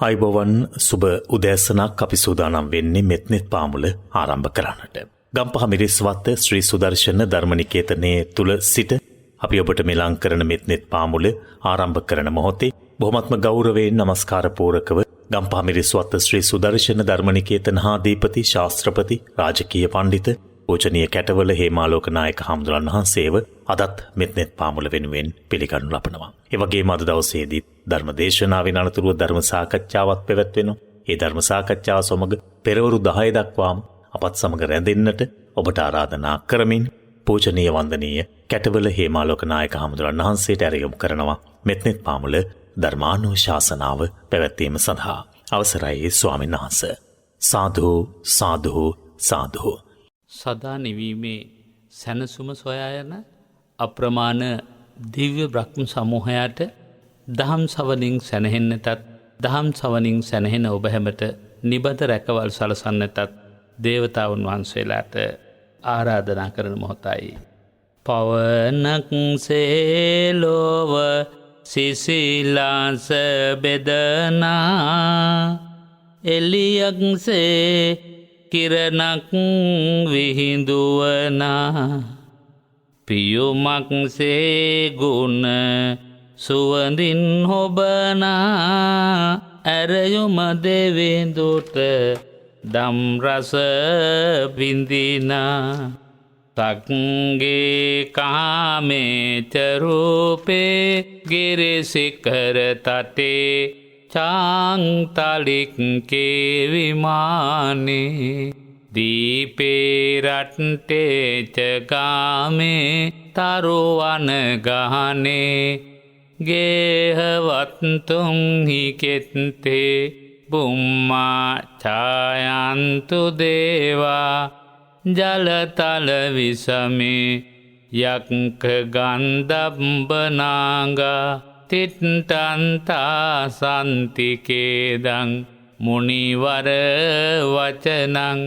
අයිබෝවන් සුබ උදෑසනක් අපි සූදානම් වෙන්නේ මෙත්නෙත් පාමුල ආරම්භ කරන්නට. ගම්පහ මිරිස්වත්ත ශ්‍රී සුදර්ශන ධර්මනිකේතනයේ තුල සිට අපි ඔබට මෙලං කරන මෙත්නෙත් පාමුල ආරම්භ කරන මොහොතේ බොහොමත්ම ගෞරවයෙන් නමස්කාර පූරකව ගම්පහ මිරිස්වත්ත ශ්‍රී සුදර්ශන ධර්මනිකේතන හා දීපති ශාස්ත්‍රපති රාජකීය පඬිත පූජනීය කැටවල හේමාලෝක නායක හාමුදුරන් වහන්සේව අදත් මෙත්නෙත් පාමුල වෙනුවෙන් පිළිගනු ලබනවා. ඒ වගේම අද දවසේදී ධර්ම දේශනාවෙන් අනතුරුව ධර්ම සාකච්ඡාවක් පැවැත්වෙනවා. ඒ ධර්ම සාකච්ඡාව සමග පෙරවරු 10 දක්වාම අපත් සමග රැඳෙන්නට ඔබට ආරාධනා කරමින් පූජනීය වන්දනීය කැටවල හේමාලෝක නායක හාමුදුරන් වහන්සේට ඇරයුම් කරනවා මෙත්නෙත් පාමුල ධර්මානුශාසනාව පැවැත්වීම සඳහා. අවසරයි ස්වාමීන් වහන්සේ. සාදු සාදු සාදු. සදා නිවීමේ සැනසුම සොයා යන අප්‍රමාණ දිව්‍ය බ්‍රහ්ම සමූහයාට දහම් සවනින් සැනහෙන්නටත් දහම් සවනින් සැනහෙන ඔබ හැමට නිබඳ රැකවල් සලසන්නටත් දේවතාවුන් වහන්සේලාට ආරාධනා කරන මොහොතයි. පවනක් සේලොව සිසිලාස බෙදනා එලියක්සේ කිරණක් විහිදුවනා පියුමක්සේ ගුණ සුවඳින් හොබනා ඇරයුම දෙවිඳුට දම් රස බින්දිනා තක්ගේ කාමේචරූපේ ගිරිසිකර තටේ චාංතලික්කේ විමානේ දීපේ රට්ටේචගාමේ තරුවන ගහනේ ගේහවත්තුන්හි කෙත්තේ බුම්මා ඡායන්තු දේවා ජලතල විසමේ යක්ක ගන්ධබ්බනාගා තිට්ටන්තා සන්තිකේදං මුනිවර වචනං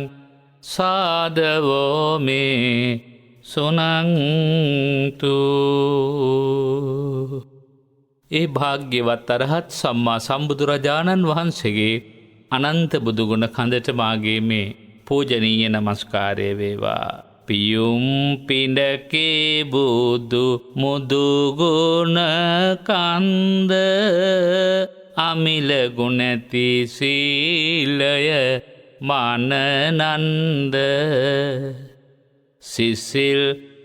සාදවෝ මේ සුනන්තු. ඒ භාග්‍යවත් අරහත් සම්මා සම්බුදුරජාණන් වහන්සේගේ අනන්ත බුදුගුණ කඳට මාගේ මේ පූජනීය නමස්කාරය වේවා. පියුම් පිඬකේ බුදු මුදුගුණ කන්ද අමිල ගුණති සීලය මානනන්ද සිසිල්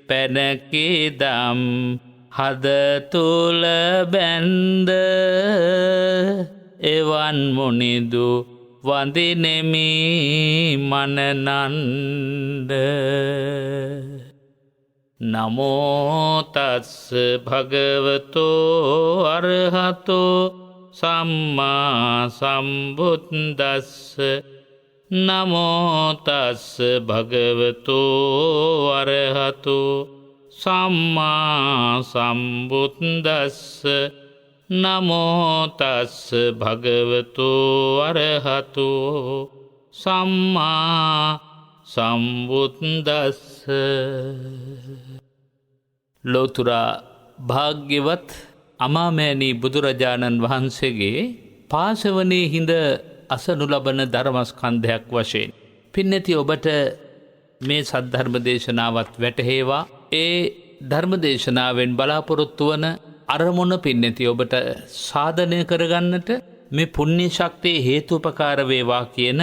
පැනකිදම් හද තුල බැන්ද එවන් මුනිදු වඳිනෙමි මනනන්ද. නමෝ තස්ස භගවතෝ අරහතෝ සම්මා සම්බුද්දස්ස. නමෝ තස්ස භගවතෝ අරහතෝ සම්මා සම්බුද්දස්ස. නමෝ තස්ස භගවතෝ අරහතෝ සම්මා සම්බුද්දස්ස. ලෝතුරා භාග්‍යවත් අමාමෑණී බුදුරජාණන් වහන්සේගේ පාසවනේ හිඳ අසනු ලබන ධර්මස්කන්ධයක් වශයෙන් පින්නති ඔබට මේ සද්ධර්ම දේශනාවත් වැටහේවා. ඒ ධර්ම දේශනාවෙන් බලාපොරොත්තු වන අරමුණ පින්නති ඔබට සාධනය කරගන්නට මේ පුණ්‍ය ශක්තිය හේතුපකාර වේවා කියන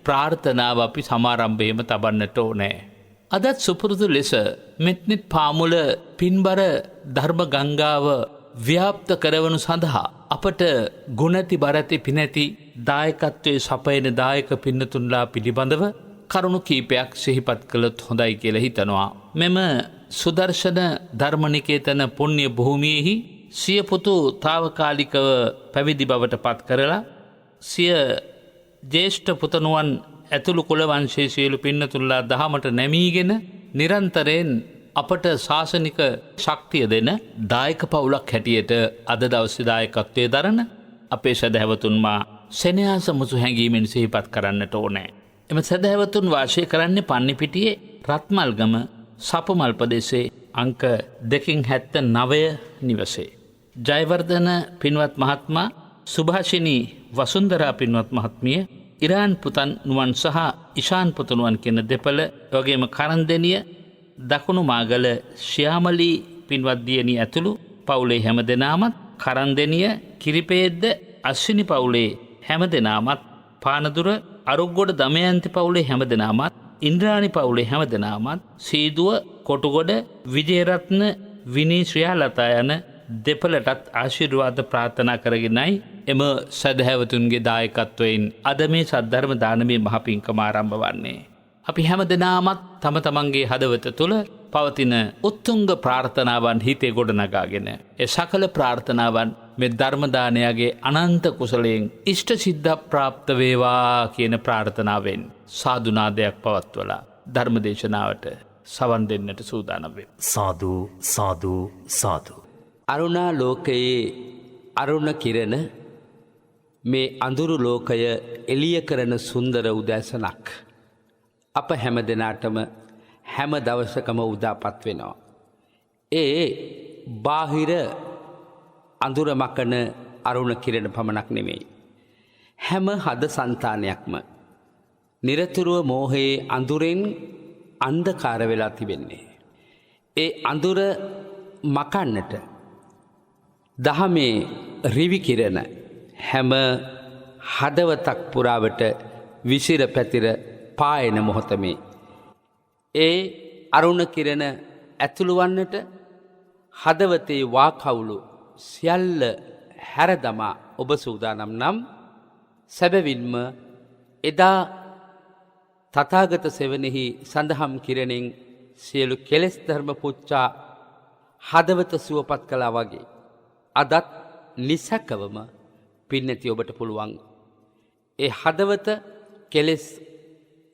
ප්‍රාර්ථනාව අපි සමාරම්භයේම තබන්නට ඕනේ. අදත් සුපුරුදු ලෙස මෙත්නෙත් පාමුල පින්බර ධර්ම ගංගාව ව්‍යාප්ත කරවනු සඳහා අපට ගුණති බරති පිනැති දායකත්වයේ සපයන දායක පින්නතුන්ලා පිළිබඳව කරුණු කීපයක් සිහිපත් කළොත් හොඳයි කියලා හිතනවා. මෙම සුදර්ශන ධර්මනිකේතන පුණ්‍ය භූමියෙහි සිය පුතු తాවකාලිකව පැවිදි බවට පත් කරලා සිය ජේෂ්ඨ පුතණුවන් ඇතුළු කුල වංශයේ සියලු පින්නතුන්ලා දහමට නැමීගෙන නිරන්තරයෙන් අපට ශාසනික ශක්තිය දෙන දායක පවුලක් හැටියට අද දවසේ දායකත්වයේ දරන අපේ සදහැවතුන්මා සෙනෙහස මුසු හැඟීමෙන් සිහිපත් කරන්නට ඕනේ. එම සදහැවතුන් වාසය කරන්නේ පන්නිපිටියේ රත්මල්ගම සපුමල් ප්‍රදේශයේ අංක 279 නිවසේ. ජයවර්ධන පින්වත් මහත්මයා සුභාෂිනී වසුන්දරා පින්වත් මහත්මිය, ඉරාන් පුතණුවන් සහ ඉෂාන් පුතණුවන් කියන දෙපළ, වගේම කරන්දෙනිය, දකුණු මාගල ශ්‍යාමලී පින්වත් දියණිය ඇතුළු පවුලේ හැම දෙනාමත්, කරන්දෙනිය කිරිපේද්ද අශ්විනි පවුලේ හැම දෙනාමත්, පානදුර අරුග්ගොඩ දමයන්ති පවුලේ හැම දෙනාමත්, ඉන්ද්‍රාණි පවුලේ හැම දෙනාමත්, සීදුව කොටුගොඩ විජේරත්න විනී ශ්‍රියාලතා යන දෙපළටත් ආශිර්වාද ප්‍රාර්ථනා කරගෙනයි එම සදහැවතුන්ගේ දායකත්වයෙන් අද මේ සද්ධර්ම දානමය මහපින්කම ආරම්භ වන්නේ. අපි හැම දෙනාමත් තම තමන්ගේ හදවත තුළ පවතින උත්තුංග ප්‍රාර්ථනාවන් හිතේ ගොඩනගාගෙන ඒ සකල ප්‍රාර්ථනාවන් මේ ධර්මදානයගේ අනන්ත කුසලයෙන් ඉෂ්ට සිද්ධ ප්‍රාප්ත වේවා කියන ප්‍රාර්ථනාවෙන් සාදුනාදයක් පවත්වලා ධර්මදේශනාවට සවන් දෙන්නට සූදානම් වෙමු. සාදු සාදු සාදු. අරුණා ලෝකයේ අරුණ කිරණ මේ අඳුරු ලෝකය එළිය කරන සුන්දර උදෑසනක් අප හැම දෙනාටම හැම දවසකම උදාපත් වෙනවා. ඒ බාහිර අඳුර මකන අරුණ කිරණ පමණක් නෙමෙයි. හැම හද సంతානයක්ම නිරතුරුව මෝහයේ අඳුරෙන් අන්ධකාර වෙලා තිබෙන්නේ. ඒ අඳුර මකන්නට දහමේ රිවි කිරණ හැම හදවතක් පුරාවට විසිර පැතිර පායන මොහොතමේ ඒ අරුණ කිරණ ඇතුළු වන්නට හදවතේ වාකවුළු සියල්ල හැරදමා ඔබ සූදානම් නම් සැබවින්ම එදා තථාගත සෙවණෙහි සඳහම් කිරණෙන් සියලු කෙලෙස් ධර්ම පුච්චා හදවත සුවපත් කළා වගේ අදත් නිසකවම පින්නති ඔබට පුළුවන් ඒ හදවත කෙලෙස්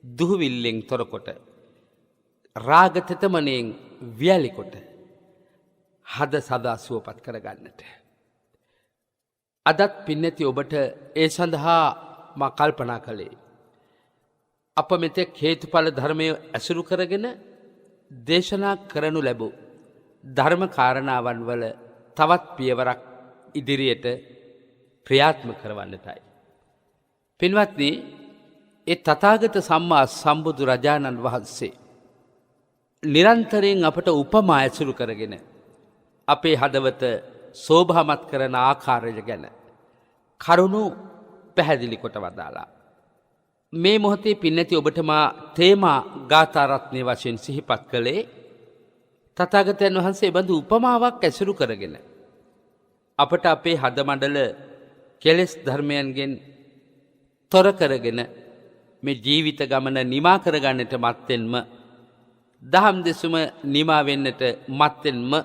දුහවිල්ලෙන් තොරකොට රාග තෙතමනෙන් වියලිකොට හද සදා සුවපත් කරගන්නට. අදත් පින්නති ඔබට ඒ සඳහා මා කල්පනා කළේ අප මෙතෙක් හේතුඵල ධර්මය ඇසුරු කරගෙන දේශනා කරනු ලැබූ ධර්ම කාරණාවන් වල තවත් පියවරක් ඉදිරියට ක්‍රියාත්මක කරවන්නටයි. පින්වත්නි, ඒ තථාගත සම්මා සම්බුදු රජාණන් වහන්සේ නිරන්තරයෙන් අපට උපමා ඇසුරු කරගෙන අපේ හදවත සෝභාමත් කරන ආකාරය ගැන කරුණු පැහැදිලි කොට වදාලා. මේ මොහොතේ පින්නති ඔබට මා තේමා ගාථා රත්නය වශයෙන් සිහිපත් කළේ තථාගතයන් වහන්සේ බඳු උපමාවක් ඇසුරු කරගෙන අපට අපේ හදමඩල කෙලෙස් ධර්මයන්ගෙන් තොර කරගෙන මේ ජීවිත ගමන නිමා කරගන්නට මත්තෙන්ම දහම් දෙසුම නිමා වෙන්නට මත්තෙන්ම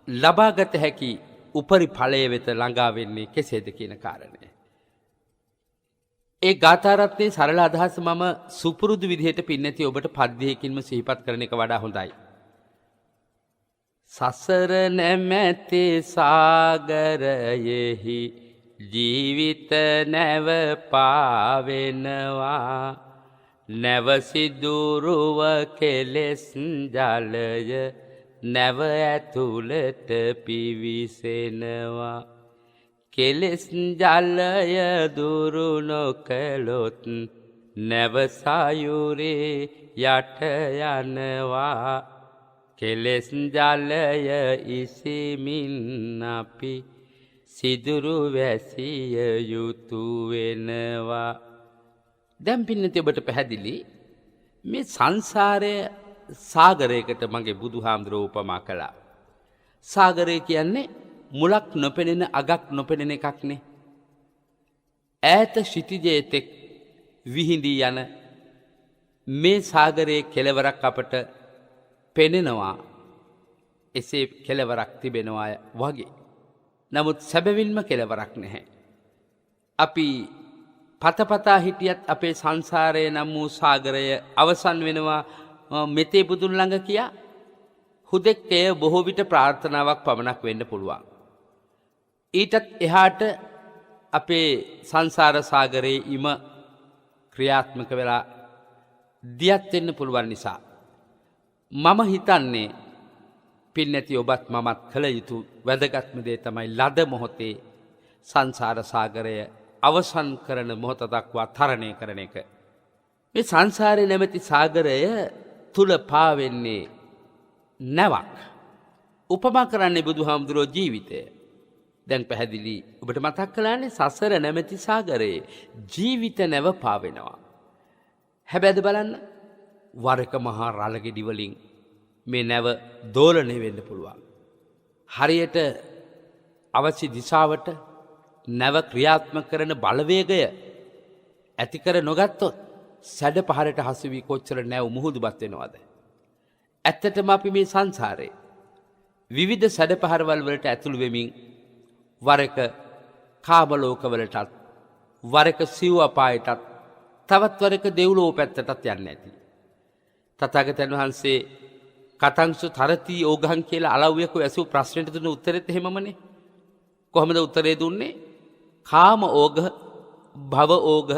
ලබාගත හැකි උපරි ඵලය වෙත ළඟා වෙන්නේ කෙසේද කියන කාරණය. ඒ ගාථා රත්නයේ සරල අදහස මම සුපුරුදු විදිහට පින්නති ඔබට පද්‍යයකින්ම සිහිපත් කරන එක වඩා හොඳයි. සසර නැමැති සාගරයෙහි ජීවිත නැව පාවෙනවා, නැව සිදුරුව කෙලෙස් ජලය නැව ඇතුළට පිවිසෙනවා. කෙලෙස් ජලය දුරු නොකළොත් නැව සයුරේ යට යනවා. කෙලෙස් ජලය ඉසිමින් අපි සිදුරු වැසිය යුතු වෙනවා. දැන් පින්නති ඔබට පැහැදිලි මේ සංසාරය සාගරයකට මගේ බුදුහාමුදුරුවෝ උපමා කළා. සාගරය කියන්නේ මුලක් නොපෙනෙන අගක් නොපෙනෙන එකක්නේ. ඈත ශිතිජයේ තෙක් විහිඳී යන මේ සාගරයේ කෙළවරක් අපට පෙනෙනවා. එසේ කෙළවරක් තිබෙනවා වගේ. නමුත් සැබවින්ම කෙළවරක් නැහැ. අපි පතපතා හිටියත් අපේ සංසාරයේ නම් වූ සාගරය අවසන් වෙනවා මෙතේ බුදුන් ළඟ කියා හුදෙක් එය බොහෝ විට ප්‍රාර්ථනාවක් පමණක් වෙන්න පුළුවන්. ඊටත් එහාට අපේ සංසාර සාගරයේ ඉම ක්‍රියාත්මක වෙලා දියත් වෙන්න පුළුවන් නිසා මම හිතන්නේ පින්නැති ඔබත් මමත් කළ යුතු වැදගත්ම දේ තමයි ලද මොහොතේ සංසාර සාගරය අවසන් කරන මොහොත දක්වා තරණය කරන එක. මේ සංසාරය නැමැති සාගරය තුල පාවෙන්නේ නැවක්. උපමා කරන්නේ බුදුහාමුදුරෝ ජීවිතය. දැන් පැහැදිලි ඔබට මතක් කළානේ සසර නැමැති සාගරයේ ජීවිත නැව පාවෙනවා. හැබැයිද බලන්න වරක මහා රළගෙඩි වලින් මේ නැව දෝලණය වෙන්න පුළුවන්. හරියට අවශ්‍ය දිශාවට නැව ක්‍රියාත්මක කරන බලවේගය ඇති කර නොගත්තොත් සැඩ පහරට හසු වී කොච්චර නැව මුහුදුබත් වෙනවද? ඇත්තටම අපි මේ සංසාරේ විවිධ සැඩ පහරවල් වලට ඇතුළු වෙමින් වරක කාම ලෝකවලටත් වරක සිව් අපායටත් තවත් වරක දෙව්ලොව පැත්තටත් යන්නේ නැති. තථාගතයන් වහන්සේ කතංසු තරති ඕගහං කියලා අලව්‍යකු ඇසූ ප්‍රශ්නෙට දුන්න උත්තරෙත් එහෙමමනේ. කොහොමද උත්තරේ දුන්නේ? කාම ඕග, භව ඕග,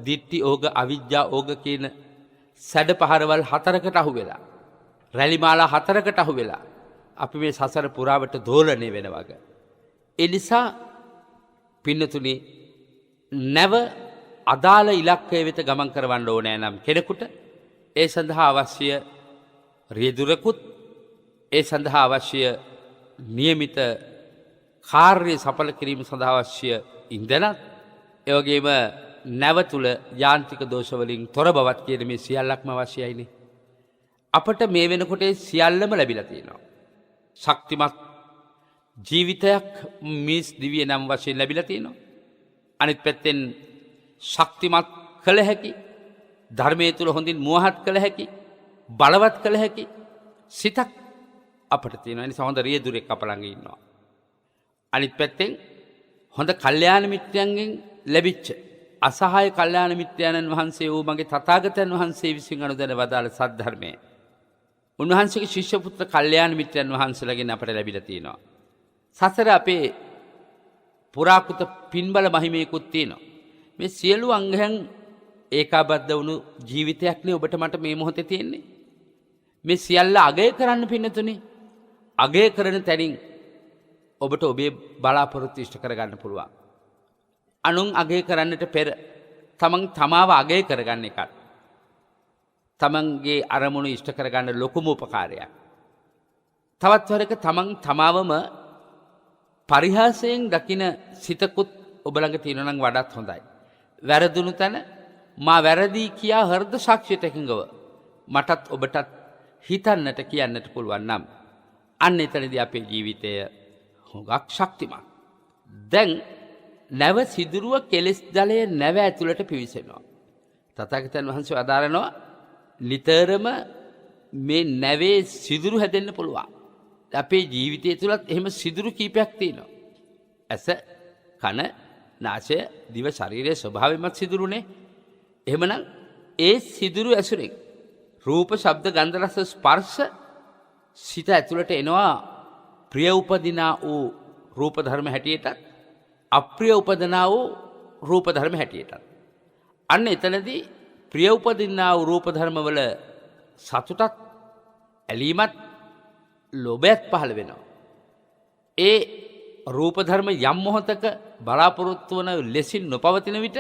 ditthi ඕග, අවිජ්ජා ඕග කියන සැඩ පහරවල් හතරකට අහු වෙලා, රැලිමාලා හතරකට අහු වෙලා අපි මේ සසර පුරාවට දෝලණය වෙන වගේ. ඒ නිසා පින්නතුනි නැව අදාළ ඉලක්කය වෙත ගමන් කරවන්න ඕනෑ නම් කෙනෙකුට ඒ සඳහා අවශ්‍ය රියදුරකුත් ඒ සඳහා අවශ්‍ය નિયમિત කාර්ය සඵල කිරීම සඳහා අවශ්‍ය ඉන්ධනත් ඒ වගේම නැව තුල යාන්ත්‍රික දෝෂ වලින් තොර බවත් කියන මේ සියල්ලක්ම අවශ්‍යයිනේ. අපට මේ වෙනකොට සියල්ලම ලැබිලා තියෙනවා. ශක්තිමත් ජීවිතයක් මිස් දිව්‍ය නම් වශයෙන් ලැබිලා තියෙනවා. අනිත් පැත්තෙන් ශක්තිමත් කළ හැකි ධර්මයේ තුල හොඳින් මුවහත් කළ හැකි බලවත් කළ හැකි සිතක් අපට තියෙනවා. ඒ නිසා හොඳ රියදුරෙක් අප ළඟ ඉන්නවා. අනිත් පැත්තෙන් හොඳ කල්යාණ මිත්‍රයන්ගෙන් ලැබිච්ච අසහාය කල්යාණ මිත්‍රයන්න් වහන්සේ වූ මගේ තථාගතයන් වහන්සේ විසින් අනුදැන වදාළ සද්ධර්මයේ උන්වහන්සේගේ ශිෂ්‍ය පුත්‍ර කල්යාණ මිත්‍රයන් වහන්සේලාගෙන් අපට ලැබිලා තියෙනවා. සසර අපේ පුරාකෘත පින්බල මහිමයකුත් තියෙනවා. මේ සියලු අංගයන් ඒකාබද්ධ වුණු ජීවිතයක් නේ ඔබට මට මේ මොහොතේ තියෙන්නේ. මේ සියල්ල අගය කරන්න පින්නතුනේ. අගය කරන තැනින් ඔබට ඔබේ බලාපොරොත්තු ඉෂ්ට කරගන්න පුළුවන්. අනුන් අගය කරන්නට පෙර තමන් තමාව අගය කරගන්න එකත් තමන්ගේ අරමුණු ඉෂ්ට කරගන්න ලොකුම උපකාරයක්. තවත් වරක තමන් තමාවම පරිහාසයෙන් දකින සිතකුත් ඔබ ළඟ තියෙනවා නම් වඩාත් හොඳයි. වැරදුණු තැන මා වැරදි කියා හෘද සාක්ෂියට එකඟව මටත් ඔබටත් හිතන්නට කියන්නට පුළුවන් නම් අන්න එතනදී අපේ ජීවිතය හුඟක් ශක්තිමත්. දැන් නැව සිදුරුව කෙලෙස් ජලය නැව ඇතුළට පිවිසෙනවා. තථාගතයන් වහන්සේ වදාරනවා නිතරම මේ නැවේ සිදුරු හැදෙන්න පුළුවන්. අපේ ජීවිතය තුළත් එහෙම සිදුරු කීපයක් තියෙනවා. ඇස, කන, නාසය, දිව, ශරීරයේ ස්වභාවයෙන්ම සිදුරුනේ. එහෙමනම් ඒ සිදුරු ඇසුරෙන් රූප, ශබ්ද, ගන්ධ, රස, ස්පර්ශ සිත ඇතුළට එනවා ප්‍රිය උපදිනා වූ රූප ධර්ම හැටියටත් අප්‍රිය උපදිනා වූ රූප ධර්ම හැටියටත්. අන්න එතනදී ප්‍රිය උපදිනා වූ රූප ධර්ම වල සතුටත් ඇලීමත් ලෝභයත් පහළ වෙනවා. ඒ රූප ධර්ම යම් මොහොතක බලාපොරොත්තු වන ලෙසින් නොපවතින විට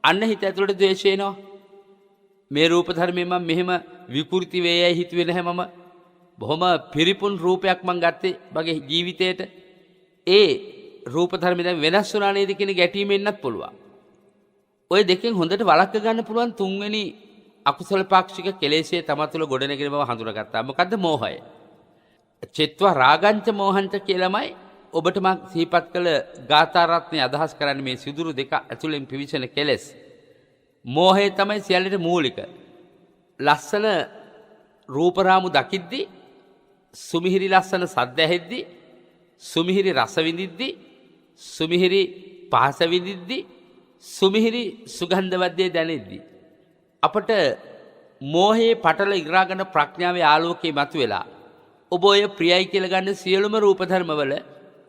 අන්න හිත ඇතුළට ද්වේෂය එනවා. මේ රූප ධර්මයෙන් මම මෙහෙම විකෘති වේයයි හිතුවේ නැහැ. මම බොහොම පිරිපුන් රූපයක් මං ගත්තේ මගේ ජීවිතේට. ඒ රූප ධර්ම දැන් වෙනස් වුණා නේද කියන ගැටීම එන්නත් පුළුවන්. ওই දෙකෙන් හොඳට වළක්ව ගන්න පුළුවන් තුන්වෙනි අකුසල පාක්ෂික කෙලෙස්යේ තම තුළ ගොඩනැගෙන බව හඳුනාගත්තා. මොකද්ද? මෝහය. චිත්වා රාගංච මෝහංච කියලාමයි ඔබට මම සිහිපත් කළ ගාථා රත්නේ අදහස් කරන්නේ මේ සිදුරු දෙක ඇතුළෙන් පිවිසෙන කෙලෙස්. මෝහය තමයි සියල්ලට මූලික. ලස්සන රූපරාමු දකිද්දි, සුමිහිරි ලස්සන සද්ද ඇහෙද්දි, සුමිහිරි රස විඳිද්දි, සුමිහිරි පහස විඳිද්දි, සුමිහිරි සුගන්ධවත් දේ දැනෙද්දි අපට මෝහයේ පටල ඉරාගෙන ප්‍රඥාවේ ආලෝකයේ මතුවෙලා ඔබ ඔය ප්‍රියයි කියලා ගන්න සියලුම රූප ධර්මවල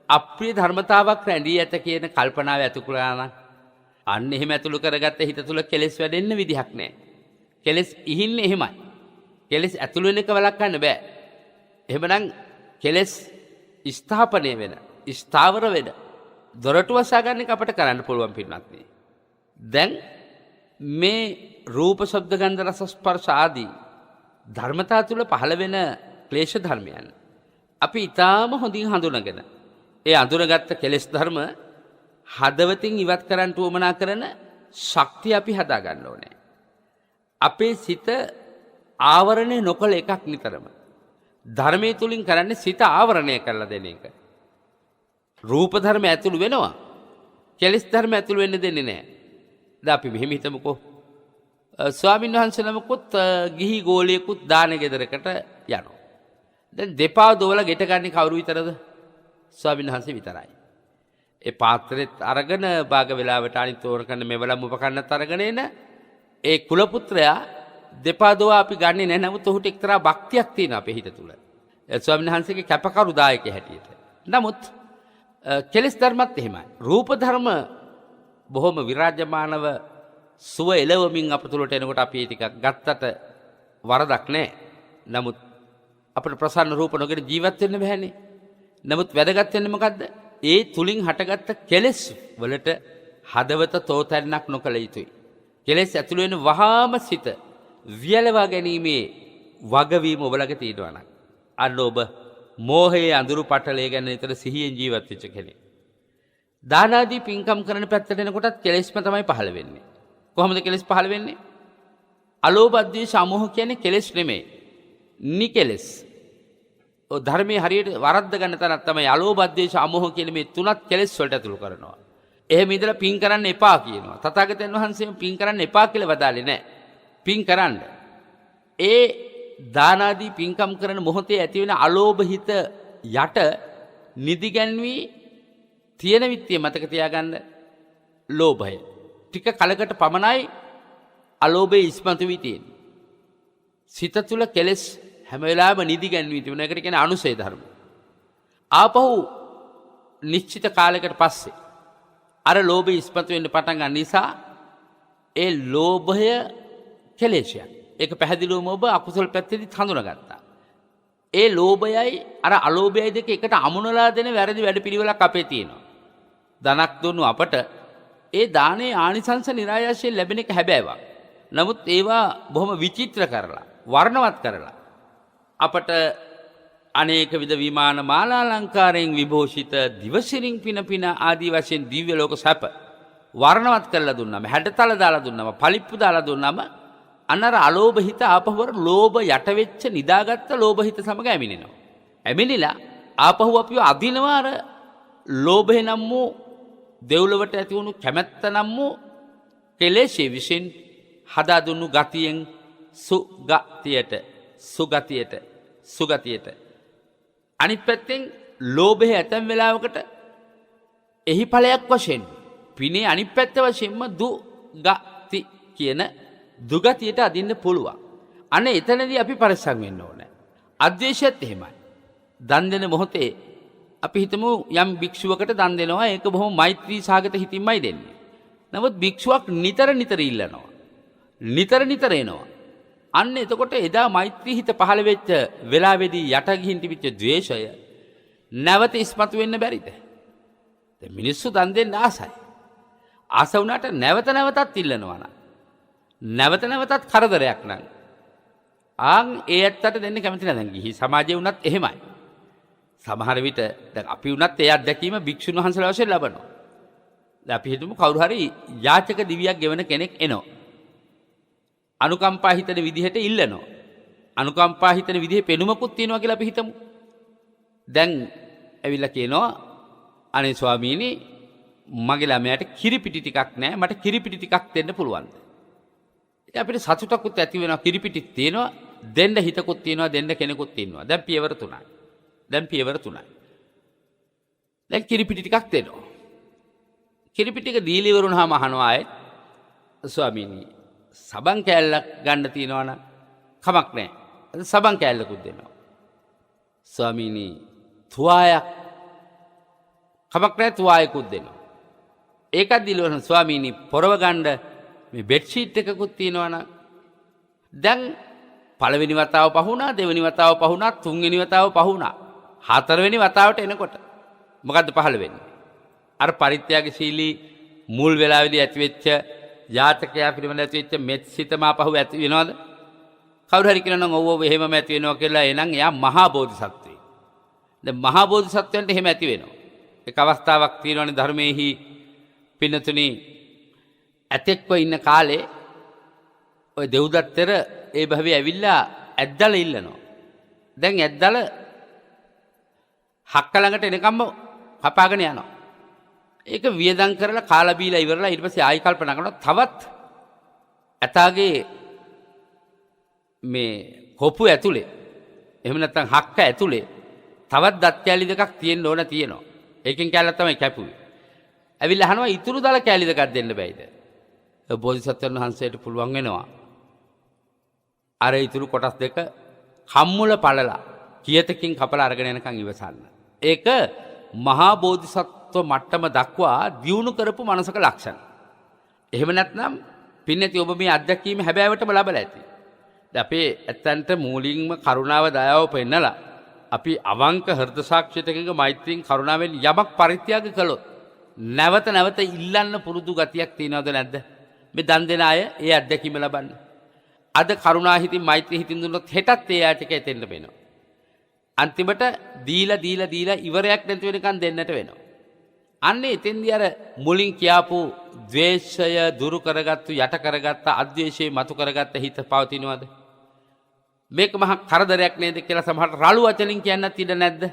අප්‍රිය ධර්මතාවක් රැඳී ඇත කියන කල්පනාව ඇති කරලා නම් අන්න එහෙම ඇතුළු කරගත්ත හිත තුළ කෙලෙස් වැඩෙන්න විදිහක් නැහැ. කෙලෙස් ඉහින්නේ එහෙමයි. කෙලෙස් ඇතුළු වෙන එක වළක්වන්න බෑ. එහෙමනම් කෙලෙස් ස්ථාපනය වෙන, ස්ථාවර වෙන, දොරටු වසා ගන්න එක අපිට කරන්න පුළුවන් පින්වත්නි. දැන් මේ රූප ශබ්ද ගන්ධ රස ස්පර්ශ ආදී ධර්මතා තුල පහළ වෙන ක්ලේශ ධර්මයන් අපි ඊටාම හොඳින් හඳුනගෙන ඒ අඳුනගත්ත කෙලෙස් ධර්ම හදවතින් ඉවත් කරන්න උවමනා කරන ශක්තිය අපි හදා ගන්න ඕනේ. අපේ සිත ආවරණය නොකළ එකක් නිතරම. ධර්මයේ තුලින් කරන්නේ සිත ආවරණය කරලා දෙන එක. රූප ධර්ම ඇතුළු වෙනවා. කෙලෙස් ධර්ම ඇතුළු වෙන්න දෙන්නේ නැහැ. දැන් අපි මෙහෙම හිතමුකෝ. ස්වාමීන් වහන්සේ නමකුත් ගිහි ගෝලියෙකුත් දාන ගෙදරකට යනවා. දැන් දෙපා දොවල ගෙට ගන්නේ කවුරු විතරද? ස්වාමීන් වහන්සේ විතරයි. ඒ පාත්‍රෙත් අරගෙන භාග වේලාවට අනිත් ඕරකන්න මෙවලම් උපකන්නත් අරගෙන එන ඒ කුල පුත්‍රයා දෙපා දොව අපි ගන්නෙ නැහැ. නමුත් ඔහුට එක්තරා භක්තියක් තියෙනවා අපේ හිත තුල. ඒ ස්වාමීන් වහන්සේගේ කැපකරු දායකයෙක් හැටියට. නමුත් කෙලෙස් ධර්මත් එහෙමයි. රූප ධර්ම බොහොම විරාජමානව සුව එළවමින් අප තුළට එනකොට අපි ටිකක් ගත්තට වරදක් නැහැ. නමුත් අපිට ප්‍රසන්න රූප නොගෙන ජීවත් වෙන්න බෑනේ. නමුත් වැදගත් වෙන්නේ මොකද්ද? ඒ තුලින් හටගත්ත කෙලෙස් වලට හදවත තෝතැන්නක් නොකළ යුතුයි. කෙලෙස් ඇතුළු වෙන වහාම සිත වියලවා ගැනීමේ වගවීම ඔබලගේ තියෙනවා නම් අන්න ඔබ මෝහයේ අඳුරු පටලය ගැන නිතර සිහියෙන් ජීවත් වෙච්ච කෙනෙක්. දාන ආදී පින්කම් කරන පැත්තට එනකොටත් කෙලෙස්ම තමයි පහළ වෙන්නේ. කොහොමද කෙලෙස් පහළ වෙන්නේ? අලෝභ අද්වේෂ අමෝහ කියන්නේ කෙලෙස් නෙමෙයි. නිකෙලෙස්. ඔය ධර්මයේ හරියට වරද්ද ගන්න තරක් තමයි අලෝභ අද්වේෂ අමෝහ කියන මේ තුනත් කෙලෙස් වලට ඇතුළු කරනවා. එහෙම ඉඳලා පින් කරන්න එපා කියනවා. තථාගතයන් වහන්සේ පින් කරන්න එපා කියලා වදාලේ නැහැ. පින් කරන්න. ඒ දාන ආදී පින්කම් කරන මොහොතේ ඇති වෙන අලෝභ හිත යට නිදිගැන්වී තියෙන විත්තිය මතක තියාගන්න. ලෝභය ටික කලකට පමණයි අලෝභයේ ඉස්මතු වී තියෙන්නේ. සිත තුළ කෙලෙස් හැම වෙලාවෙම නිදිගැන්වී තිබෙන එකට කියන්නේ අනුසය ධර්ම. ආපහු නිශ්චිත කාලයකට පස්සේ අර ලෝභය ඉස්මතු වෙන්න පටන් ගන්න නිසා ඒ ලෝභය කෙලෙසයක්. ඒක පැහැදිලිවම ඔබ අකුසල පැත්තේදී හඳුනාගත්තා. ඒ ලෝභයයි අර අලෝභයයි දෙක එකට අමුණලා දෙන වැරදි වැඩපිළිවෙලක් අපේ තියෙනවා. ධනක් දුන්නු අපට ඒ දානේ ආනිසංස નિરાයාසයෙන් ලැබෙන එක හැබෑවක්. නමුත් ඒවා බොහොම විචිත්‍ර කරලා වර්ණවත් කරලා අපට අනේක විද විමාන මාලා අලංකාරයෙන් විභූෂිත දිවසිරින් පින ආදී වශයෙන් දිව්‍ය ලෝක සැප වර්ණවත් කරලා දුන්නම හැඩතල දාලා දුන්නම පලිප්පු දාලා දුන්නම අන්නර අලෝභ හිත ආපහුවර ලෝභ යට වෙච්ච නිදාගත්ත ලෝභ හිත සමග ඇමිනෙනවා. ඇමිනිලා ආපහු අපිව අදිනවා අර ලෝභය නම් වූ දෙව්ලොවට ඇති වුණු කැමැත්ත නම් වූ කෙලෙසේ විසින් හදා දුන්නු ගතියෙන් සුගතියට අනිත් පැත්තෙන් ලෝභය ඇතැම් වෙලාවකට එහි ඵලයක් වශයෙන් පිනේ අනිත් පැත්ත වශයෙන්ම දුගති කියන දුගතියට අදින්න පුළුවන්. අනේ එතනදී අපි පරිස්සම් වෙන්න ඕනේ. අද්වේෂයත් එහෙමයි. දන් දෙන මොහොතේ අපි හිතමු යම් භික්ෂුවකට දන් දෙනවා. ඒක බොහොම මෛත්‍රී සාගත හිතින්මයි දෙන්නේ. නමුත් භික්ෂුවක් නිතර ඉල්ලනවා. නිතර එනවා. අන්න එතකොට එදා මෛත්‍රී හිත පහළ වෙච්ච වෙලාවේදී යට ගිහින් තිබිච්ච ද්වේෂය නැවත ඉස්මතු වෙන්න බැරිද? දැන් මිනිස්සු දන් දෙන්න ආසයි. ආස වුණාට නැවතත් ඉල්ලනවා නම් නැවතත් කරදරයක් නම් ඒ ඇත්තට දෙන්න කැමති නැහැ. දැන් ගිහි සමාජයේ වුණත් එහෙමයි. සමහර විට දැන් අපි වුණත් ඒ අත්දැකීම භික්ෂුන් වහන්සේලා වශයෙන් ලබනවා. දැන් අපි හිතමු කවුරු හරි යාචක දිවියක් ගෙවන කෙනෙක් එනවා. අනුකම්පා හිතන විදිහට ඉල්ලනවා. අනුකම්පා හිතන විදිහේ පෙනුමකුත් තියෙනවා කියලා අපි හිතමු. දැන් ඇවිල්ලා කියනවා අනේ ස්වාමීනි මගේ ළමයාට කිරිපිටි ටිකක් නැහැ. මට කිරිපිටි ටිකක් දෙන්න පුළුවන්ද? ඒක අපිට සතුටකුත් ඇති වෙනවා. කිරිපිටිත් තියෙනවා. දෙන්න හිතකුත් තියෙනවා. දෙන්න කෙනෙකුත් ඉන්නවා. දැන් පියවර තුනයි. දැන් කිරිපිටි ටිකක් දෙනවා. කිරිපිටි ටික දීලා ඉවර වුණාම අහනවා ආයේ ස්වාමීනි සබන් කෑල්ලක් ගන්න තියනවා නම් කමක් නැහැ. සබන් කෑල්ලකුත් දෙනවා. ස්වාමීනි තුවායක් කමක් නැහැ තුවායකුත් දෙනවා. ඒකත් දීලා ස්වාමීනි පොරව ගන්න මේ බෙඩ් ෂීට් එකකුත් තියනවා නම් දැන් පළවෙනි වතාව පහුණා, දෙවෙනි වතාව පහුණා, තුන්වෙනි වතාව පහුණා. හතරවෙනි වතාවට එනකොට මොකද්ද පහළ වෙන්නේ? අර පරිත්‍යාගශීලී මුල් වෙලාවේදී ඇතිවෙච්ච ජාතකයා පිළිබඳ ඇතිවෙච්ච මෙත් සිතම අපහු ඇති වෙනවද? කවුරු හරි කියනවා නම් ඔව් එහෙමම ඇති වෙනවා කියලා එනං එයා මහා බෝධිසත්වයෙක්. දැන් මහා බෝධිසත්වයන්ට එහෙම ඇති වෙනවා. එක අවස්ථාවක් තියෙනවානේ ධර්මයේහි පින්නතුනි ඇතෙක්ව ඉන්න කාලේ ඔය දෙව්දත්තර ඒ භවයේ ඇවිල්ලා ඇද්දල ඉල්ලනවා. දැන් ඇද්දල හක්ක ළඟට එනකම්ම කපාගෙන යනවා. ඒක වියදම් කරලා කාලා බීලා ඉවරලා ඊට පස්සේ ආයි කල්පනා කරනවා තවත් ඇතාගේ මේ කොපු ඇතුලේ එහෙම නැත්නම් හක්ක ඇතුලේ තවත් දත් කැලි දෙකක් තියෙන්න ඕන තියෙනවා. ඒකෙන් කැලක් තමයි කැපුවේ. ඇවිල්ලා අහනවා ඉතුරු දල කැලි දෙකක් දෙන්න බෑයිද? බෝධිසත්වයන් වහන්සේට පුළුවන් වෙනවා. අර ඉතුරු කොටස් දෙක කම්මුල පළලා කියතකින් කපලා අරගෙන යනකම් ඉවසන්න. ඒක මහා බෝධිසත්ව මට්ටම දක්වා දියුණු කරපු මනසක ලක්ෂණ. එහෙම නැත්නම් පින්නති ඔබ මේ අත්දැකීම හැබෑවටම ලබලා ඇති. දැන් අපේ ඇත්තන්ට මූලින්ම කරුණාව දයාව පෙන්නලා අපි අවංක හෘද සාක්ෂියතකක මෛත්‍රියෙන් කරුණාවෙන් යමක් පරිත්‍යාග කළොත් නැවත නැවත ඉල්ලන්න පුරුදු ගතියක් තියනවද නැද්ද? මේ දන් දෙන අය ඒ අත්දැකීම ලබන්න. අද කරුණා හිතින් මෛත්‍රී හිතින් දුන්නොත් හෙටත් ඒ යාචක එතෙන්ට වෙනවා. අන්තිමට දීලා ඉවරයක් නැති වෙනකන් දෙන්නට වෙනවා. අන්නේ එතෙන්දී අර මුලින් කියාපු ද්වේෂය දුරු කරගත්තු යට කරගත්ත අද්වේෂයේ මතු කරගත්ත හිත පවතිනවද? මේක මහා කරදරයක් නේද කියලා සමහරට රළු වචනින් කියන්නත් ඉඩ නැද්ද?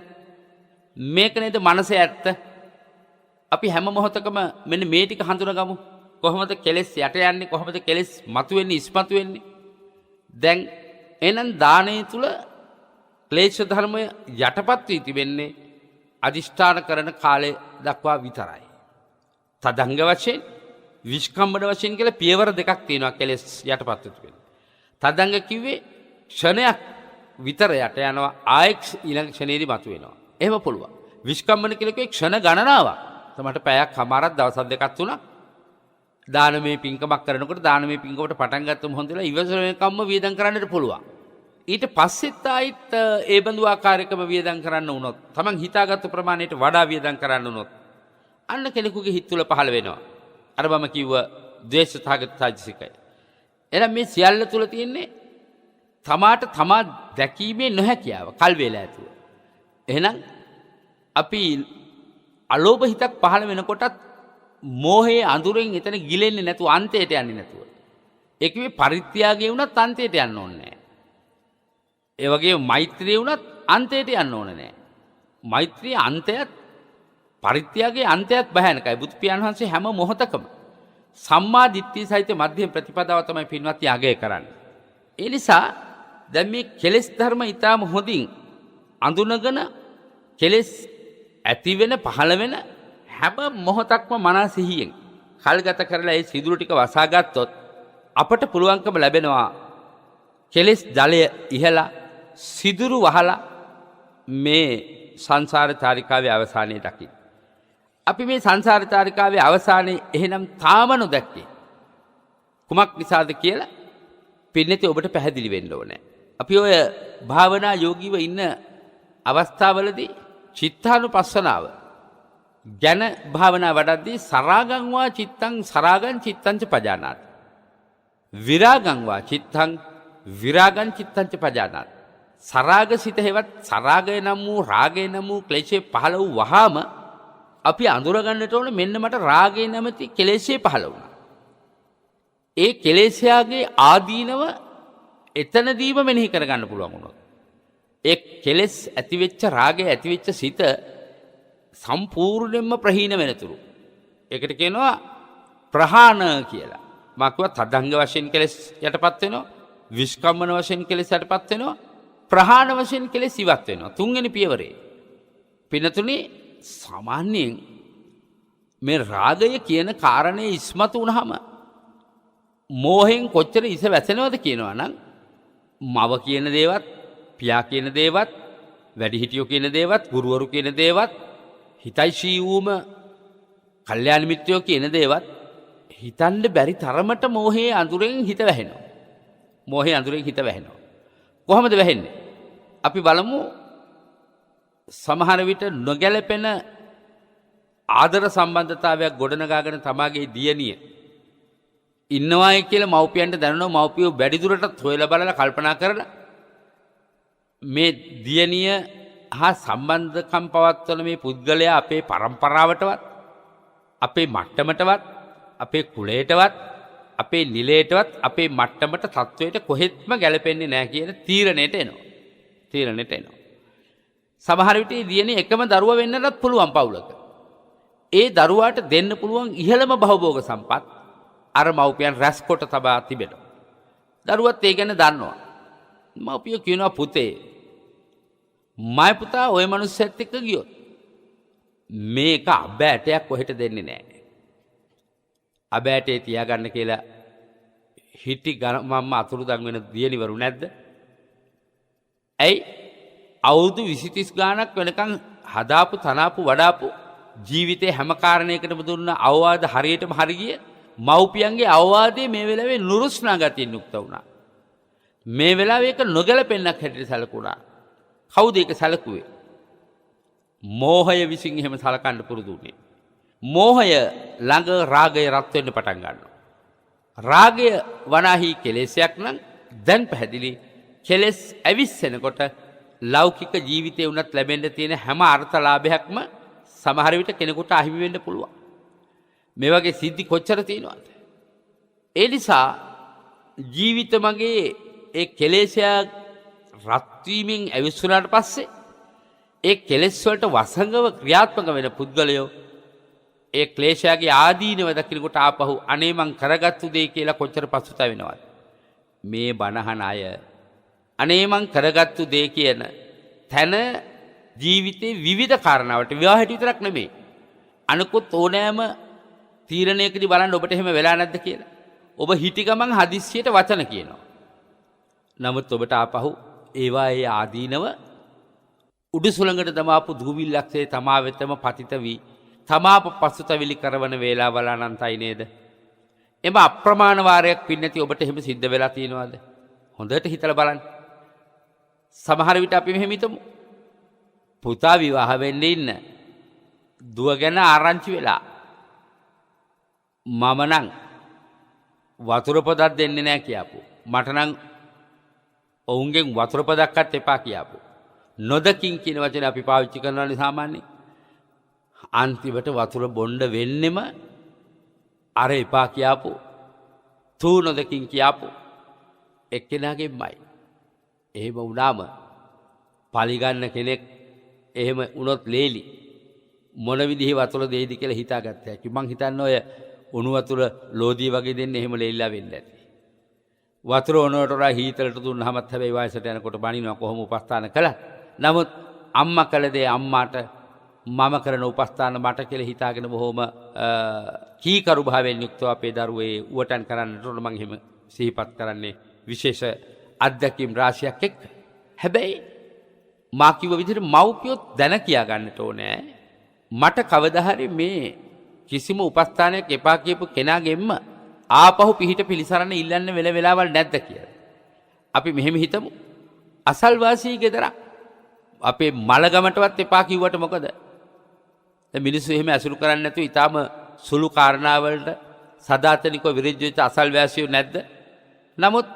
මේක නේද මනසේ ඇත්ත? අපි හැම මොහොතකම මෙන්න මේ ටික හඳුනගමු. කොහොමද කෙලෙස් යට යන්නේ? කොහොමද කෙලෙස් මතුවෙන්නේ ඉස්මතු වෙන්නේ? දැන් එහෙනම් දානයේ තුල ක්ලේශ ධර්මය යටපත් වී තිබෙන්නේ අදිෂ්ඨාන කරන කාලය දක්වා විතරයි. තදංග වශයෙන් විස්කම්බන වශයෙන් කියලා පියවර දෙකක් තියෙනවා කෙලෙස් යටපත් වෙන්න. තදංග කිව්වේ ක්ෂණයක් විතර යට යනවා ආයෙත් ඊළඟ ක්ෂණේදී මතුවෙනවා. එහෙම පුළුවන්. විස්කම්බන කියලා කිව්වේ ක්ෂණ ගණනාවක්. තමට පැයක් හමාරක් දවස් දෙකක් තුනක් දානමය පින්කමක් කරනකොට දානමය පින්කමට පටන් ගත්තම හොඳලා ඉවසනකම්ම වියදම් කරන්නට පුළුවන්. ඊට පස්සෙත් ආයිත් ඒ බඳු ආකාරයකම වියදම් කරන්න වුණොත් තමන් හිතාගත්තු ප්‍රමාණයට වඩා වියදම් කරන්න වුණොත් අන්න කෙනෙකුගේ හිත තුළ පහළ වෙනවා. අර මම කිව්ව ද්වේෂතාවගත චෛතසිකය. එහෙනම් මේ සියල්ල තුළ තියෙන්නේ තමාට තමා දැකීමේ නොහැකියාව කල් වේලා ඇතුව. එහෙනම් අපි අලෝභ හිතක් පහළ වෙනකොටත් මෝහයේ අඳුරෙන් එතන ගිලෙන්නේ නැතුව අන්තයට යන්නේ නැතුව. ඒ කිව්වේ පරිත්‍යාගය වුණත් අන්තයට යන්න ඕනේ නැහැ. ඒ වගේම මෛත්‍රිය වුණත් අන්තයට යන්න ඕනේ නැහැ. මෛත්‍රියේ අන්තයත් පරිත්‍යාගයේ අන්තයත් භයානකයි. බුදු පියාණන් වහන්සේ හැම මොහොතකම සම්මා දිට්ඨිය සහිත මධ්‍යම ප්‍රතිපදාව තමයි පින්වත් යාගය කරන්නේ. ඒ නිසා දැන් මේ කෙලෙස් ධර්ම ඊටාම හොඳින් අඳුනගෙන කෙලෙස් ඇති වෙන පහළ වෙන හැම මොහොතක්ම මනස සිහියෙන් කල්ගත කරලා ඒ සිදුරු ටික වසා ගත්තොත් අපට පුළුවන්කම ලැබෙනවා කෙලෙස් ජලය ඉහලා සිදුරු වහලා මේ සංසාර චාරිකාවේ අවසානයේ දකින්න. අපි මේ සංසාර චාරිකාවේ අවසානයේ එහෙනම් තාම නොදැක්කේ කුමක් නිසාද කියලා පින්නතේ ඔබට පැහැදිලි වෙන්න ඕනේ. අපි ඔය භාවනා යෝගීව ඉන්න අවස්ථාවලදී චිත්තානුපස්සනාව ගැන භාවනා වඩද්දී සරාගං වා චිත්තං සරාගං චිත්තං ච පජානාති. විරාගං වා චිත්තං විරාගං චිත්තං ච පජානාති. සරාග සිත හේවත් සරාගය නම් වූ රාගය නම් වූ ක්ලේශේ පහළ වූ වහාම අපි අඳුර ගන්නට ඕනේ මෙන්න මට රාගය නැමැති කෙලෙස්ේ පහළ වුණා. ඒ කෙලෙස්යාගේ ආදීනව එතනදීම මෙනෙහි කරගන්න පුළුවන් වුණොත් ඒ කෙලෙස් ඇතිවෙච්ච රාගය ඇතිවෙච්ච සිත සම්පූර්ණයෙන්ම ප්‍රහීන වෙනතුරු ඒකට කියනවා ප්‍රහාණ කියලා. මා කිව්වා තදංග වශයෙන් කෙලෙස් යටපත් වෙනවා, විස්කම්මන වශයෙන් කෙලෙස් යටපත් වෙනවා, ප්‍රහාණ වශයෙන් කෙලෙස් ඉවත් වෙනවා. තුන්වෙනි පියවරේ පිනතුනේ සාමාන්‍යයෙන් මේ රාගය කියන කාරණේ ඉස්මතු වුණාම මෝහෙන් කොච්චර ඉස වැසෙනවද කියනවා නම් මව කියන දේවත්, පියා කියන දේවත්, වැඩිහිටියෝ කියන දේවත්, ගුරුවරු කියන දේවත්, හිතයිශී වූම කල්යාණ මිත්‍රයෝ කියන දේවත් හිතන්න බැරි තරමට මෝහයේ අඳුරෙන් හිත වැහෙනවා. මෝහයේ අඳුරෙන් හිත වැහෙනවා. කොහොමද වැහෙන්නේ? අපි බලමු සමහර විට නොගැලපෙන ආදර සම්බන්ධතාවයක් ගොඩනගාගෙන තමාගේ දියණිය ඉන්නවායි කියලා මව්පියන්ට දැනෙනවා. මව්පියෝ වැඩිදුරටත් හොයලා බලලා කල්පනා කරලා මේ දියණිය හා සම්බන්ධකම් පවත්වන මේ පුද්ගලයා අපේ පරම්පරාවටවත් අපේ මට්ටමටවත් අපේ කුලයටවත් අපේ නිලයටවත් අපේ මට්ටමට තත්වයට කොහෙත්ම ගැලපෙන්නේ නැහැ කියන තීරණයට එනවා. සමහර විට දියණිය එකම දරුවා වෙන්නටත් පුළුවන් පවුලක. ඒ දරුවාට දෙන්න පුළුවන් ඉහළම භවභෝග සම්පත් අර මව්පියන් රැස්කොට තබා තිබෙනවා. දරුවත් ඒ ගැන දන්නවා. මව්පියෝ කියනවා පුතේ මයි පුතා ওই මනුස්සයත් එක්ක ගියොත් මේක අබෑටයක් කොහෙට දෙන්නේ නැහැ. අබෑටේ තියාගන්න කියලා හිටි මම්ම අතුරුදන් වෙන දියණිවරු නැද්ද? ඇයි අවුරුදු 20-30 ගාණක් වෙනකන් හදාපු තනාපු වඩාපු ජීවිතේ හැම කාරණයකටම දුන්න අවවාද හරියටම හරි ගිය මව්පියන්ගේ අවවාදයේ මේ වෙලාවේ නුරුස්නා ගතියෙන් යුක්ත වුණා. මේ වෙලාවේ ඒක නොගැලපෙන්නක් හැටියට සැලකුණා. කවුද ඒක සැලකුවේ? මෝහය විසින් එහෙම සලකන්න පුරුදු වුණේ. මෝහය ළඟ රාගය රත් වෙන්න පටන් ගන්නවා. රාගය වනාහි කෙලෙසයක් නම් දැන් පැහැදිලි කෙලෙස් ඇවිස්සෙනකොට ලෞකික ජීවිතේ උනත් ලැබෙන්න තියෙන හැම අර්ථලාභයක්ම සමහර විට කෙනෙකුට අහිමි වෙන්න පුළුවන්. මේ වගේ සිද්ධි කොච්චර තියෙනවද? ඒ නිසා ජීවිත මගේ ඒ කෙලෙසයක් රත් වීමෙන් ඇවිස්සුනාට පස්සේ ඒ කෙලෙස් වලට වසඟව ක්‍රියාත්මක වෙන පුද්ගලයෝ ඒ ක්ලේශයගේ ආදීනව දකිනකොට ආපහු අනේ මං කරගත්තු දේ කියලා කොච්චර පසුතැවෙනවද? මේ බණහන අය අනේ මං කරගත්තු දේ කියන තැන ජීවිතේ විවිධ කාරණාවට විවාහයට විතරක් නෙමෙයි අනිකුත් ඕනෑම තීරණයකදී බලන්න ඔබට එහෙම වෙලා නැද්ද කියලා. ඔබ හිටි ගමන් හදිස්සියට වචන කියනවා. නමුත් ඔබට ආපහු ඒවා ඒ ආදීනව උඩුසුළඟට දමාපු දූවිල්ලක්සේ තමා වෙතම පතිත වී තමාප පසුතැවිලි කරවන වේලාවල අනන්තයි නේද? එම අප්‍රමාණ වාරයක් පින්නති ඔබට එහෙම සිද්ධ වෙලා තියෙනවද? හොඳට හිතලා බලන්න. සමහර විට අපි මෙහෙම හිතමු. පුතා විවාහ වෙන්න ඉන්න දුව ගැන ආරංචි වෙලා මම නම් වතුර පොදක් දෙන්නේ නැහැ කියාපු. මට නම් ඔවුන්ගෙන් වතුර පොදක්වත් එපා කියාපු. නොදකින් කියන වචනේ අපි පාවිච්චි කරනවානේ සාමාන්‍යයෙන්. අන්තිමට වතුර බොණ්ඩ වෙන්නෙම අර එපා කියාපු තූ නොදකින් කියාපු එක්කෙනාගෙන්මයි. එහෙම වුණාම පලිගන්න කෙනෙක් එහෙම වුණොත් ලේලි මොන විදිහේ වතුර දෙයිද කියලා හිතාගත්ත හැකි. මං හිතන්නේ ඔය උණු වතුර ලෝදී වගේ දෙන්න එහෙම ලේලිලා වෙන්න ඇති. වතුර ඕනකට වඩා හීතලට දුන්නාමත් හැබැයි වයසට යනකොට බනිනවා කොහොම උපස්ථාන කළත්. නමුත් අම්මා කළ දේ අම්මාට මම කරන උපස්ථාන මට කියලා හිතාගෙන බොහොම කීකරු භාවයෙන් යුක්තව අපේ දරුවේ උවටන් කරන්නට උන මං එහෙම සිහිපත් කරන්නේ විශේෂ අත්දැකීම් රාශියක් එක්ක. හැබැයි මා කිව්ව විදිහට මව්පියොත් දැන කියා ගන්නට ඕනේ මට කවදා හරි මේ කිසිම උපස්ථානයක් එපා කියපු කෙනාගෙන්ම ආපහු පිහිට පිළිසරණ ඉල්ලන්න වෙලාවල් නැද්ද කියලා. අපි මෙහෙම හිතමු. අසල්වාසී ගෙදරක් අපේ මලගමටවත් එපා කිව්වට මොකද? මිනිස්සු එහෙම ඇසුරු කරන්නේ නැතුව ඊටාම සුළු කාරණාවලට සදාතනිකව විරුද්ධ වෙච්ච අසල්වාසියෝ නැද්ද? නමුත්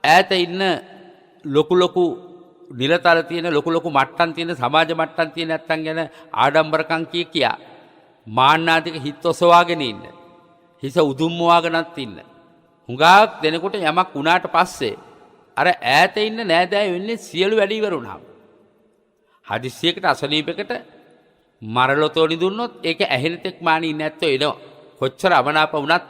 ඈත ඉන්න ලොකු නිලතල තියෙන ලොකු මට්ටම් තියෙන සමාජ මට්ටම් තියෙන නැත්තන් ගැන ආඩම්බරකම් කියා මාන්නාතික හිත ඔසවාගෙන ඉන්න. හිස උදුම්මවාගෙනත් ඉන්න. හුඟක් දෙනකොට යමක් වුණාට පස්සේ අර ඈත ඉන්න නෑදෑයෝ වෙන්නේ සියලු වැඩ ඉවර වුණාම. හදිස්සියකට අසනීපයකට මරලොතෝනි දුන්නොත් ඒක ඇහෙන තෙක් මානී නැත්තෝ එනවා. කොච්චර අමනාප වුණත්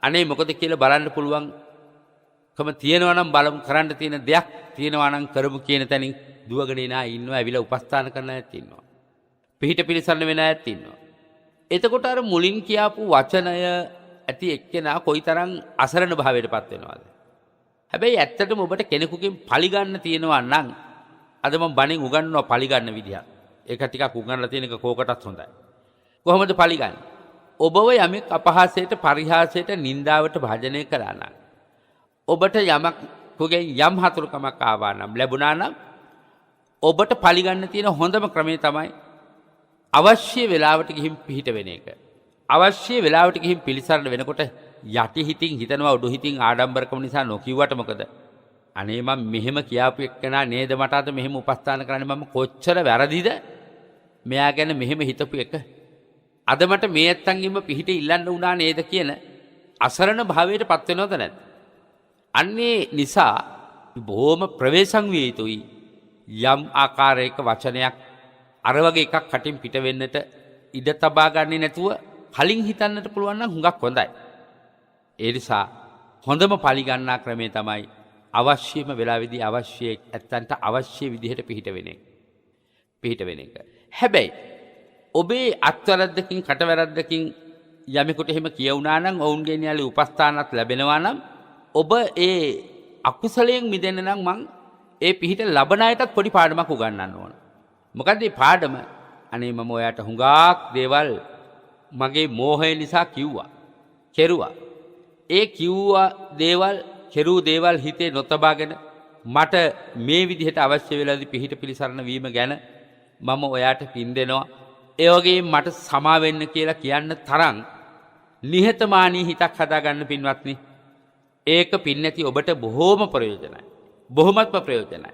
අනේ මොකද කියලා බලන්න පුළුවන්කම තියෙනවා නම් බලමු කරන්න තියෙන දෙයක් තියෙනවා නම් කරමු කියන තැනින් දුවගෙන එන අය ඉන්නවා. ඇවිල්ලා උපස්ථාන කරන අයත් ඉන්නවා. පිහිට පිළිසරණ වෙන අයත් ඉන්නවා. එතකොට අර මුලින් කියාපු වචනය ඇති එක්කෙනා කොයිතරම් අසරණ භාවයට පත් වෙනවද? හැබැයි ඇත්තටම ඔබට කෙනෙකුගෙන් පලිගන්න තියෙනවා නම් අද මම බණෙන් උගන්වනවා පලිගන්න විදිහ. ඒක ටිකක් උගන්වලා තියෙන එක කෝකටත් හොඳයි. කොහොමද පලිගන්නේ? ඔබව යමෙක් අපහාසයට, පරිහාසයට, නින්දාවට භාජනය කළා නම් ඔබට යමක් කුගෙන් යම් හතුරුකමක් ආවා නම් ලැබුණා නම් ඔබට පලිගන්න තියෙන හොඳම ක්‍රමය තමයි අවශ්‍ය වෙලාවට ගිහින් පිහිට වෙන එක. අවශ්‍ය වෙලාවට ගිහින් පිළිසරණ වෙනකොට යටි හිතින් හිතනවා උඩු හිතින් ආඩම්බරකම නිසා නොකියුවට මොකද? අනේ මම මෙහෙම කියාපු එක්කෙනා නේද මට අද මෙහෙම උපස්ථාන කරන්නේ මම කොච්චර වැරදිද? මෙයා ගැන මෙහෙම හිතපු එක. අද මට මේ ඇත්තන්ගෙම පිහිට ඉල්ලන්න වුණා නේද කියන අසරණ භාවයට පත් වෙනවද නැද්ද? අන්නේ නිසා බොහොම ප්‍රවේශම් විය යුතුයි. යම් ආකාරයක වචනයක් අර වගේ එකක් කටින් පිට වෙන්නට ඉඩ තබා ගන්නේ නැතුව කලින් හිතන්නට පුළුවන් නම් හුඟක් හොඳයි. ඒ නිසා හොඳම පරිගණනා ක්‍රමය තමයි අවශ්‍යම වෙලාවේදී අවශ්‍ය ඇත්තන්ට අවශ්‍ය විදිහට පිහිට වෙන එක. පිහිට වෙන එක. හැබැයි ඔබේ අත්වැරද්දකින් කටවැරද්දකින් යමෙකුට එහෙම කියවුණා නම් ඔවුන්ගේ න්යාලේ උපස්ථානත් ලැබෙනවා නම් ඔබ ඒ අකුසලයෙන් මිදෙන්න නම් මං ඒ පිහිට ලබන අයටත් පොඩි පාඩමක් උගන්වන්න ඕන. මොකද මේ පාඩම අනේ මම ඔයාට හුඟක් දේවල් මගේ මෝහය නිසා කිව්වා. කෙරුවා. ඒ කිව්වා දේවල් කෙරූ දේවල් හිතේ නොතබාගෙන මට මේ විදිහට අවශ්‍ය වෙලාදී පිහිට පිළිසරණ වීම ගැන මම ඔයාට පින් දෙනවා. ඒ වගේම මට සමා වෙන්න කියලා කියන්න තරම් නිහතමානී හිතක් හදාගන්න පින්වත්නි. ඒක පින් නැති ඔබට බොහෝම ප්‍රයෝජනයි. බොහොමත්ම ප්‍රයෝජනයි.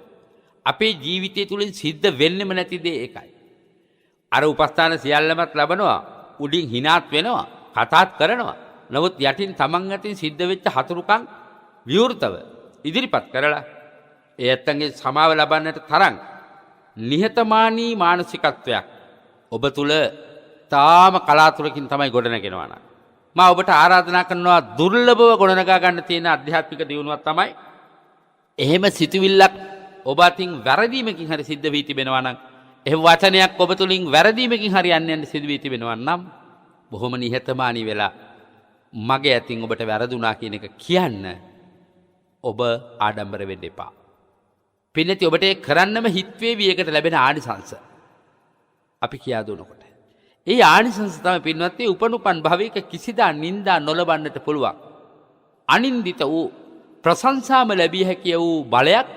අපේ ජීවිතය තුළින් සිද්ධ වෙන්නෙම නැති දේ ඒකයි. අර උපස්ථාන සියල්ලමත් ලබනවා. උඩින් හිනාත් වෙනවා. කතාත් කරනවා. නමුත් යටින් තමන් අතින් සිද්ධ වෙච්ච හතුරුකම් විවෘතව ඉදිරිපත් කරලා ඒ ඇත්තන්ගේ සමාව ලබන්නට තරම් නිහතමානී මානසිකත්වයක් ඔබ තුල තාම කලාතුරකින් තමයි ගොඩනගෙනවා නම් මම ඔබට ආරාධනා කරනවා දුර්ලභව ගොඩනගා ගන්න තියෙන ආධ්‍යාත්මික දියුණුවක් තමයි එහෙම සිතුවිල්ලක් ඔබ අතින් වැරදීමකින් හරි සිද්ධ වී තිබෙනවා නම් එහෙම වචනයක් ඔබ තුලින් වැරදීමකින් හරි යන්න සිද්ධ වී තිබෙනවා නම් බොහොම නිහතමානී වෙලා මගේ අතින් ඔබට වැරදුනා කියන එක කියන්න ඔබ ආඩම්බර වෙන්න එපා. පින්නති ඔබට ඒ කරන්නම හිත වේවි ඒකට ලැබෙන ආනිසංස. අපි කියා දුනකොට. ඒ ආනිසංස තමයි පින්වත්නි උපනුපන් භවයක කිසිදා නිന്ദා නොලබන්නට පුළුවන්. අනින්දිත වූ ප්‍රශංසාම ලැබිය හැකිය වූ බලයක්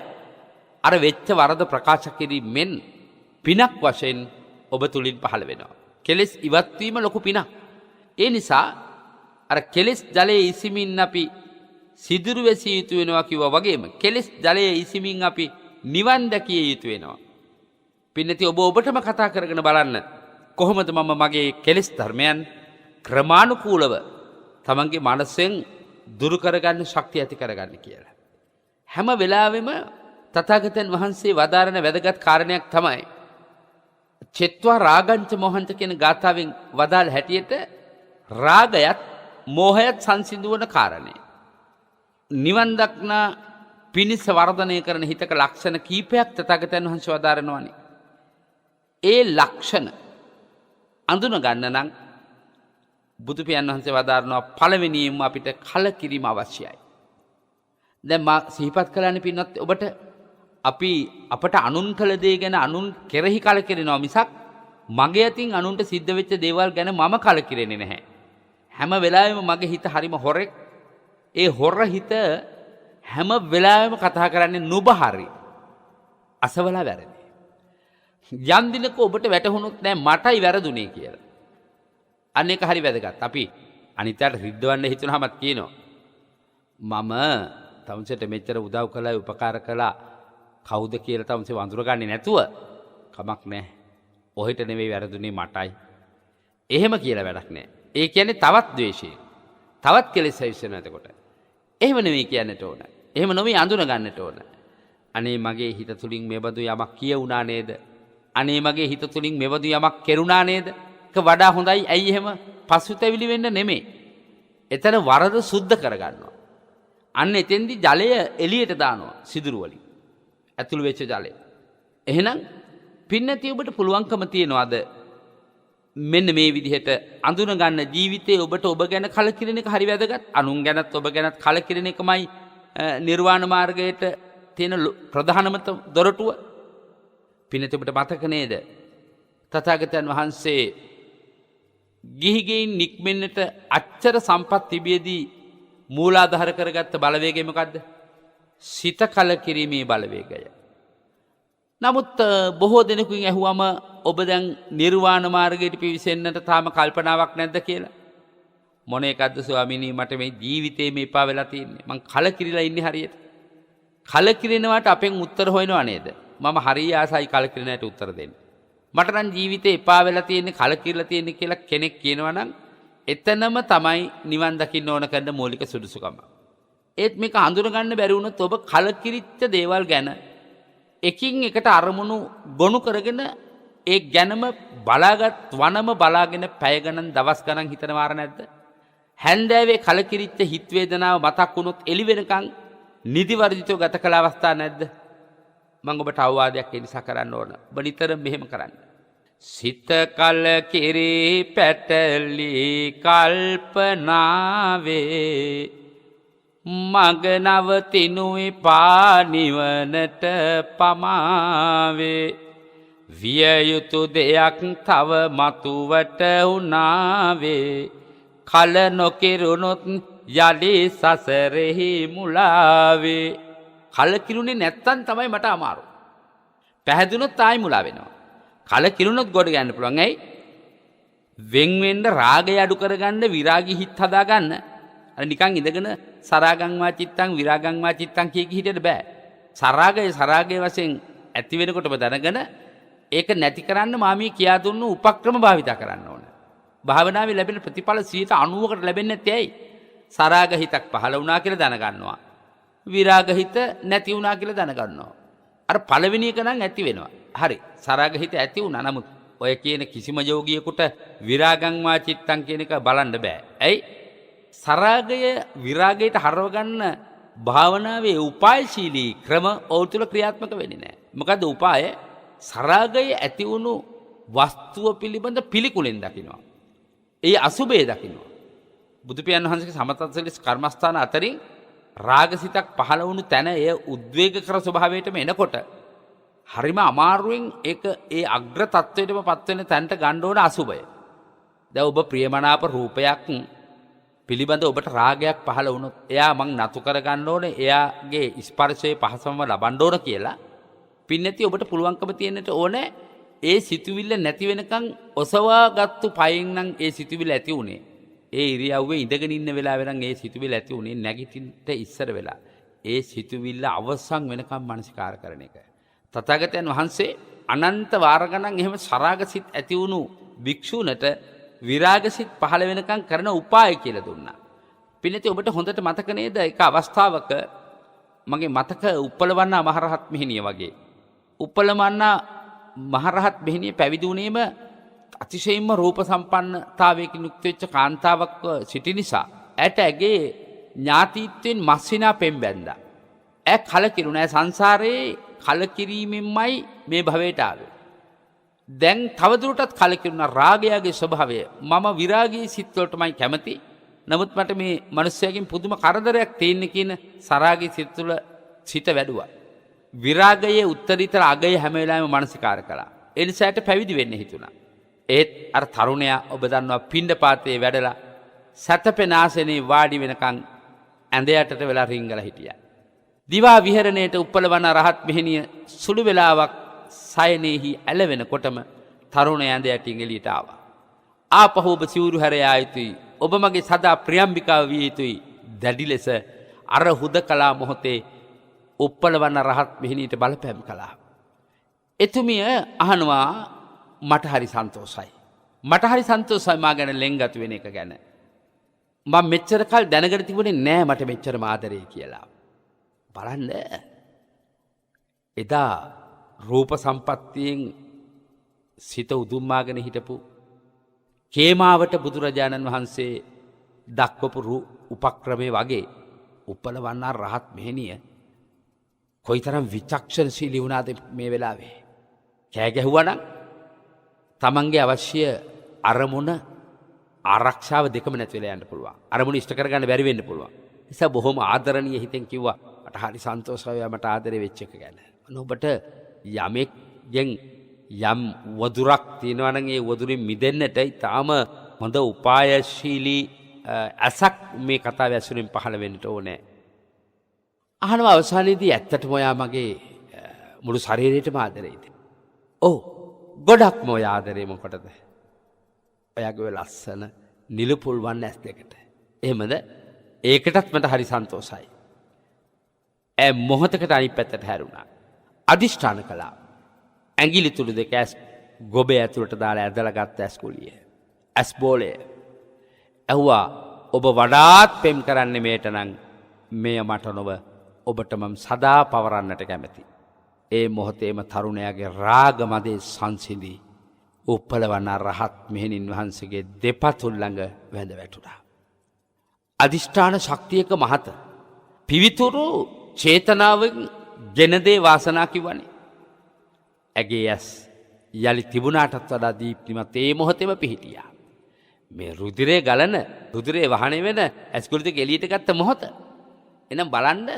අර වෙච්ච වරද ප්‍රකාශ කිරීමෙන් පිනක් වශයෙන් ඔබ තුලින් පහළ වෙනවා. කෙලෙස් ඉවත් වීම ලොකු පිනක්. ඒ නිසා අර කෙලෙස් ජලයේ ඉසිමින් අපි සිදුරු වැසිය යුතු වෙනවා කිව්වා වගේම කෙලෙස් ජලයේ ඉසිමින් අපි නිවන් දැකිය යුතු වෙනවා. පින්නති ඔබ ඔබටම කතා කරගෙන බලන්න කොහොමද මම මගේ කෙලෙස් ධර්මයන් ක්‍රමානුකූලව තමන්ගේ මනසෙන් දුරු කරගන්න ශක්තිය ඇති කරගන්න කියලා. හැම වෙලාවෙම තථාගතයන් වහන්සේ වදාරන වැදගත් කාරණයක් තමයි චෙත්වා රාගංච මොහන්ච කියන ගාථාවෙන් වදාළ හැටියට රාගයත් මෝහයත් සංසිඳුවන කාරණේ. නිවන් දක්නා පිනිස වර්ධනය කරන හිතක ලක්ෂණ කීපයක් තථාගතයන් වහන්සේ වදාරනවානේ. ඒ ලක්ෂණ අඳුන ගන්න නම් බුදු පියාණන් වහන්සේ වදාරනවා පළවෙනියෙන්ම අපිට කලකිරීම අවශ්‍යයි. දැන් මා සිහිපත් කළානේ පින්වත් ඔබට අපට අනුන් කළ දේ ගැන අනුන් කෙරෙහි කලකිරෙනවා මිසක් මගේ අතින් අනුන්ට සිද්ධ වෙච්ච දේවල් ගැන මම කලකිරෙන්නේ නැහැ. හැම වෙලාවෙම මගේ හිත හරිම හොරෙක්. ඒ හොර හිත හැම වෙලාවෙම කතා කරන්නේ නුඹ හරි. අසවලා වැරදි. යම් දිනක ඔබට වැටහුණොත් නෑ මටයි වැරදුනේ කියලා. අන්න ඒක හරි වැදගත්. අපි අනිත්‍යයට රිද්දවන්න හිතනවාමත් කියනවා. මම තමුසෙට මෙච්චර උදව් කළා උපකාර කළා කවුද කියලා තමුසේ වඳුරගන්නේ නැතුව කමක් නෑ. ඔහෙට නෙවෙයි වැරදුනේ මටයි. එහෙම කියලා වැඩක් නෑ. ඒ කියන්නේ තවත් ද්වේෂය. තවත් කෙලෙස් ඇවිස්සෙන එතකොට. එහෙම නෙවෙයි කියන්නට ඕන. එහෙම නොමේ අඳුන ගන්නට ඕන. අනේ මගේ හිත තුලින් මෙබඳු යමක් කියුණා නේද? අනේ මගේ හිත තුලින් මෙබඳු යමක් කෙරුණා නේද? වඩා හොඳයි. ඇයි එහෙම පසුතැවිලි වෙන්න නෙමෙයි. එතන වරද සුද්ධ කරගන්නවා. අන්න එතෙන්දි ජලය එළියට දානවා සිදුරු වලින්. ඇතුළු වෙච්ච ජලය. එහෙනම් පින්නතිය ඔබට පුළුවන්කම තියනවාද මෙන්න මේ විදිහට අඳුන ගන්න ජීවිතේ ඔබට ඔබ ගැන කලකිරෙන එක හරි වැදගත්. අනුන් ගැනත් ඔබ ගැනත් කලකිරෙන එකමයි නිර්වාණ මාර්ගයට තියෙන ප්‍රධානම දොරටුව. පින්නතිය ඔබට මතක නේද? තථාගතයන් වහන්සේ ගිහිගෙයින් නික්මෙන්නට අච්චර සම්පත් තිබියදී මූලාධාර කරගත්ත බලවේගය මොකද්ද? සිත කලකිරීමේ බලවේගය. නමුත් බොහෝ දෙනෙකුගෙන් ඇහුවම ඔබ දැන් නිර්වාණ මාර්ගයට පිවිසෙන්නට තාම කල්පනාවක් නැද්ද කියලා. මොන එකක්ද ස්වාමීනි මට මේ ජීවිතේ මේ එපා වෙලා තියෙන්නේ. මං කලකිරිලා ඉන්නේ හරියට. කලකිරෙනවට අපෙන් උත්තර හොයනව නේද? මම හරිය ආසයි කලකිරෙනට උත්තර දෙන්න. මට නම් ජීවිතේ එපා වෙලා තියෙන්නේ කලකිරලා තියෙන්නේ කියලා කෙනෙක් කියනවා නම් එතනම තමයි නිවන් දකින්න ඕන කරන මූලික සුදුසුකම. ඒත් මේක හඳුනගන්න බැරි වුණොත් ඔබ කලකිරිච්ච දේවල් ගැන එකින් එකට අරමුණු ගොනු කරගෙන ඒ ගැනම බලාගත් වනම බලාගෙන පැය ගණන් දවස් ගණන් හිතන වාර නැද්ද? හැන්දෑවේ කලකිරිච්ච හිත වේදනාව මතක් වුණොත් එළි වෙනකන් නිදි වර්ජිතව ගත කළ අවස්ථා නැද්ද? මම ඔබට අවවාදයක් ඒ නිසා කරන්න ඕන. ඔබ නිතරම මෙහෙම කරන්න. සිත කලකිරි පැටලි කල්පනාවේ මග නවතිනුයි පානිවනට පමාවේ විය යුතු දෙයක් තව මතුවට උනාවේ කල නොකිරුණොත් යලි සසරෙහි මුලාවේ. කලකිරුණේ නැත්තම් තමයි මට අමාරු. පැහැදුනොත් ආයි මුලා වෙනවා. කලකිරුණොත් ගොඩ ගන්න පුළුවන්. ඇයි? වෙන් වෙන්න රාගය අඩු කරගන්න විරාගී හිත හදාගන්න. අර නිකන් ඉඳගෙන සරාගං වා චිත්තං විරාගං වා චිත්තං කිය හිටියට බෑ. සරාගය වශයෙන් ඇති වෙනකොටම දැනගෙන ඒක නැති කරන්න මාමී කියා දුන්නු උපක්‍රම භාවිතා කරන්න ඕන. භාවනාවේ ලැබෙන ප්‍රතිඵල 90%කට ලැබෙන්නේ නැත්තේ ඇයි? සරාග හිතක් පහළ වුණා කියලා දැනගන්නවා. විරාග හිත නැති වුණා කියලා දැනගන්නවා. අර පළවෙනි එක නම් ඇති වෙනවා. හරි. සරාග හිත ඇති වුණා. නමුත් ඔය කියන කිසිම යෝගියෙකුට විරාගං වා චිත්තං කියන එක බලන්න බෑ. ඇයි? සරාගය විරාගයට හරව ගන්න භාවනාවේ උපායශීලී ක්‍රම ඔව් තුල ක්‍රියාත්මක වෙන්නේ නැහැ. මොකද්ද උපාය? සරාගය ඇති වුණු වස්තුව පිළිබඳ පිළිකුලෙන් දකිනවා. ඒ අසුබේ දකිනවා. බුදු පියාණන් වහන්සේගේ සමතත්සලිස් කර්මස්ථාන අතරින් රාගසිතක් පහළ වුණු තැන එය උද්වේග කර ස්වභාවයටම එනකොට හරිම අමාරුවෙන් ඒක ඒ අග්‍ර තත්වයටම පත් වෙන තැනට ගන්න ඕන අසුබය. දැන් ඔබ ප්‍රියමනාප රූපයක් පිළිබඳ ඔබට රාගයක් පහළ වුණොත් එයා මං නතු කර ගන්න ඕනේ එයාගේ ස්පර්ශයේ පහසම ලබන්න ඕන කියලා පින්නති ඔබට පුළුවන්කම තියෙන්නට ඕනේ ඒ සිතුවිල්ල නැති වෙනකන් ඔසවාගත්තු පයෙන් නම් ඒ සිතුවිල්ල ඇති උනේ. ඒ ඉරියව්වේ ඉඳගෙන ඉන්න වෙලාවෙ නම් ඒ සිතුවිල්ල ඇති උනේ නැගිටින්න ඉස්සර වෙලා. ඒ සිතුවිල්ල අවසන් වෙනකන් මනසිකාර කරන එක. තථාගතයන් වහන්සේ අනන්ත වාර ගණන් එහෙම සරාගසිත ඇති වුණු භික්ෂුණට විරාගසිත පහළ වෙනකන් කරන උපාය කියලා දුන්නා. පින්නති ඔබට හොඳට මතක නේද? එක අවස්ථාවක මගේ මතක උප්පලවන්න මහරහත් මෙහෙණිය වගේ. උප්පලවන්න මහරහත් මෙහෙණිය පැවිදි වුණේම අතිශයින්ම රූප සම්පන්නතාවයකින් යුක්ත වෙච්ච කාන්තාවක් සිටි නිසා ඇට ඇගේ ඥාතිත්වයෙන් මස්සිනා පෙම් බැන්දා. ඈ කලකිරුණා. සංසාරේ කලකිරීමෙන්මයි මේ භවයට ආවේ. දැන් තවදුරටත් කලකිරුණා. රාගයගේ ස්වභාවය මම විරාගී සිත්වලටමයි කැමති. නමුත් මට මේ මිනිස්යාගෙන් පුදුම කරදරයක් තියෙන කියන සරාගී සිත් තුළ සිත වැඩුවා. විරාගයේ උත්තරීතර අගය හැම වෙලාවෙම මානසිකාර කළා. ඒ නිසාට පැවිදි වෙන්න හිතුණා. ඒත් අර තරුණයා ඔබ දන්නවා පිණ්ඩපාතේ වැඩලා සතපෙන ආසනේ වාඩි වෙනකන් ඇඳ යටට වෙලා රිංගලා හිටියා. දිවා විහරණයට උප්පලවන රහත් මෙහෙණිය සුළු වෙලාවක් සයනේහි ඇලවෙනකොටම තරුණයා ඇඳ යටින් එළියට ආවා. ආපහු ඔබ සිවුරු හැර යා යුතුයි. ඔබ මගේ සදා ප්‍රියම්බිකාව විය යුතුයි. දැඩි ලෙස අර හුදකලා මොහොතේ උප්පලවන රහත් මෙහෙණියට බලපෑම් කළා. එතුමිය අහනවා මට හරි සන්තෝසයි. මට හරි සන්තෝසයි මා ගැන ලෙන්ගතු වෙන එක ගැන. මම මෙච්චර කල් දැනගෙන තිබුණේ නෑ මට මෙච්චර ආදරේ කියලා. බලන්න එදා රූප සම්පත්තියෙන් සිත උදුම්මාගෙන හිටපු කේමාවට බුදුරජාණන් වහන්සේ දක්වපු උපක්‍රමයේ වගේ උප්පලවන්නා රහත් මෙහෙණිය කොයිතරම් විචක්ෂණශීලී වුණාද මේ වෙලාවේ. කෑ ගැහුවා නම් තමන්ගේ අවශ්‍ය අරමුණ ආරක්ෂාව දෙකම නැති වෙලා යන්න පුළුවන්. අරමුණ ඉෂ්ට කරගන්න බැරි වෙන්න පුළුවන්. නිසා බොහොම ආදරණීය හිතෙන් කිව්වා මට හරි සන්තෝෂයි මට ආදරේ වෙච්ච එක ගැන. ඔබට යමෙක්ගෙන් යම් වදුරක් තියෙනවා නම් ඒ වදුරින් මිදෙන්නට ඊටාම හොඳ උපායශීලී අසක් මේ කතාව ඇසුරින් පහළ වෙන්න ඕනේ. අහනවා අවසානයේදී ඇත්තටම ඔයා මගේ මුළු ශරීරයටම ආදරෙයිද? ඔව්. ගොඩක්ම ඔය ආදරේ මොකටද? ඔයාගේ ඔය ලස්සන නිලපුල් වන්න ඇස් දෙකට. එහෙමද? ඒකටත් මට හරි සන්තෝසයි. මොහොතකට අනිත් පැත්තට හැරුණා. අදිෂ්ඨාන කළා. ඇඟිලි තුඩු දෙක ඇස් ගොබේ ඇතුළට දාලා ඇදලා ගත්ත ඇස් කුලිය. ඇස් බෝලය. ඇහුවා ඔබ වඩාත් පෙම් කරන්නේ මේට නම් මෙය මට නොව ඔබට මම සදා පවරන්නට කැමැති. ඒ මොහොතේම තරුණයාගේ රාග මදේ සංසිඳී උප්පලවන්න රහත් මෙහෙණින් වහන්සේගේ දෙපතුල් ළඟ වැඳ වැටුණා. අදිෂ්ඨාන ශක්තියක මහත පිවිතුරු චේතනාවෙන් ගෙන දේ වාසනා කිව්වනේ. ඇගේ ඇස් යලි තිබුණාටත් වඩා දීප්තිමත් ඒ මොහොතේම පිහිටියා. මේ රුධිරේ ගලන රුධිරේ වහණය වෙන ඇස්කුළු දෙක එළියට ගත්ත මොහොත. එනම් බලන්න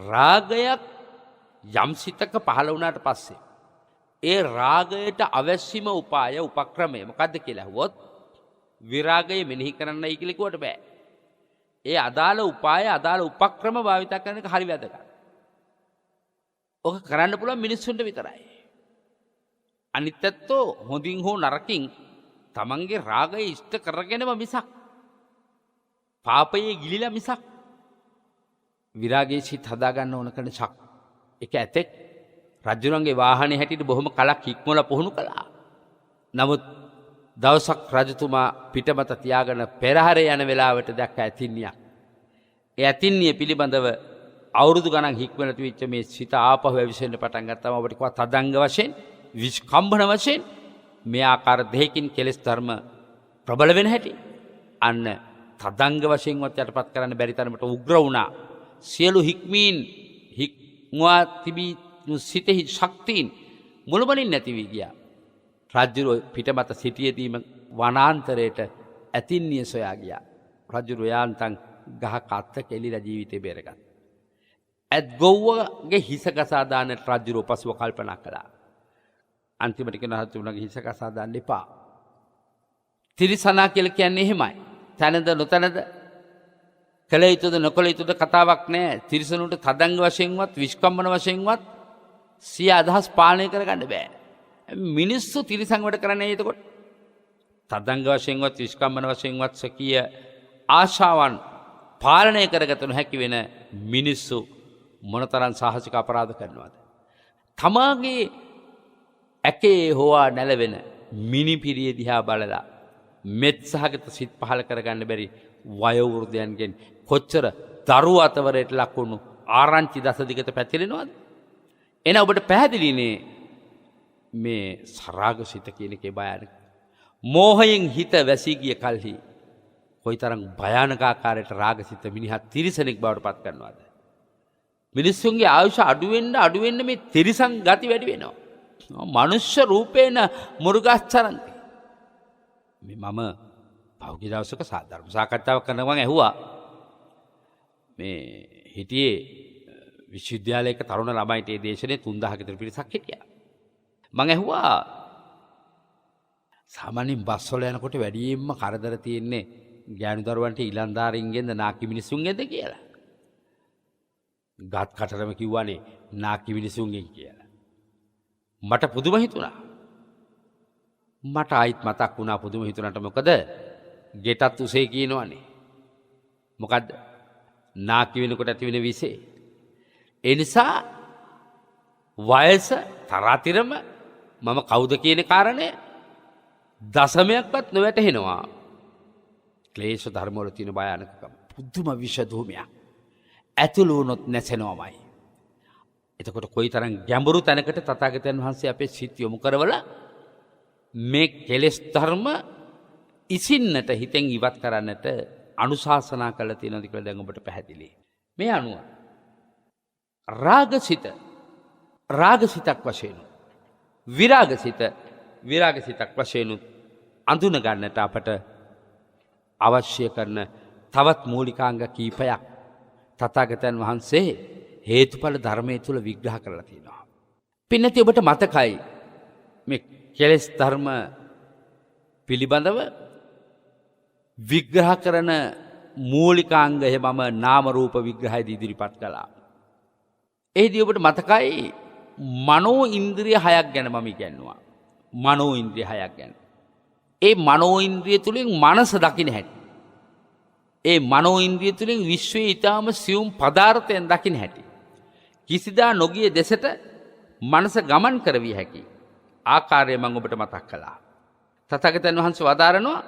රාගයක් යම් සිතක පහළ වුණාට පස්සේ ඒ රාගයට අවශ්‍යම උපාය උපක්‍රමය මොකද්ද කියලා අහුවොත් විරාගය මෙනෙහි කරන්නයි කියලා කිව්වට බෑ. ඒ අදාළ උපාය අදාළ උපක්‍රම භාවිත කරන එක හරි වැදගත්. ඔක කරන්න පුළුවන් මිනිස්සුන්ට විතරයි. අනිත් ඇත්තෝ හොඳින් හෝ නරකින් තමන්ගේ රාගය ඉෂ්ට කරගෙනම මිසක් පාපයේ ගිලිලා මිසක් විරාගයේ සිත් හදාගන්න ඕන කරන ශක්. ඒක ඇතෙක් රජුරන්ගේ වාහනේ හැටියට බොහොම කලක් ඉක්මවලා පුහුණු කළා. නමුත් දවසක් රජතුමා පිටමත තියාගෙන පෙරහැරේ යන වෙලාවට දැක්ක ඇතින්නියක්. ඒ ඇතින්නිය පිළිබඳව අවුරුදු ගණන් හික්මන තිබිච්ච මේ සිත ආපහු ඇවිසෙන්න පටන් ගත්තාම ඔබට කිව්වා තදංග වශයෙන් විස්කම්භන වශයෙන් මේ ආකාර දෙකකින් කෙලෙස් ධර්ම ප්‍රබල වෙන හැටි. අන්න තදංග වශයෙන්වත් යටපත් කරන්න බැරි තරමට උග්‍ර වුණා. සියලු හික්මීන් හික්මවා තිබී සිතෙහි ශක්තියින් මුළුමනින් නැති වී ගියා. රජුරෝ පිටමත සිටියේදීම වනාන්තරයට ඇතින්නිය සොයා ගියා. රජුරෝ යාන්තම් ගහක අත්ත කෙලිලා ජීවිතේ බේරගත්තා. ඇත් ගොව්වගේ හිස කසා දාන්නට රජුරෝ පසුව කල්පනා කළා. අන්තිමට කෙනා හතුණගේ හිස කසා දාන්න එපා. තිරිසනා කියලා කියන්නේ එහෙමයි. තැනද නොතැනද කළ යුතුද නොකළ යුතුද කතාවක් නැහැ. තිරිසනුන්ට තදංග වශයෙන්වත් විස්කම්බන වශයෙන්වත් සිය අදහස් පාලනය කරගන්න බෑ. මිනිස්සු තිරිසන් වැඩ කරන්නේ එතකොට තදංග වශයෙන්වත් විස්කම්බන වශයෙන්වත් සකිය ආශාවන් පාලනය කරගත නොහැකි වෙන මිනිස්සු මොනතරම් සාහසික අපරාධ කරනවද? තමාගේ ඇකේ හොවා නැලවෙන මිනිපිරිය දිහා බලලා මෙත් සහගත සිත් පහල කරගන්න බැරි වයෝවෘද්ධයන්ගෙන් කොච්චර දරුවා අතවරයට ලක්වුණු ආරංචි දස දිගට පැතිරෙනවද? එන ඔබට පැහැදිලිනේ මේ සරාගසිත කියන එකේ භයානක. මෝහයෙන් හිත වැසී ගිය කල්හි කොයිතරම් භයානක ආකාරයට රාගසිත මිනිහා තිරිසනෙක් බවට පත් කරනවද? මිනිස්සුන්ගේ ආයුෂ අඩු වෙන්න මේ තිරිසන් ගති වැඩි වෙනවා. මනුෂ්‍ය රූපේන මුර්ගස්චරන්ති. මේ මම පහුගිය දවසක ධර්ම සාකච්ඡාවක් කරනවා මම ඇහුවා. මේ හිටියේ විශ්වවිද්‍යාලයක තරුණ ළමයිට ඒ දේශනේ 3000 කට පිරිසක් හිටියා. මම ඇහුවා සාමාන්‍යයෙන් බස් වල යනකොට වැඩියෙන්ම කරදර තියෙන්නේ ගෑනු දරුවන්ට ඊලන්දාරින්ගෙන්ද නාකි මිනිසුන්ගෙන්ද කියලා. ගත් කටරම කිව්වනේ නාකි මිනිසුන්ගෙන් කියලා. මට පුදුම හිතුණා. මට ආයිත් මතක් වුණා පුදුම හිතුණාට මොකද? ගෙටත් උසේ කියනවනේ. මොකද්ද? නාකි වෙනකොට ඇති වෙන විසේ. ඒ නිසා වයස තරතිරම මම කවුද කියන කාරණය දශමයක්වත් නොවැටහෙනවා. ක්ලේශ ධර්ම වල තියෙන භයානකකම පුදුම විෂධූමයක්. ඇතුළු වුණොත් නැසෙනවමයි. එතකොට කොයිතරම් ගැඹුරු තැනකට තථාගතයන් වහන්සේ අපේ සිත් යොමු කරවලා මේ කෙලෙස් ධර්ම ඉසින්නට හිතෙන් ඉවත් කරන්නට අනුශාසනා කළ තියෙනවද කියලා දැන් ඔබට පැහැදිලි. මේ අනුව රාගසිතක් වශයෙන් විරාගසිතක් වශයෙන් අඳුන ගන්නට අපට අවශ්‍ය කරන තවත් මූලිකාංග කීපයක් තථාගතයන් වහන්සේ හේතුඵල ධර්මයේ තුල විග්‍රහ කරලා තියෙනවා. පින්නති ඔබට මතකයි මේ කෙලෙස් ධර්ම පිළිබඳව විග්‍රහ කරන මූලිකාංගය මම නාම රූප විග්‍රහයේදී ඉදිරිපත් කළා. එහිදී ඔබට මතකයි මනෝ ඉන්ද්‍රිය 6ක් ගැන මම කියනවා. මනෝ ඉන්ද්‍රිය 6ක් ගැන. ඒ මනෝ ඉන්ද්‍රිය තුලින් මනස දකින්න හැටි. ඒ මනෝ ඉන්ද්‍රිය තුලින් විශ්වයේ ඊටාම සියුම් පදාර්ථයන් දකින්න හැටි. කිසිදා නොගිය දෙසට මනස ගමන් කරවිය හැකි ආකාරය මම ඔබට මතක් කළා. තථාගතයන් වහන්සේ වදාරනවා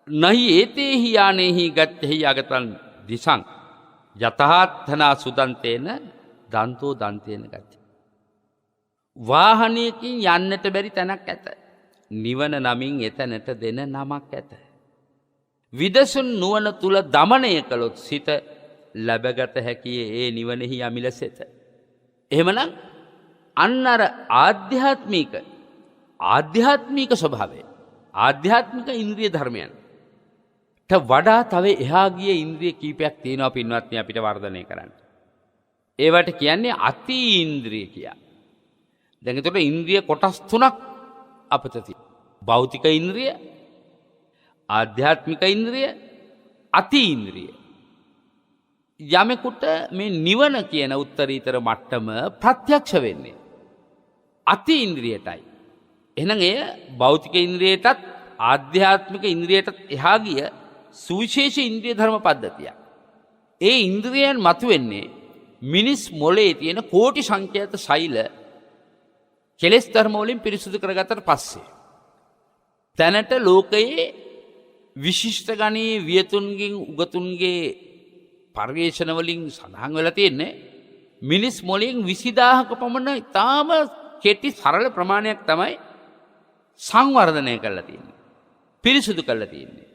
නහි ඒතේහි යානේහි ගච්ඡහි යගතං දිසං යතහාත්තනා සුදන්තේන දන්තෝ දන්තේන ගච්ඡ. වාහනයකින් යන්නට බැරි තැනක් ඇත. නිවන නමින් එතැනට දෙන නමක් ඇත. විදසුන් නුවණ තුල දමණය කළොත් සිත ලැබගත හැකි ඒ නිවනෙහි යමිලසෙත. එහෙමනම් අන්න අර ආධ්‍යාත්මික ස්වභාවය ආධ්‍යාත්මික ඉන්ද්‍රිය ධර්මයන්ට වඩා තව එහා ගිය ඉන්ද්‍රිය කීපයක් තියෙනවා පින්වත්නි අපිට වර්ධනය කරන්න. ඒවට කියන්නේ අති ඉන්ද්‍රිය කියලා. දැන් එතකොට ඉන්ද්‍රිය කොටස් තුනක් අපිට තියෙනවා. භෞතික ඉන්ද්‍රිය, ආධ්‍යාත්මික ඉන්ද්‍රිය, අති ඉන්ද්‍රිය. යමෙකුට මේ නිවන කියන උත්තරීතර මට්ටම ප්‍රත්‍යක්ෂ වෙන්නේ අති ඉන්ද්‍රියටයි. එහෙනම් එය භෞතික ඉන්ද්‍රියටත් ආධ්‍යාත්මික ඉන්ද්‍රියටත් එහා ගිය සුවිශේෂ ඉන්ද්‍රිය ධර්ම පද්ධතියක්. ඒ ඉන්ද්‍රියයන් මතුවෙන්නේ මිනිස් මොළයේ තියෙන කෝටි සංඛ්‍යාත ශෛල කෙලෙස් ධර්ම වලින් පිරිසුදු කරගත්තට පස්සේ තැනට ලෝකයේ විශිෂ්ට ගණයේ වියතුන්ගෙන් උගතුන්ගේ පරිවේෂණ වලින් සඳහන් වෙලා තියෙන්නේ මිනිස් මොළයෙන් 20000ක පමණ ඉතාම කෙටි සරල ප්‍රමාණයක් තමයි සංවර්ධනය කරලා තියෙන්නේ. පිරිසුදු කරලා තියෙන්නේ.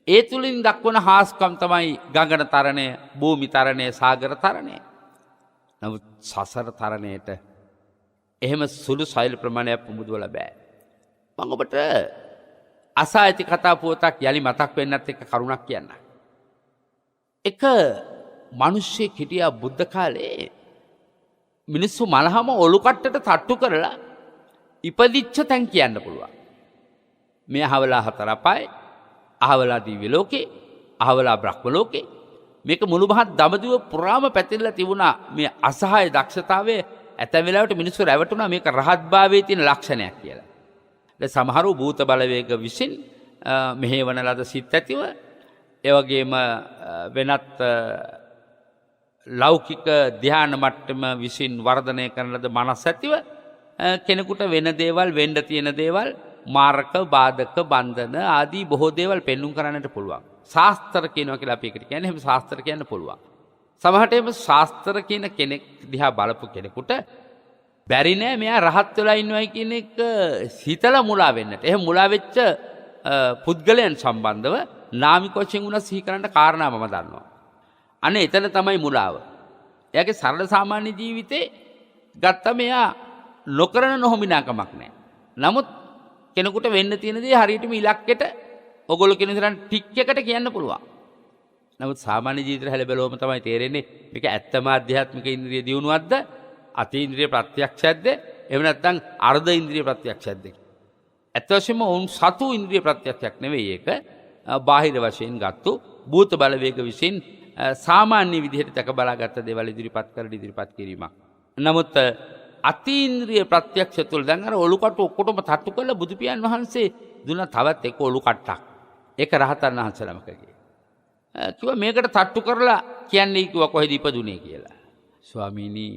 ඒ තුලින් දක්වන හාස්කම් තමයි ගගන තරණය, භූමි තරණය, සාගර තරණය. නමුත් සසර තරණයට එහෙම සුළු සෛල ප්‍රමාණයක් පුමුදවලා බෑ. මම ඔබට අසා ඇති කතා පුවතක් යලි මතක් වෙන්නත් එක්ක කරුණක් කියන්න. එක මිනිස්සෙක් හිටියා බුද්ධ කාලේ මිනිස්සු මලහම ඔලු කට්ටට තට්ටු කරලා ඉපදිච්ච තැන් කියන්න පුළුවන්. මේ අහවලා හතර අපායේ, අහවලා දිව්‍ය ලෝකේ, අහවලා බ්‍රහ්ම ලෝකේ. මේක මුළු මහත් දඹදිව පුරාම පැතිරලා තිබුණා මේ අසහාය දක්ෂතාවයේ ඇතැම් වෙලාවට මිනිස්සු රැවටුණා මේක රහත්භාවයේ තියෙන ලක්ෂණයක් කියලා. දැන් සමහරව භූත බලවේග විසින් මෙහෙවන ලද සිත් ඇතිව ඒ වගේම වෙනත් ලෞකික ධ්‍යාන මට්ටම විසින් වර්ධනය කරන ලද මනස ඇතිව කෙනෙකුට වෙන දේවල් වෙන්න තියෙන දේවල් මාරක බාධක බන්ධන ආදී බොහෝ දේවල් පෙන්눔 කරන්නට පුළුවන්. ශාස්ත්‍ර කියනවා කියලා අපි එකට කියන්නේ. එහෙම ශාස්ත්‍ර කියන්න පුළුවන්. සමහරට එහෙම ශාස්ත්‍ර කියන කෙනෙක් දිහා බලපු කෙනෙකුට බැරි නෑ මෙයා රහත් වෙලා ඉන්නවයි කියන එක හිතලා මුලා වෙන්නට. එහෙම මුලා වෙච්ච පුද්ගලයන් සම්බන්ධව නාමික වශයෙන් උනත් සිහි කරන්න කාරණා මම දන්නවා. අනේ එතන තමයි මුලාව. එයාගේ සරල සාමාන්‍ය ජීවිතේ ගත්ත මෙයා නොකරන නොහොමිනාකමක් නෑ. නමුත් කෙනෙකුට වෙන්න තියෙන දේ හරියටම ඉලක්කයට ඔගොල්ලෝ කියන විදිහට ටික් එකට කියන්න පුළුවන්. නමුත් සාමාන්‍ය ජීවිතේ හැල බැලුවම තමයි තේරෙන්නේ මේක ඇත්තම ආධ්‍යාත්මික ඉන්ද්‍රිය දියුණුවක්ද අතීන්ද්‍රිය ප්‍රත්‍යක්ෂයක්ද එහෙම නැත්නම් අර්ධ ඉන්ද්‍රිය ප්‍රත්‍යක්ෂයක්ද. ඇත්ත වශයෙන්ම උන් සතු ඉන්ද්‍රිය ප්‍රත්‍යක්ෂයක් නෙවෙයි ඒක. බාහිර වශයෙන් ගත්තු භූත බලවේග විසින් සාමාන්‍ය විදිහට දැක බලාගත්ත දේවල් ඉදිරිපත් කිරීමක්. නමුත් අතීන්ද්‍රිය ප්‍රත්‍යක්ෂ තුළ දැන් අර ඔලු කටු ඔක්කොටම තට්ටු කරලා බුදු පියාණන් වහන්සේ දුන්න තවත් එක ඔලු කට්ටක්. ඒක රහතන් වහන්සේ ළමකගේ. කිව්වා මේකට තට්ටු කරලා කියන්නේ කිව්වා කොහෙද ඉපදුනේ කියලා. ස්වාමීනි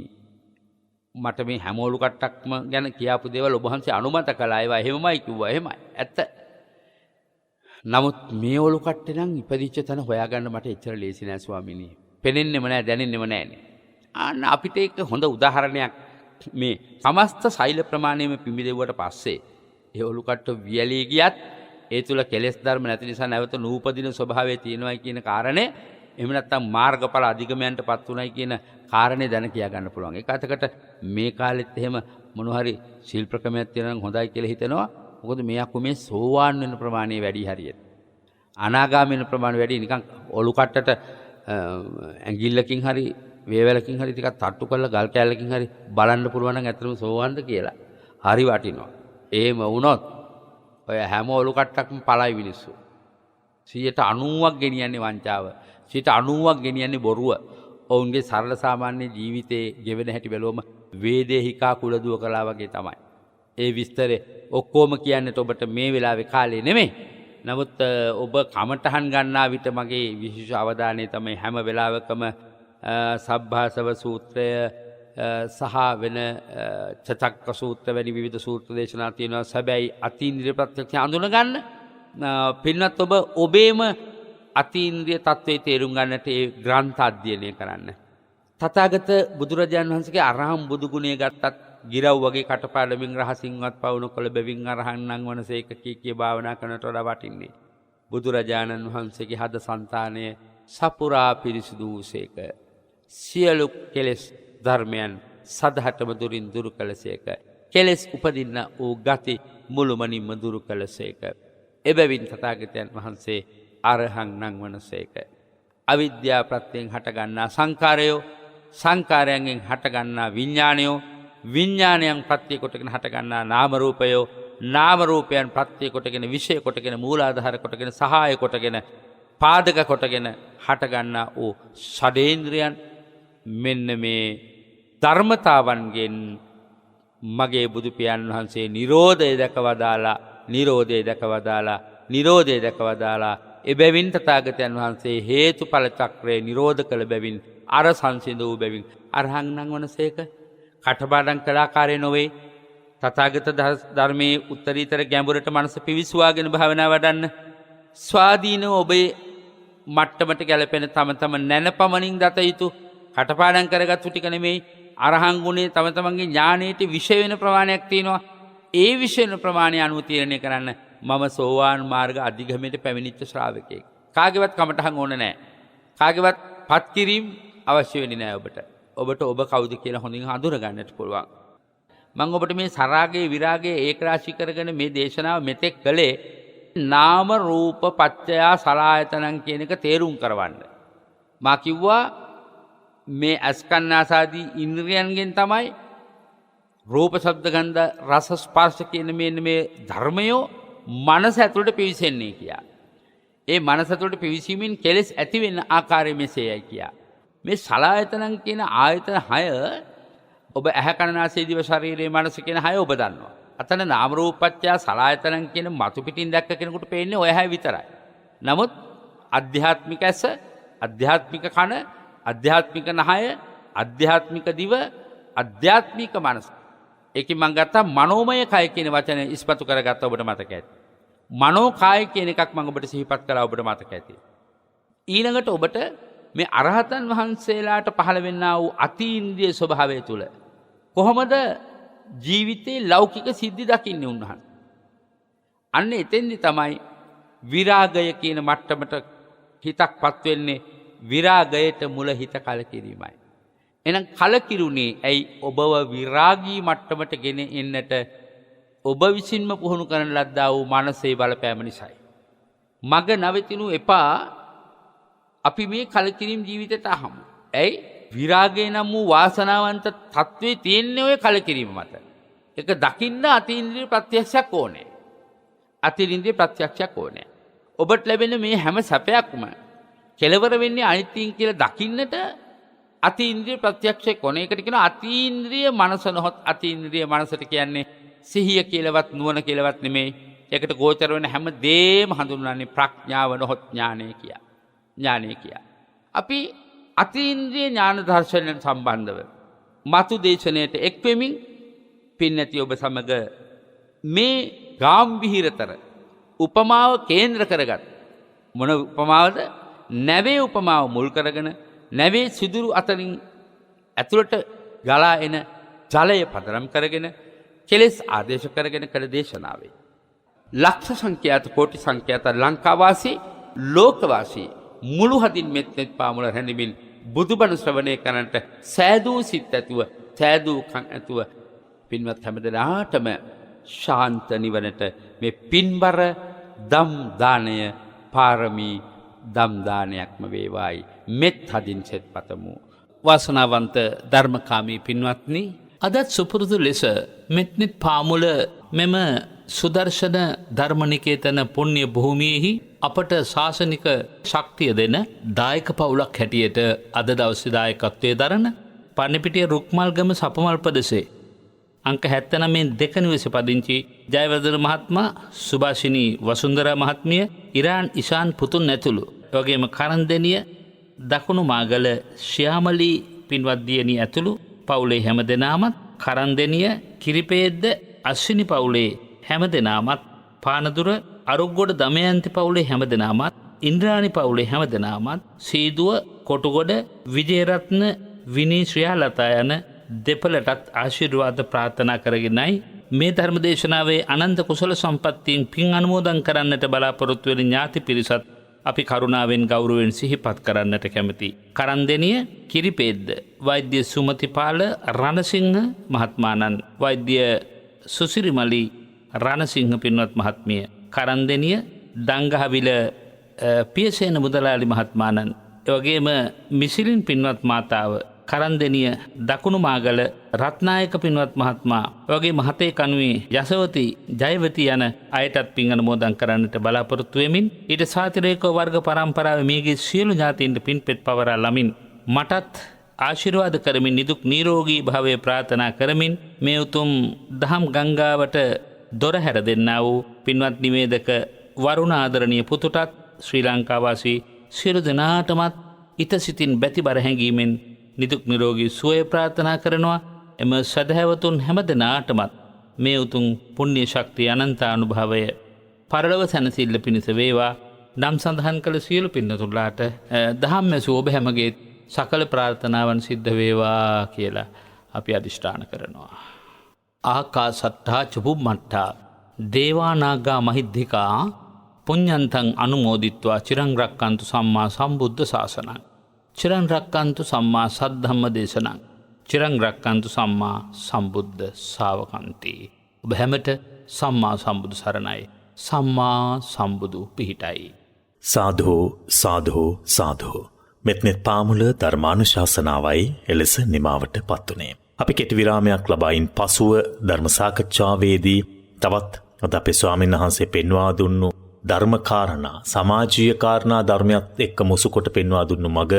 මට මේ හැම ඔලු කට්ටක්ම ගැන කියාපු දේවල් ඔබ වහන්සේ අනුමත කළා. ඒවා එහෙමමයි කිව්වා. එහෙමයි. ඇත්ත. නමුත් මේ ඔලු කට්ටේ නම් ඉපදිච්ච තැන හොයාගන්න මට එච්චර ලේසි නෑ ස්වාමීනි. පෙනෙන්නෙම නෑ දැනෙන්නෙම නෑනේ. අන්න අපිට ඒක හොඳ උදාහරණයක් මේ සමස්ත සෛල ප්‍රමාණයම පිඹිදෙව්වට පස්සේ ඒ ඔලු කට්ට වියලී ගියත් ඒ තුල කෙලෙස් ධර්ම නැති නිසා නැවත නූපදින ස්වභාවය තියෙනවායි කියන කාරණේ එහෙම නැත්නම් මාර්ගඵල අධිගමයන්ටපත් උනායි කියන කාරණේ දැන කියා ගන්න පුළුවන්. ඒක අතකට මේ කාලෙත් එහෙම මොන හරි ශිල්ප ක්‍රමයක් තියෙනවා නම් හොඳයි කියලා හිතෙනවා. මොකද මේ අකුමේ සෝවාන් වෙන ප්‍රමාණය වැඩි හරියට. අනාගාමී වෙන ප්‍රමාණය වැඩි නිකන් ඔලු කට්ටට ඇඟිල්ලකින් හරි වේවැලකින් හරි ටිකක් තට්ටු කරලා ගල් කෑල්ලකින් හරි බලන්න පුළුවන් නම් ඇත්තටම සෝවාන්ද කියලා. හරි වටිනවා. එහෙම වුණොත් ඔය හැම ඔලු කට්ටක්ම පළයි මිනිස්සු. 90%ක් ගෙනියන්නේ වංචාව. 90%ක් ගෙනියන්නේ බොරුව. ඔවුන්ගේ සරල සාමාන්‍ය ජීවිතයේ ගෙවෙන හැටි බැලුවම වේදේහිකා කුලදුව කළා වගේ තමයි. ඒ විස්තරේ ඔක්කොම කියන්නට ඔබට මේ වෙලාවේ කාලේ නෙමෙයි. නමුත් ඔබ කමටහන් ගන්නා විට මගේ විශේෂ අවධානය තමයි හැම වෙලාවකම සබ්භාසව සූත්‍රය සහ වෙන චතක්ක සූත්‍ර වැනි විවිධ සූත්‍ර දේශනා තියෙනවා. සැබැයි අතීන්ද්‍රිය ප්‍රත්‍යක්ෂය අඳුන ගන්න පින්වත් ඔබ ඔබේම අතීන්ද්‍රිය තත්ත්වයේ තේරුම් ගන්නට ඒ ග්‍රන්ථ අධ්‍යයනය කරන්න. තථාගත බුදුරජාණන් වහන්සේගේ අරහම් බුදු ගුණය ගත්තත් ගිරව් වගේ කටපාඩමින් රහසින්වත් පවුන කළ බැවින් අරහන් නම් වනසේක කී භාවනා කරනට වඩා වටින්නේ. බුදුරජාණන් වහන්සේගේ හද సంతානය සපුරා පිරිසිදු වූසේක. සියලු කෙලෙස් ධර්මයන් සදහටම දුරින් දුරු කළසේක. කෙලෙස් උපදින්න වූ ගති මුළුමනින්ම දුරු කළසේක. එබැවින් තථාගතයන් වහන්සේ අරහන් නම් වනසේක. අවිද්‍යා ප්‍රත්‍යයෙන් හටගන්නා සංකාරයෝ, සංකාරයන්ගෙන් හටගන්නා විඥානයෝ, විඥානයන් ප්‍රත්‍ය කොටගෙන හටගන්නා නාම රූපයෝ, නාම රූපයන් ප්‍රත්‍ය කොටගෙන විශේෂ කොටගෙන මූලාධාර කොටගෙන සහාය කොටගෙන පාදක කොටගෙන හටගන්නා වූ ෂඩේන්ද්‍රයන් මෙන්න මේ ධර්මතාවන්ගෙන් මගේ බුදු පියාණන් වහන්සේ නිරෝධය දැකවදාලා නිරෝධය දැකවදාලා එබැවින් තථාගතයන් වහන්සේ හේතුඵල චක්‍රය නිරෝධ කළ බැවින් අර සංසිඳ වූ බැවින් අරහන් නම් වනසේක. කටපාඩම් කලාකාරය නොවේ. තථාගත ධර්මයේ උත්තරීතර ගැඹුරට මනස පිවිසුවාගෙන භාවනා වඩන්න. ස්වාධීනව ඔබේ මට්ටමට ගැලපෙන තම නැනපමණින් දත යුතු කටපාඩම් කරගත්තු ටික නෙමෙයි. අරහන් ගුණේ තම තමන්ගේ ඥාණයට විශේෂ වෙන ප්‍රමාණයක් තියෙනවා. ඒ විශේෂ වෙන ප්‍රමාණය අනුව තීරණය කරන්න මම සෝවාන් මාර්ග අධිගමයට පැමිණිච්ච ශ්‍රාවකයෙක්. කාගේවත් කමටහන් ඕන නැහැ. කාගේවත් පත් කිරීම අවශ්‍ය වෙන්නේ නැහැ ඔබට. ඔබට ඔබ කවුද කියලා හොඳින් හඳුන ගන්නට පුළුවන්. මම ඔබට මේ සරාගයේ විරාගයේ ඒකරාශී කරගෙන මේ දේශනාව මෙතෙක් කළේ නාම රූප පත්‍ය සලආයතනං කියන එක තේරුම් කරවන්න. මා කිව්වා මේ අස්කන්නාසාදී ඉන්ද්‍රියන්ගෙන් තමයි රූප ශබ්ද ගන්ධ රස ස්පර්ශ කියන මේ ධර්මයෝ මනස ඇතුළට පිවිසෙන්නේ කියා. ඒ මනස ඇතුළට පිවිසීමෙන් කෙලෙස් ඇති වෙන ආකාරය මෙසේයයි කියා. මේ සලආයතනං කියන ආයතන 6 ඔබ ඇහැ කන නාසය දිව ශරීරයේ මනස කියන 6 ඔබ දන්නවා. අතන නාම රූප පත්‍ය සලආයතනං කියන මතු පිටින් දැක්ක කෙනෙකුට පේන්නේ ඔය 6 විතරයි. නමුත් අධ්‍යාත්මික ඇස, අධ්‍යාත්මික කන, අධ්‍යාත්මික නහය, අධ්‍යාත්මික දිව, අධ්‍යාත්මික මනස. ඒකෙන් මම ගත්තා මනෝමය කය කියන වචනේ ඉස්පතු කරගත්ත ඔබට මතක ඇති. මනෝ කාය කියන එකක් මම ඔබට සිහිපත් කළා ඔබට මතක ඇති. ඊළඟට ඔබට මේ අරහතන් වහන්සේලාට පහළ වෙන්නා වූ අතීන්ද්‍රිය ස්වභාවය තුල කොහොමද ජීවිතේ ලෞකික සිද්ධි දකින්නේ උන්වහන්සේ. අන්න එතෙන්දි තමයි විරාගය කියන මට්ටමට හිතක්පත් වෙන්නේ. විරාගයට මුල හිත කලකිරීමයි. එහෙනම් කලකිරුණේ ඇයි? ඔබව විරාගී මට්ටමට ගෙන එන්නට ඔබ විසින්ම පුහුණු කරන ලද්දා වූ මානසික බලපෑම නිසායි. මග නවතිනු එපා. අපි මේ කලකිරීම ජීවිතයට අහමු. ඇයි? විරාගය නම් වූ වාසනාවන්ත තත්වයේ තියෙන්නේ ඔය කලකිරීම මත. ඒක දකින්න අතීන්ද්‍රිය ප්‍රත්‍යක්ෂයක් ඕනේ. අතීන්ද්‍රිය ප්‍රත්‍යක්ෂයක් ඕනේ. ඔබට ලැබෙන මේ හැම සැපයක්ම කෙලවර වෙන්නේ අනිත්‍යයෙන් කියලා දකින්නට අතීන්ද්‍රිය ප්‍රත්‍යක්ෂය කොන එකට කියනවා අතීන්ද්‍රිය මනස. නොහොත් අතීන්ද්‍රිය මනසට කියන්නේ සිහිය කියලාවත් නුවණ කියලාවත් නෙමෙයි. ඒකට ගෝචර වෙන හැම දෙයක්ම හඳුන්වන්නේ ප්‍රඥාව නොහොත් ඥානය කියා. ඥානය කියා. අපි අතීන්ද්‍රිය ඥාන දර්ශනයෙන් සම්බන්ධව මතු දේශනයට එක් වෙමින් පින්නති ඔබ සමග මේ ගාම්භීරතර උපමාව කේන්ද්‍ර කරගත් මොන උපමාවද? නැවේ උපමාව මුල් කරගෙන නැවේ සිදුරු අතරින් ඇතුළට ගලා එන ජලය පදනම් කරගෙන කෙලෙස් ආදේශ කරගෙන කළ දේශනාවේ. ලක්ෂ සංඛ්‍යාත කෝටි සංඛ්‍යාත ලංකාවාසී ලෝකවාසී මුළු හදින් මෙත් පාමුල රැඳෙමින් බුදුබණ ශ්‍රවණය කරන්නට සෑදූ සිත් ඇතුව සෑදූ කන් ඇතුව පින්වත් හැමදෙනාටම ශාන්ත නිවනට මේ පින්බර දම් දාණය පාරමී දම් දානයක්ම වේවායි මෙත් හදින් සෙත් පතමු. වාසනාවන්ත ධර්මකාමී පින්වත්නි, අදත් සුපුරුදු ලෙස මෙත්නෙත් පාමුල මෙම සුදර්ශන ධර්මනිකේතන පුණ්‍ය භූමියෙහි අපට ශාසනික ශක්තිය දෙන දායක පවුලක් හැටියට අද දවසේ දායකත්වයේ දරන පන්නිපිටිය රුක්මල්ගම සපමල් ප්‍රදේශයේ අංක 79 දෙක නිවසේ පදිංචි ජයවර්ධන මහත්මයා, සුභාෂිනී වසුන්දරා මහත්මිය, ඉරාන් ඉෂාන් පුතුන් ඇතුළු එවැගේම කරන්දෙනිය දකුණු මාගල ශ්‍යාමලී පින්වත් දියණිය ඇතුළු පවුලේ හැමදෙනාමත්, කරන්දෙනිය කිරිපේද්ද අශ්විනි පවුලේ හැමදෙනාමත්, පානදුර අරුග්ගොඩ දමයන්ති පවුලේ හැමදෙනාමත්, ඉන්ද්‍රාණි පවුලේ හැමදෙනාමත්, සීදුව කොටුගොඩ විජේරත්න විනී ශ්‍රියාලතා යන දෙපළටත් ආශිර්වාද ප්‍රාර්ථනා කරගෙනයි මේ ධර්මදේශනාවේ අනන්ත කුසල සම්පත්තීන් පින් අනුමෝදන් කරන්නට බලාපොරොත්තු වෙන ඥාති පිරිසත් අපි කරුණාවෙන් ගෞරවයෙන් සිහිපත් කරන්නට කැමැති. කරන්දෙනිය කිරිපේද්ද වෛද්‍ය සුමතිපාල රණසිංහ මහත්මාණන්, වෛද්‍ය සුසිරිමලි රණසිංහ පින්වත් මහත්මිය, කරන්දෙනිය දංගහවිල පියසේන මුදලාලි මහත්මාණන්, එවැගේම මිසිලින් පින්වත් මාතාව, කරන්දෙනිය දකුණු මාගල රත්නායක පින්වත් මහත්මයා, එවැගේ මහතේ කණුවේ යසවති ජයවති යන අයටත් පින් අනුමෝදන් කරන්නට බලාපොරොත්තු වෙමින් ඊට සාතිරේක වර්ග පරම්පරාවේ මේගේ සියලු ඥාතීන්ට පින්පෙත් පවරා ලමින් මටත් ආශිර්වාද කරමින් නිදුක් නිරෝගී භාවය ප්‍රාර්ථනා කරමින් මේ උතුම් දහම් ගංගාවට දොර හැර දෙන්නා වූ පින්වත් නිවේදක වරුණ ආදරණීය පුතුටත් ශ්‍රී ලංකාවාසී සියලු දෙනාටමත් ඊත සිතින් බැතිබර හැඟීමෙන් නිදුක් නිරෝගී සුවය ප්‍රාර්ථනා කරනවා. එම සදහැවතුන් හැම දෙනාටමත් මේ උතුම් පුණ්‍ය ශක්තිය අනන්ත අනුභවය පරලොව සැනසෙල්ල පිණිස වේවා. නම් සඳහන් කළ සියලු පින්නතුලාට දහම්මැසු ඔබ හැමගේ සකල ප්‍රාර්ථනාවන් සිද්ධ වේවා කියලා අපි අධිෂ්ඨාන කරනවා. ආකාසට්ඨා චුම්මට්ඨා දේවානාගා මහිද්దికා පුඤ්ඤන්තං අනුමෝදිත්වා චිරං රක්칸තු සම්මා සම්බුද්ධ ශාසනං, චිරං රක්칸තු සම්මා සද්ධම්ම දේශනං, චිරං රක්칸තු සම්මා සම්බුද්ධ ශාවකන්ති. ඔබ හැමට සම්මා සම්බුදු සරණයි. සම්මා සම්බුදු පිහිටයි. සාධු සාධු සාධු. මෙත්නෙත් පාමුල ධර්මානුශාසනාවයි එලෙස නිමාවට පත්වනේ. අපි කෙටි විරාමයක් ලබායින් පසුව ධර්ම සාකච්ඡාවේදී තවත් අද අපේ ස්වාමීන් වහන්සේ පෙන්වා දුන්නු ධර්මකාරණා, සමාජීය කාරණා ධර්මයත් එක්ක මුසුකොට පෙන්වා දුන්නු මග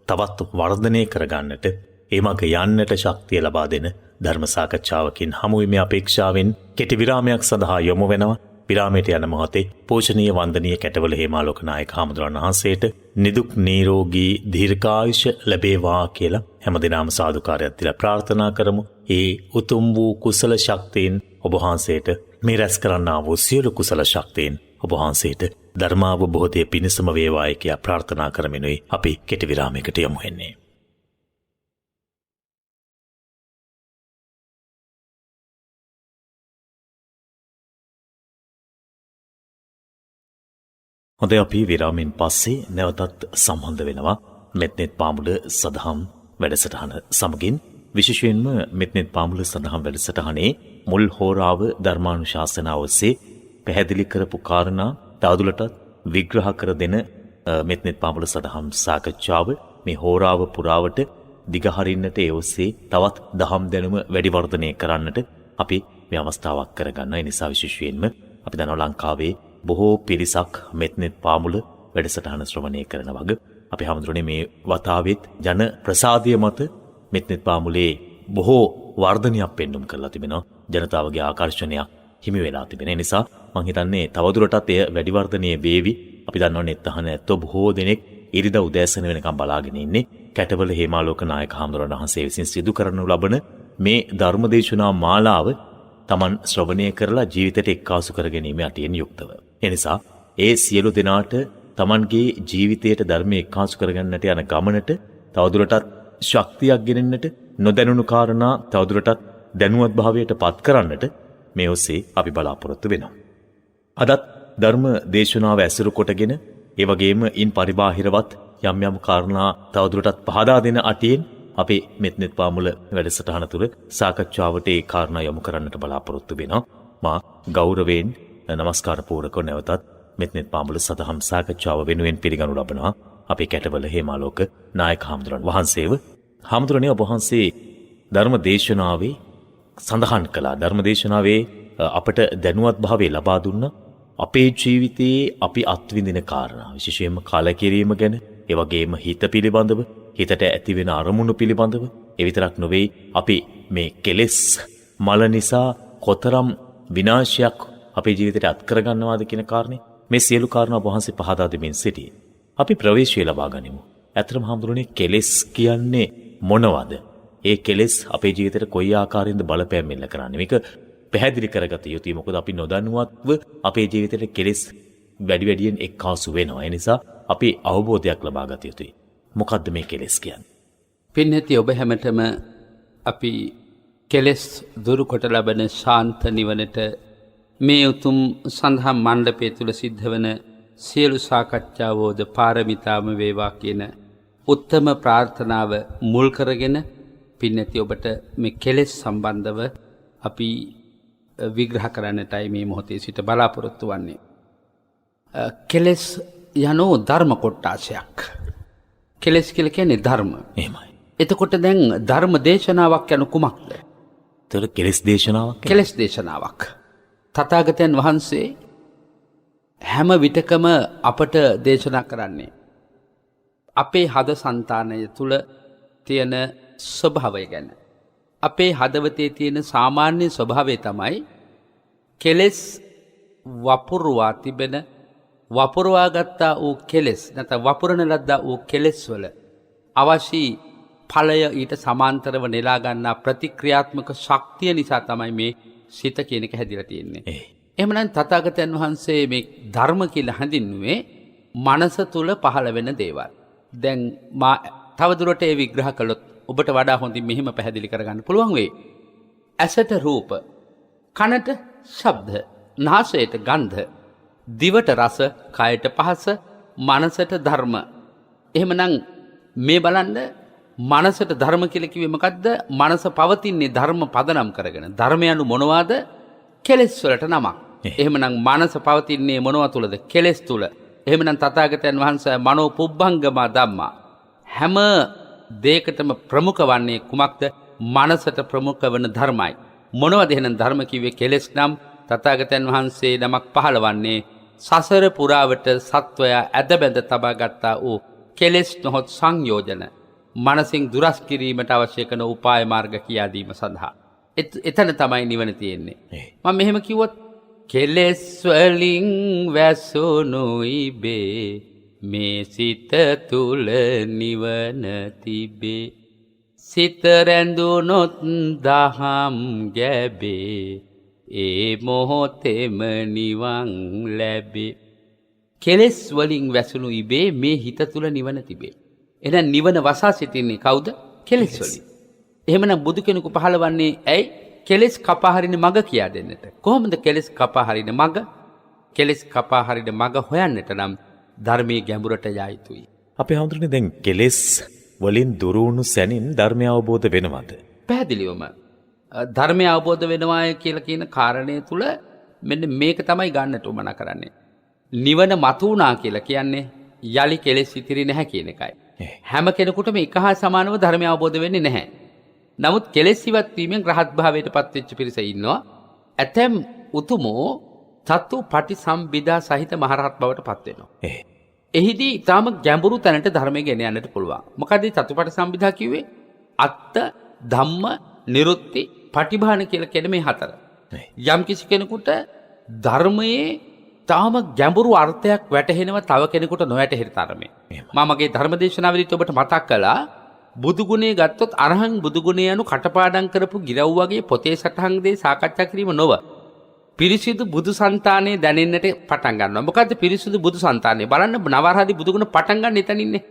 තවත් වර්ධනය කරගන්නට, ඒ මග යන්නට ශක්තිය ලබා දෙන ධර්ම සාකච්ඡාවකින් හමුවීමේ අපේක්ෂාවෙන් කෙටි විරාමයක් සඳහා යොමු වෙනවා. විරාමයට යන මොහොතේ පෝෂණීය වන්දනීය කැටවල හේමාලෝක නායක හාමුදුරන් වහන්සේට නිදුක් නිරෝගී දීර්ඝායුෂ ලැබේවා කියලා හැමදෙනාම සාදුකාරයක් දීලා ප්‍රාර්ථනා කරමු. ඒ උතුම් වූ කුසල ශක්තියෙන් ඔබ වහන්සේට මේ රැස් කරන්නා වූ සියලු කුසල ශක්තියෙන් ඔබ වහන්සේට ධර්මාවබෝධය පිණිසම වේවායි කියා ප්‍රාර්ථනා කරමිනුයි අපි කෙටි විරාමයකට යමු වෙන්නේ. හොඳයි, අපි විරාමයෙන් පස්සේ නැවතත් සම්බන්ධ වෙනවා මෙත්නෙත් පාමුල සදහම් වැඩසටහන සමගින්. විශේෂයෙන්ම මෙත්නෙත් පාමුල සදහම් වැඩසටහනේ මුල් හෝරාව ධර්මානුශාසනාව ඔස්සේ පැහැදිලි කරපු කාරණා තවදුරටත් විග්‍රහ කර දෙන මෙත්නෙත් පාමුල සදහම් සාකච්ඡාව මේ හෝරාව පුරාවට දිගහරින්නට ඒ ඔස්සේ තවත් දහම් දැනුම වැඩි වර්ධනය කරන්නට අපි මේ අවස්ථාවක් කරගන්නවා. ඒ නිසා විශේෂයෙන්ම අපි දන්නවා ලංකාවේ බොහෝ පිරිසක් මෙත්නෙත් පාමුල වැඩසටහන ශ්‍රවණය කරන වගේ අපි හැමදෙරෝනේ මේ වතාවෙත් ජන ප්‍රසාදය මත මෙත්නෙත් පාමුලේ බොහෝ වර්ධනයක් පෙන්눔 කරලා තිබෙනවා. ජනතාවගේ ආකර්ෂණයක් හිමි වෙලා තිබෙන නිසා මම හිතන්නේ තවදුරටත් එය වැඩි වර්ධනය වේවි. අපි දන්නවා නෙත් අහන ඇත්තෝ බොහෝ දෙනෙක් ඉරිදා උදෑසන වෙනකම් බලාගෙන ඉන්නේ කැටවල හේමාලෝක නායක හාමුදුරන් වහන්සේ විසින් සිදු කරනු ලබන මේ ධර්මදේශනා මාලාව තමන් ශ්‍රවණය කරලා ජීවිතයට එක්කාසු කර ගැනීම අටියෙන් යුක්තව. එනිසා ඒ සියලු දෙනාට තමන්ගේ ජීවිතයට ධර්මයේ එක්කාසු කරගන්නට යන ගමනට තවදුරටත් ශක්තියක් ගෙනෙන්නට, නොදැනුණු කාරණා තවදුරටත් දැනුවත් භාවයට පත් කරන්නට මේ ඔස්සේ අපි බලාපොරොත්තු වෙනවා. අදත් ධර්ම දේශනාව ඇසුරු කොටගෙන ඒ වගේම ඉන් පරිබාහිරවත් යම් යම් කාරණා තවදුරටත් පහදා දෙන අටියෙන් අපේ මෙත්නෙත් පාමුල වැඩසටහන තුළ සාකච්ඡාවට ඒ කාරණා යොමු කරන්නට බලාපොරොත්තු වෙනවා. මා ගෞරවයෙන් නමස්කාර පූර්වකව නැවතත් මෙත්නෙත් පාමුල සදහම් සාකච්ඡාව වෙනුවෙන් පිළිගනු ලබනවා අපේ කැටවල හේමාලෝක නායක හාමුදුරන් වහන්සේව. හාමුදුරනේ, ඔබ වහන්සේ ධර්ම දේශනාවේ සඳහන් කළා, ධර්ම දේශනාවේ අපට දැනුවත් භාවය ලබා දුන්න අපේ ජීවිතයේ අපි අත්විඳින කාරණා, විශේෂයෙන්ම කලකිරීම ගැන, ඒ වගේම හිත පිළිබඳව, හිතට ඇතිවෙන අරමුණු පිළිබඳව, ඒ විතරක් නොවේ අපි මේ කෙලෙස් මල නිසා කොතරම් විනාශයක් අපේ ජීවිතයට අත් කරගන්නවාද කියන කාරණේ මේ සියලු කාරණා ඔබ වහන්සේ පහදා දෙමින් සිටී. අපි ප්‍රවේශය ලබා ගනිමු. ඇත්තටම හඳුරන්නේ කෙලෙස් කියන්නේ මොනවද? ඒ කෙලෙස් අපේ ජීවිතයට කොයි ආකාරයෙන්ද බලපෑම් මෙල්ල කරන්නේ? මේක පැහැදිලි කරගත යුතුයි. මොකද අපි නොදැනුවත්ව අපේ ජීවිතයට කෙලෙස් වැඩි වැඩියෙන් එක්කාසු වෙනවා. ඒ නිසා අපි අවබෝධයක් ලබා ගත යුතුයි. මොකද්ද මේ කෙලෙස් කියන්නේ? පින්නති ඔබ හැමතෙම අපි කෙලෙස් දුරු කොට ලබන ශාන්ත නිවනට මේ උතුම් සඳහන් මණ්ඩපය තුල සිද්ධ වන සියලු සාකච්ඡාවෝද පාරමිතාම වේවා කියන උත්තම ප්‍රාර්ථනාව මුල් කරගෙන පින්නති ඔබට මේ කෙලෙස් සම්බන්ධව අපි විග්‍රහ කරන්නටයි මේ මොහොතේ සිට බලාපොරොත්තු වන්නේ. කෙලෙස් යනෝ ධර්ම කොටාශයක්. කෙලෙස් කියලා කියන්නේ ධර්ම. එහෙමයි. එතකොට දැන් ධර්ම දේශනාවක් යන කුමක්ද? ඒතර කෙලෙස් දේශනාවක්. කෙලෙස් දේශනාවක්. තථාගතයන් වහන්සේ හැම විටකම අපට දේශනා කරන්නේ අපේ හද సంతානය තුල තියෙන ස්වභාවය ගැන. අපේ හදවතේ තියෙන සාමාන්‍ය ස්වභාවය තමයි කෙලෙස් වපුරවා තිබෙන වපුරවා ගත්තා වූ කෙලෙස් නැත්නම් වපුරන ලද්දා වූ කෙලෙස් වල අවශ්‍ය ඵලය ඊට සමාන්තරව නෙලා ගන්නා ප්‍රතික්‍රියාත්මක ශක්තිය නිසා තමයි මේ සිත කියන එක හැදිලා තියෙන්නේ. එහෙමනම් තථාගතයන් වහන්සේ මේ ධර්ම කියලා හඳින්නුවේ මනස තුල පහළ වෙන දේවල්. දැන් මා තවදුරට ඒ විග්‍රහ කළොත් ඔබට වඩා හොඳින් මෙහෙම පැහැදිලි කරගන්න පුළුවන් වෙයි. ඇසට රූප, කනට ශබ්ද, නාසයට ගන්ධ, දිවට රස, කයට පහස, මනසට ධර්ම. එහෙමනම් මේ බලන්න මනසට ධර්ම කියලා කිව්වේ මොකද්ද? මනස පවතින්නේ ධර්ම පදනම් කරගෙන. ධර්ම යනු මොනවාද? කෙලෙස් වලට නමක්. එහෙමනම් මනස පවතින්නේ මොනවා තුලද? කෙලෙස් තුල. එහෙමනම් තථාගතයන් වහන්සේ මනෝ පුබ්බංගම ධම්මා හැම දෙයකටම ප්‍රමුඛ වන්නේ කුමක්ද? මනසට ප්‍රමුඛ වන ධර්මයි. මොනවද එහෙනම් ධර්ම කිව්වේ? කෙලෙස් නම් තථාගතයන් වහන්සේ නමක් පහළවන්නේ සසර පුරාවට සත්වයා ඇදබැඳ තබා ගත්තා වූ කෙලෙස් නොහොත් සංයෝජන මනසින් දුරස් කිරීමට අවශ්‍ය කරන උපාය මාර්ග කියා දීම සඳහා. එතන තමයි නිවන තියෙන්නේ. මම මෙහෙම කිව්වොත් කෙලෙස් වලින් වැසුණු ඉබේ මේ සිත තුල නිවන තිබේ. සිත රැඳුනොත් දහම් ගැබේ ඒ මොහොතේම නිවන් ලැබේ. කෙලෙස් වලින් වැසුණු ඉබේ මේ හිත තුල නිවන තිබේ. එහෙනම් නිවන වසා සිටින්නේ කවුද? කෙලෙස් වලින්. එහෙමනම් බුදු කෙනෙකු පහළවන්නේ ඇයි? කෙලෙස් කපා හරින මඟ කියා දෙන්නට. කොහොමද කෙලෙස් කපා හරින මඟ? කෙලෙස් කපා හරින මඟ හොයන්නට නම් ධර්මයේ ගැඹුරට යා යුතුයි. අපි හඳුරන්නේ දැන් කෙලෙස් වලින් දුරුණු සැනින් ධර්මය අවබෝධ වෙනවද? පැහැදිලිවම ධර්මය අවබෝධ වෙනවාය කියලා කියන කාරණය තුල මෙන්න මේක තමයි ගන්නට උමනා කරන්නේ. නිවන මතු වුණා කියලා කියන්නේ යලි කෙලෙස් ඉතිරි නැහැ කියන එකයි. හැම කෙනෙකුටම එක හා සමානව ධර්මය අවබෝධ වෙන්නේ නැහැ. නමුත් කෙලෙස් ඉවත් වීමෙන් රහත් භාවයට පත්වෙච්ච පිරිස ඉන්නවා. ඇතැම් උතුමෝ තතු පටිසම්භිදා සහිත මහරහත් බවට පත් වෙනවා. එහිදී ඊටාම ගැඹුරු තැනට ධර්මය ගෙන යන්නට පුළුවන්. මොකද තතු පටිසම්භිදා කිව්වේ අත්ත ධම්ම නිරුත්ති පටිභාන කියලා කියන මේ හතර. යම් කිසි කෙනෙකුට ධර්මයේ තාම ගැඹුරු අර්ථයක් වැටහෙනවා තව කෙනෙකුට නොවැටහෙන තරමේ. මම මගේ ධර්මදේශනාවේදී ඔබට මතක් කළා බුදු ගුණය ගත්තොත් අරහං බුදු ගුණය යනු කටපාඩම් කරපු ගිරව් වගේ පොතේ සටහන් දෙය සාකච්ඡා කිරීම නොව පිරිසිදු බුදු సంతානේ දැනෙන්නට පටන් ගන්නවා. මොකද්ද පිරිසිදු බුදු సంతානේ? බලන්න නවරහදී බුදු ගුණ පටන් ගන්න එතනින්නේ.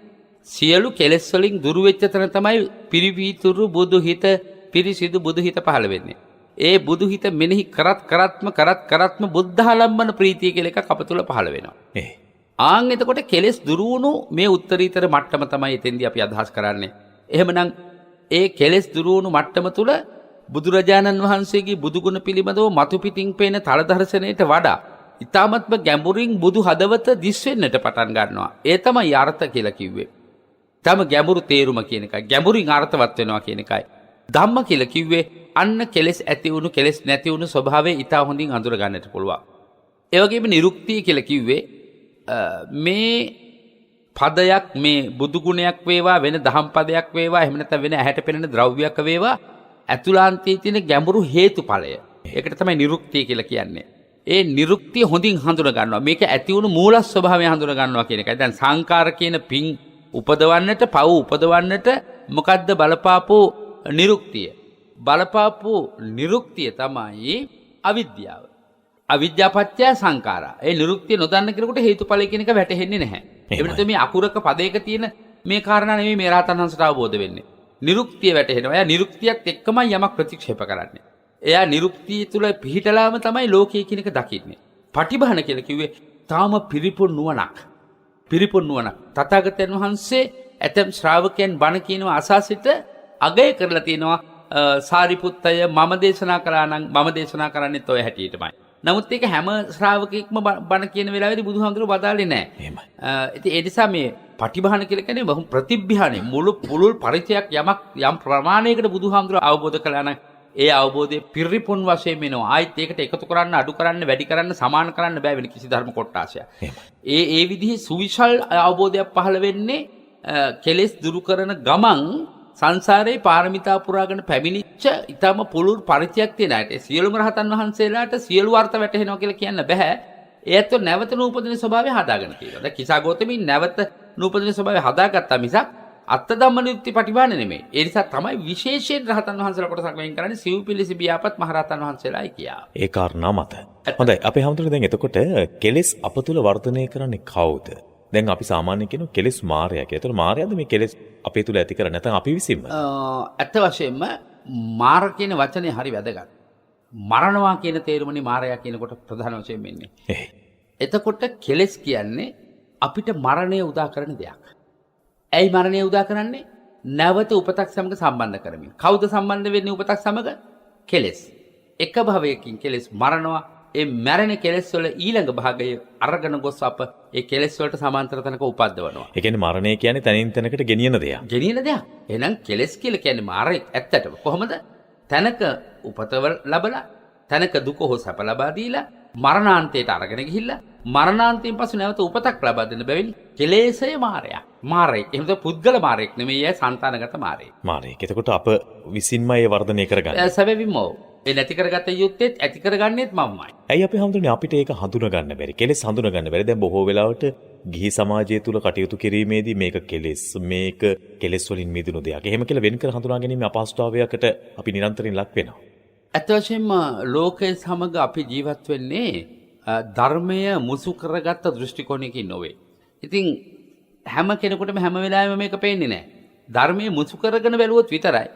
සියලු කෙලෙස් වලින් දුරු වෙච්ච තැන තමයි පිරිවිතුරු බුදු හිත පිරිසිදු බුදු හිත පහළ වෙන්නේ. ඒ බුදු හිත මෙනෙහි කරත්ම බුද්ධාලම්බන ප්‍රීතිය කියලා එකක් අප තුළ පහළ වෙනවා. ආන් එතකොට කෙලෙස් දුරු වුණු මේ උත්තරීතර මට්ටම තමයි එතෙන්දී අපි අදහස් කරන්නේ. එහෙමනම් ඒ කෙලෙස් දුරු වුණු මට්ටම තුළ බුදුරජාණන් වහන්සේගේ බුදුගුණ පිළිබඳව මතු පිටින් පේන තල දර්ශනයට වඩා ඊ타මත්ම ගැඹුරින් බුදු හදවත දිස් වෙන්නට පටන් ගන්නවා. ඒ තමයි අර්ථ කියලා කිව්වේ. තම ගැඹුරු තේරුම කියන එකයි. ගැඹුරින් අර්ථවත් වෙනවා කියන එකයි. ධම්ම කියලා කිව්වේ අන්න කෙලෙස් ඇති වුණු කෙලෙස් නැති වුණු ස්වභාවය ඊටා හොඳින් අඳුර ගන්නට පුළුවන්. ඒ වගේම නිරුක්තිය කියලා කිව්වේ මේ පදයක් මේ බුදු ගුණයක් වේවා වෙන දහම් පදයක් වේවා එහෙම නැත්නම් වෙන ඇහැට පෙනෙන ද්‍රව්‍යයක් වේවා ඇතුළාන්තයේ තියෙන ගැඹුරු හේතුඵලය. ඒකට තමයි නිරුක්තිය කියලා කියන්නේ. ඒ නිරුක්තිය හොඳින් හඳුන ගන්නවා. මේක ඇති වුණු මූල ස්වභාවය හඳුන ගන්නවා කියන එකයි. දැන් සංකාර කියන පින් උපදවන්නට, පව් උපදවන්නට මොකද්ද බලපාපු නිරුක්තිය? බලපාපු නිරුක්තිය තමයි අවිද්‍යාව. අවිද්‍යාපත්‍ය සංඛාරා. ඒ නිරුක්තිය නොදන්න කෙනෙකුට හේතුඵලය කියන එක වැටහෙන්නේ නැහැ. ඒ වෙනත මේ අකුරක පදයක තියෙන මේ කාරණා නෙමෙයි මේ රහතන් වහන්සේට අවබෝධ වෙන්නේ. නිරුක්තිය වැටහෙනවා. එයා නිරුක්තියත් එක්කමයි යමක් ප්‍රතික්ෂේප කරන්නේ. එයා නිරුක්තිය තුල පිහිටලාම තමයි ලෝකයේ කියන එක දකින්නේ. පටිභාන කියලා කිව්වේ තාම පිරිපුන් නුවණක්. පිරිපුන් නුවණක්. තථාගතයන් වහන්සේ ඇතම් ශ්‍රාවකයන් බණ කියනවා අසාසිත අගය කරලා තියෙනවා. සාරිපුත්තය මම දේශනා කළා නම් මම දේශනා කරන්නේත් ඔය හැටියටමයි. නමුත් ඒක හැම ශ්‍රාවකෙක්ම බණ කියන වෙලාවේදී බුදුහාමුදුරුවෝ බදාලේ නැහැ. එහෙමයි. ඉතින් ඒ නිසා මේ පටිභාන කියලා කියන්නේ බහු ප්‍රතිභානේ මුළු පුළුල් පරිචයක් යමක් යම් ප්‍රමාණයකට බුදුහාමුදුරුවෝ අවබෝධ කළා නම් ඒ අවබෝධයේ පිරිපුන් වශයෙන් වෙනවා. ආයිත් ඒකට එකතු කරන්න, අඩු කරන්න, වැඩි කරන්න, සමාන කරන්න බෑ වෙන කිසි ධර්ම කොටාශයක්. ඒ විදිහේ සුවිශාල අවබෝධයක් පහළ වෙන්නේ කෙලෙස් දුරු කරන ගමන් සංසාරේ පාරමිතා පුරාගෙන පැමිණිච්ච ඊටම පුළුල් පරිචයක් තියෙන අයට. සියලුම රහතන් වහන්සේලාට සියලු අර්ථ වැටහෙනවා කියලා කියන්න බෑ. ඒත් නැවත නූපදින ස්වභාවය හදාගෙන තියෙනවා. දැන් කිසා ගෞතමීන් නැවත නූපදින ස්වභාවය හදාගත්තා මිසක් අත්ත ධම්ම නිරුක්ති පටිභාන නෙමෙයි. ඒ නිසා තමයි විශේෂයෙන් රහතන් වහන්සේලා කොටසක් වෙන් කරන්නේ සිව්පිලිසි බියාපත් මහරහතන් වහන්සේලායි කියා. ඒ කාරණා මත. හොඳයි. අපේ හැමතුනේ දැන් එතකොට කෙලෙස් අප තුල වර්ධනය කරන්නේ කවුද? දැන් අපි සාමාන්‍යයෙන් කියන කෙලෙස් මායя කියලා. ඒතර මායяද මේ කෙලෙස් අපේ තුල ඇති කරන්නේ නැත්නම් අපි විසින්ම? ඇත්ත වශයෙන්ම මාර කියන වචනේ හරි වැදගත්. මරණවා කියන තේරුමනේ මායя කියනකොට ප්‍රධාන වශයෙන් වෙන්නේ. එතකොට කෙලෙස් කියන්නේ අපිට මරණය උදා කරන දෙයක්. ඇයි මරණය උදා කරන්නේ? නැවත උපතක් සමග සම්බන්ධ කරමින්. කවුද සම්බන්ධ වෙන්නේ උපතක් සමග? කෙලෙස්. එක භවයකින් කෙලෙස් මරණවා. ඒ මැරෙන කෙලෙස් වල ඊළඟ භාගය අරගෙන ගොස් අප ඒ කෙලෙස් වලට සමාන්තර තැනක උපද්දවනවා. ඒ කියන්නේ මරණය කියන්නේ තනින් තැනකට ගෙනියන දෙයක්. ගෙනියන දෙයක්. එහෙනම් කෙලෙස් කියලා කියන්නේ මාරෙක් ඇත්තටම. කොහොමද? තැනක උපතව ලැබලා, තැනක දුක හෝ සැප ලබා දීලා, මරණාන්තයට අරගෙන ගිහිල්ලා, මරණාන්තයෙන් පසු නැවත උපතක් ලබා දෙන්න බැවින් කෙලෙසය මාරයක්. මාරෙක්. එහෙනම් පුද්ගල මාරෙක් නෙමෙයි, ඒ సంతానගත මාරෙක්. මාරෙක්. එතකොට අප විසින්ම ඒ වර්ධනය කරගන්නේ. සැබවින්ම ඒ නැති කරගත යුත්තේත් ඇති කරගන්නේත් මමමයි. ඇයි අපි හඳුනන්නේ අපිට ඒක හඳුනා ගන්න බැරි? කෙලෙස් හඳුනා ගන්න බැරි. දැන් බොහෝ වෙලාවට ගිහි සමාජය තුල කටයුතු කිරීමේදී මේක කෙලෙස්, මේක කෙලෙස් වලින් මිදුණු දෙයක්. එහෙම කියලා වෙන් කර හඳුනා ගැනීම අපහසුතාවයකට අපි නිරන්තරයෙන් ලක් වෙනවා. ඇත්ත වශයෙන්ම ලෝකයේ සමග අපි ජීවත් වෙන්නේ ධර්මය මුසු කරගත්ත දෘෂ්ටි කෝණයකින් නොවේ. ඉතින් හැම කෙනෙකුටම හැම වෙලාවෙම මේක පේන්නේ නැහැ. ධර්මයේ මුසු කරගෙන බැලුවොත් විතරයි.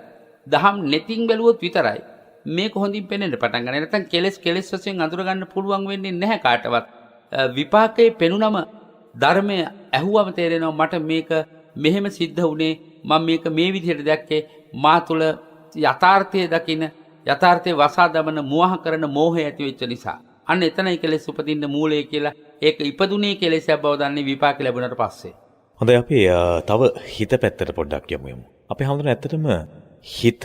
දහම් නැතින් බැලුවොත් විතරයි මේක හොඳින් පේන්න පටන් ගන්න. නැත්නම් කෙලෙස් වශයෙන් අඳුර ගන්න පුළුවන් වෙන්නේ නැහැ කාටවත්. විපාකයේ පෙනුනම ධර්මය ඇහුවම තේරෙනවා මට මේක මෙහෙම සිද්ධ වුණේ, මම මේක මේ විදිහට දැක්කේ, මා තුළ යථාර්ථය දකින, යථාර්ථයේ වසා දමන, මෝහ කරන මෝහය ඇති වෙච්ච නිසා. අන්න එතනයි කෙලෙස් උපදින්න මූලය කියලා. ඒක ඉපදුනේ කෙලෙස්යක් බව දන්නේ විපාක ලැබුණාට පස්සේ. හොඳයි අපි තව හිත පැත්තට පොඩ්ඩක් යමු. අපි හඳුනන ඇත්තටම හිත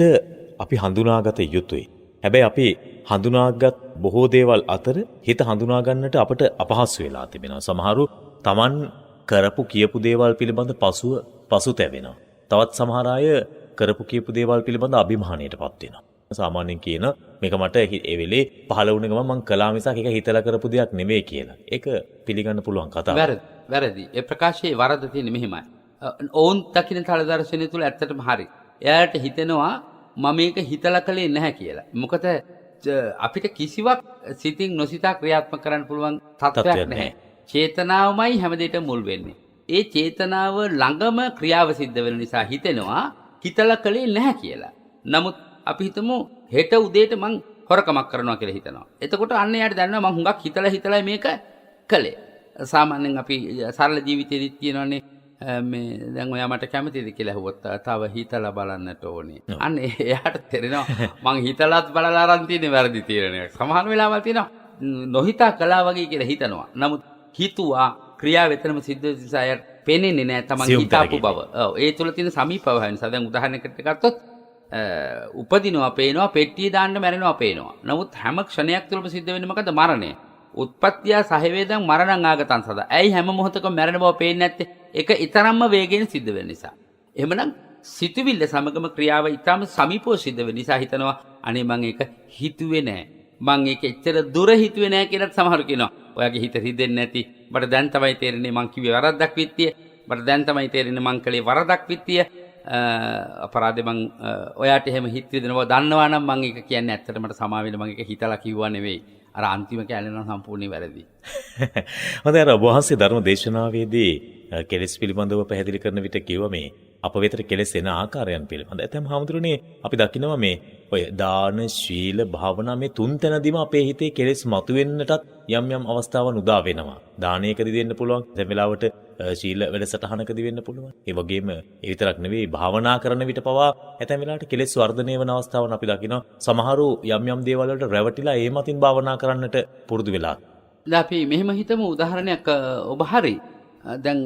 අපි හඳුනාගත යුතුයි. හැබැයි අපි හඳුනාගත් බොහෝ දේවල් අතර හිත හඳුනා ගන්නට අපට අපහසු වෙලා තිබෙනවා. සමහරු Taman කරපු කියපු දේවල් පිළිබඳ පසුතැවෙනවා. තවත් සමහර අය කරපු කියපු දේවල් පිළිබඳ අභිමානයටපත් වෙනවා. සාමාන්‍යයෙන් කියන මේක මට ඒ වෙලේ පහළ වුණ ගමන් මං කළා මිසක් ඒක හිතලා කරපු දෙයක් නෙවෙයි කියලා. ඒක පිළිගන්න පුළුවන් කතාවක්. වැරදි. ඒ ප්‍රකාශයේ වරද තියෙන්නේ මෙහෙමයි. ඕන් දකින්න තල දර්ශනය තුල ඇත්තටම හරි. එයාට හිතෙනවා මම මේක හිතලා කළේ නැහැ කියලා. මොකද අපිට කිසිවක් සිතින් නොසිතා ක්‍රියාත්මක කරන්න පුළුවන් තත්ත්වයක් නැහැ. චේතනාවමයි හැමදේටම මුල් වෙන්නේ. ඒ චේතනාව ළඟම ක්‍රියාව සිද්ධ වෙන නිසා හිතෙනවා හිතලා කළේ නැහැ කියලා. නමුත් අපි හිතමු හෙට උදේට මං හොරකමක් කරනවා කියලා හිතනවා. එතකොට අන්න යාට දැනෙනවා මං හුඟක් හිතලා මේක කළේ. සාමාන්‍යයෙන් අපි සරල ජීවිතේදීත් කියනවානේ මේ දැන් ඔයා මට කැමතිද කියලා අහුවොත් තව හිතලා බලන්නට ඕනේ. අන්න එයාට තේරෙනවා මං හිතලත් බලලා අරන් තියෙන්නේ වැරදි තීරණයක්. සමහර වෙලාවල් තියෙනවා නොහිතා කළා වගේ කියලා හිතනවා. නමුත් හිතුවා ක්‍රියාව එතනම සිද්ධ වෙච්ච නිසා එයාට පේන්නේ නැහැ තමන් හිතාපු බව. ඔව් ඒ තුල තියෙන සමීපව නිසා දැන් උදාහරණයකට ගත්තොත් උපදිනවා පේනවා, පෙට්ටිය දාන්න මැරෙනවා පේනවා. නමුත් හැම ක්ෂණයක් තුළම සිද්ධ වෙන්නේ මොකද? මරණය. උත්පත්තිය සහවේදං මරණං ආගතං සදා. ඇයි හැම මොහොතකම මැරෙන බව පේන්නේ නැත්තේ? ඒක ඊතරම්ම වේගයෙන් සිද්ධ වෙන නිසා. එහෙමනම් සිතුවිල්ල සමගම ක්‍රියාව ඉතාම සමීපව සිද්ධ වෙන නිසා හිතනවා අනේ මං ඒක හිතුවේ නෑ. මං ඒක එච්චර දුර හිතුවේ නෑ කියලා සමහරු කියනවා. ඔයාගේ හිත රිදෙන්නේ නැති. මට දැන් තමයි තේරෙන්නේ මං කිව්වේ වරද්දක් විත්තිය. මට දැන් තමයි තේරෙන්නේ මං කළේ වරදක් විත්තිය. අපරාධේ මං ඔයාට එහෙම හිත රිදෙනවා දන්නවා නම් මං ඒක කියන්නේ ඇත්තට මට සමා වෙන්න මං ඒක හිතලා කිව්වා නෙවෙයි. අර අන්තිම කැලේ නම් සම්පූර්ණයෙන් වැරදි. හොඳයි අර ඔබ වහන්සේ ධර්ම දේශනාවේදී කෙලෙස් පිළිබඳව පැහැදිලි කරන විට කිව්වා මේ අප වෙතට කෙලෙස් එන ආකාරයන් පිළිබඳ. ඇතම් හාමුදුරනේ අපි දකිනවා මේ ඔය දාන, ශීල, භාවනා මේ තුන් තැනදීම අපේ හිතේ කෙලෙස් මතුවෙන්නටත් යම් යම් අවස්ථාවන් උදා වෙනවා. දානයකදී දෙන්න පුළුවන්. දැන් වෙලාවට ශීල වැඩසටහනකදී වෙන්න පුළුවන්. ඒ වගේම ඒ විතරක් නෙවෙයි භාවනා කරන විට පවා ඇතැම් වෙලාවට කෙලෙස් වර්ධනය වෙන අවස්ථාවන් අපි දකිනවා. සමහරු යම් යම් දේවල් වලට රැවටිලා ඒ මතින් භාවනා කරන්නට පුරුදු වෙලා. දැන් අපි මෙහෙම හිතමු උදාහරණයක් ඔබ හරි. දැන්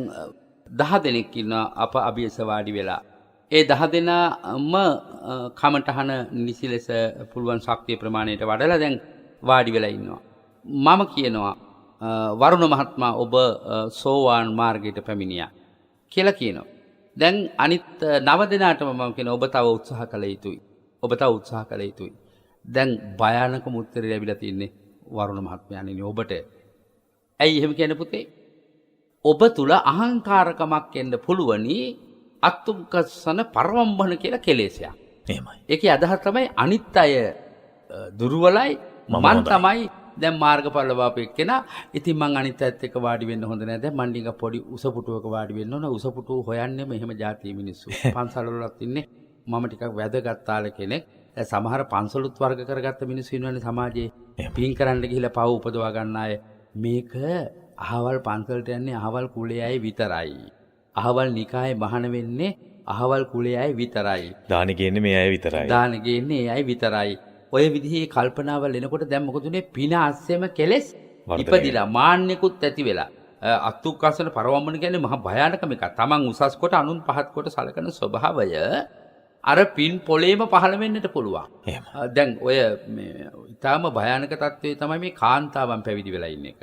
10 දෙනෙක් ඉන්නවා අප අභියස වාඩි වෙලා. ඒ 10 දෙනාම කමටහන නිසි ලෙස පුළුවන් ශක්තිය ප්‍රමාණයට වඩලා දැන් වාඩි වෙලා ඉන්නවා. මම කියනවා වරුණ මහත්මයා ඔබ සෝවාන් මාර්ගයට පැමිණියා කියලා කියනවා. දැන් අනිත් 9 දෙනාටම මම කියනවා ඔබ තව උත්සාහ කළ යුතුයි. ඔබ තව උත්සාහ කළ යුතුයි. දැන් භයානකම උත්තරය ලැබිලා තින්නේ වරුණ මහත්මයාණෙනි ඔබට. ඇයි එහෙම කියන්නේ පුතේ? ඔබ තුල අහංකාරකමක් එන්න පුළුවනි අත්තුංකසන පරවම්බන කියලා කෙලෙසයක්. එහෙමයි. ඒකේ අදහස තමයි අනිත් අය දුර්වලයි මං තමයි දැන් මාර්ගඵල ලබාපු එක්කෙනා. ඉතින් මං අනිත් අයත් එක්ක වාඩි වෙන්න හොඳ නැහැ. දැන් මං ටික පොඩි උසපුටුවක වාඩි වෙන්න ඕන. උසපුටුව හොයන්නේම එහෙම જાතිය මිනිස්සු. පන්සල් වලත් ඉන්නේ මම ටිකක් වැදගත් තාල කෙනෙක්. දැන් සමහර පන්සලුත් වර්ග කරගත්ත මිනිස්සු ඉන්නවනේ සමාජයේ. පින් කරන්න ගිහිල්ලා පව උපදවා ගන්න අය. මේක අහවල් පන්සලට යන්නේ අහවල් කුලයේ අය විතරයි. අහවල් නිකායේ මහාන වෙන්නේ අහවල් කුලයේ අය විතරයි. දාන ගේන්නේ මේ අය විතරයි. දාන ගේන්නේ ඒ අය විතරයි. ඔය විදිහේ කල්පනාවල් එනකොට දැන් මොකද උනේ? පින අස්සෙම කෙලෙස් ඉපදිලා මාන්නෙකුත් ඇති වෙලා. අත්තුක්කසන පරවම්බන කියන්නේ මහා භයානකම එකක්. Taman උසස් කොට අනුන් පහත් කොට සලකන ස්වභාවය අර පින් පොලේම පහළ වෙන්නට පුළුවන්. දැන් ඔය මේ ඊටාම භයානක තත්ත්වයේ තමයි මේ කාන්තාවන් පැවිදි වෙලා ඉන්න එක.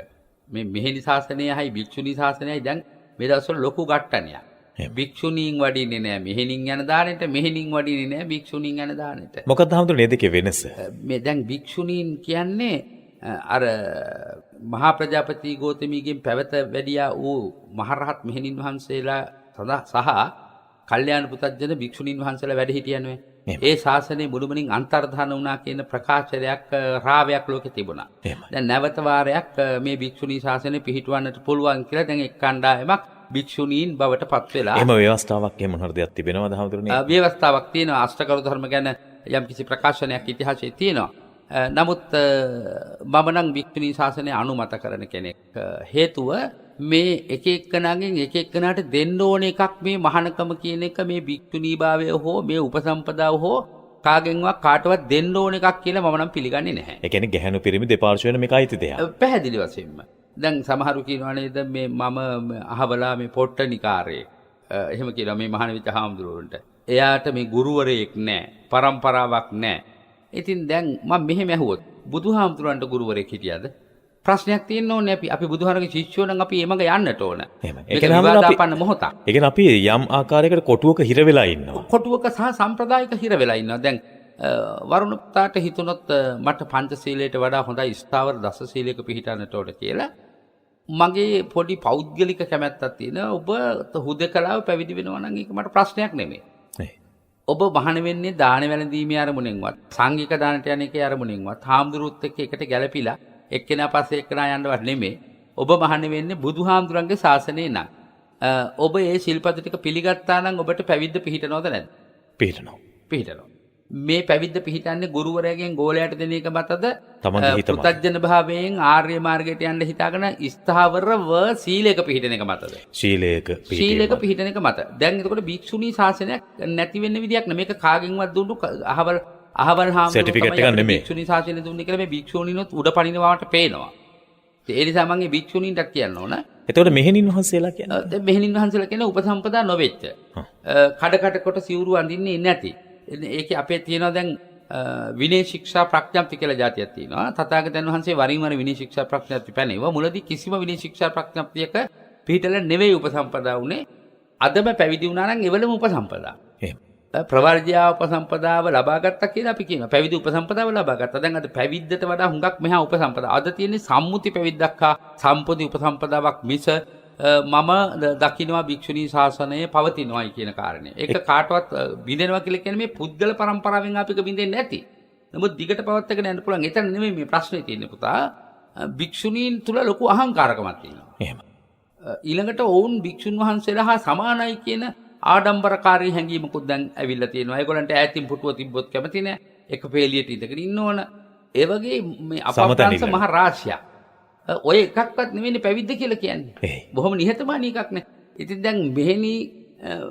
මේ මෙහෙණි ශාසනයයි භික්ෂුණී ශාසනයයි දැන් මේ දවස්වල ලොකු ගැට්ටනියක්. භික්ෂුණීන් වඩින්නේ නැහැ මෙහෙණින් යන දානෙට, මෙහෙණින් වඩින්නේ නැහැ භික්ෂුණීන් යන දානෙට. මොකක්ද හඳුනේ දෙකේ වෙනස? මේ දැන් භික්ෂුණීන් කියන්නේ අර මහා ප්‍රජාපති ගෞතමීගෙන් පැවත වැඩියා වූ මහරහත් මෙහෙණින් වහන්සේලා සහ කල්යාණ පුතඥ භික්ෂුණීන් වහන්සේලා වැඩ හිටියනේ. ඒ ශාසනයේ මුළුමනින් අන්තර්ධාන වුණා කියන ප්‍රකාශනයක් රාවයක් ලෝකේ තිබුණා. දැන් නැවත වාරයක් මේ භික්ෂුණී ශාසනය පිහිටවන්නට පුළුවන් කියලා දැන් එක් කණ්ඩායමක් භික්ෂුණීන් බවට පත් වෙලා. එහෙම ව්‍යවස්ථාවක් එහෙම මොනවාද දෙයක් තිබෙනවද හඳුරන්නේ? ව්‍යවස්ථාවක් තියෙනවා. අෂ්ටකරු ධර්ම ගැන යම්කිසි ප්‍රකාශනයක් ඉතිහාසයේ තියෙනවා. නමුත් මම නම් භික්ෂුණී ශාසනය අනුමත කරන කෙනෙක්. හේතුව මේ එක එක්කනාගෙන් එක එක්කනාට දෙන්න ඕන එකක් මේ මහානකම කියන එක මේ භික්ෂුණී භාවය හෝ මේ උපසම්පදාව හෝ කාගෙන්වත් කාටවත් දෙන්න ඕන එකක් කියලා මම නම් පිළිගන්නේ නැහැ. ඒ කියන්නේ ගැහැණු පිරිමි දෙපාර්ශ්වයෙන් මේක අයිති දෙයක්. පැහැදිලි වශයෙන්ම. දැන් සමහරු කියනවා නේද මේ මම අහවලා මේ පොට්ටනිකාරයෙක්. එහෙම කියනවා මේ මහානවිත හාමුදුරුවන්ට. එයාට මේ ගුරුවරයෙක් නැහැ. පරම්පරාවක් නැහැ. ඉතින් දැන් මම මෙහෙම ඇහුවොත් බුදුහාමුදුරන්ට ගුරුවරයෙක් හිටියද? ප්‍රශ්නයක් තියෙන්න ඕනේ. අපි බුදුහාරගේ ශිෂ්‍යෝ නම් අපි එමඟ යන්නට ඕන. ඒක විවාදාපන්න මොහොතක්. ඒ කියන්නේ අපි යම් ආකාරයකට කොටුවක හිර වෙලා ඉන්නවා. කොටුවක සහ සම්ප්‍රදායික හිර වෙලා ඉන්නවා. දැන් වරුණ පුතාට හිතුනොත් මට පංචශීලයට වඩා හොඳයි ස්ථාවර දස සීලයක පිළිපදින්නට ඕන කියලා. මගේ පොඩි පෞද්ගලික කැමැත්තක් තියෙනවා. ඔබ හුදකලාව පැවිදි වෙනවා නම් ඒක මට ප්‍රශ්නයක් නෙමෙයි. ඔබ මහාන වෙන්නේ දාන වැළඳීමේ අරමුණෙන්වත් සංඝික දානට යන එකේ අරමුණෙන්වත් හාමුදුරුවොත් එක්ක එකට ගැළපිලා එක්කෙනා පස්සේ එක්කෙනා යන්නවත් නෙමෙයි. ඔබ මහාන වෙන්නේ බුදුහාමුදුරන්ගේ ශාසනය නම්. ඔබ ඒ ශිල්පද ටික පිළිගත්තා නම් ඔබට පැවිද්ද පිහිටනවද නැද්ද? පිහිටනවා. මේ පැවිද්ද පිහිටන්නේ ගුරුවරයාගෙන් ගෝලයට දෙන එක මතද? පුතග්ජන භාවයෙන් ආර්ය මාර්ගයට යන්න හිතාගෙන ස්ථාවරව සීලයක පිහිටන එක මතද? ශීලයක පිහිටන එක මත. දැන් එතකොට භික්ෂුණී ශාසනයක් නැති වෙන්න විදියක් නෑ. මේක කාගෙන්වත් දුන්නු අහවල් සර්ටිෆිකේට් එකක් නෙමෙයි. භික්ෂුණී ශාසනය දුන්නේ කියලා මේ භික්ෂුණීනොත් උඩ පනිනවාට පේනවා. ඒ නිසා මම මේ භික්ෂුණීන්ට කියන්න ඕන. එතකොට මෙහෙණින් වහන්සේලා කියන්නේ? දැන් මෙහෙණින් වහන්සේලා කියන්නේ උපසම්පදා නොවෙච්ච. කඩ කොට සිවුරු අඳින්නේ නැති. ඒකේ අපේ තියෙනවා දැන් විනය ශික්ෂා ප්‍රඥප්ති කියලා જાතියක් තියෙනවා. තථාගතයන් වහන්සේ වරින් වර විනය ශික්ෂා ප්‍රඥප්ති පැනෙවුවා. මුලදී කිසිම විනය ශික්ෂා ප්‍රඥප්තියක පිළිතල නෙවෙයි උපසම්පදා වුනේ. අදම පැවිදි වුණා නම් එවලම උපසම්පදා. එහෙම. ප්‍රවර්ජ්‍යා උපසම්පදාව ලබාගත්තා කියලා අපි කියනවා. පැවිදි උපසම්පදාව ලබාගත්තා. දැන් අද පැවිද්දට වඩා හුඟක් මෙහා උපසම්පදාව. අද තියෙන්නේ සම්මුති පැවිද්දක් හා සම්පොති උපසම්පදාවක් මිස මම දකින්නවා භික්ෂුණී ශාසනය පවතිනවායි කියන කාරණේ. ඒක කාටවත් බිඳෙනවා කියලා කියන්නේ මේ පුද්ගල પરම්පරාවෙන් අපික බිඳෙන්නේ නැති. නමුත් දිගට පවත්වාගෙන යන්න පුළුවන්. එතන නෙමෙයි මේ ප්‍රශ්නේ තියෙන්නේ පුතා. භික්ෂුණීන් තුල ලොකු අහංකාරකමක් තියෙනවා. එහෙම. ඊළඟට ඔවුන් භික්ෂුන් වහන්සේලා හා සමානයි කියන ආඩම්බරකාරී හැඟීමකුත් දැන් ඇවිල්ලා තියෙනවා. ඒගොල්ලන්ට ඈතින් පුටුව තිබ්බොත් කැමති නෑ. එක පේලියට ඉඳගෙන ඉන්න ඕන. ඒ වගේ මේ අප්‍රාංශ මහ රාශියක්. ඔය එකක්වත් නෙවෙයි පැවිද්ද කියලා කියන්නේ. බොහොම නිහතමානී එකක් නේ. ඉතින් දැන් මෙහෙණි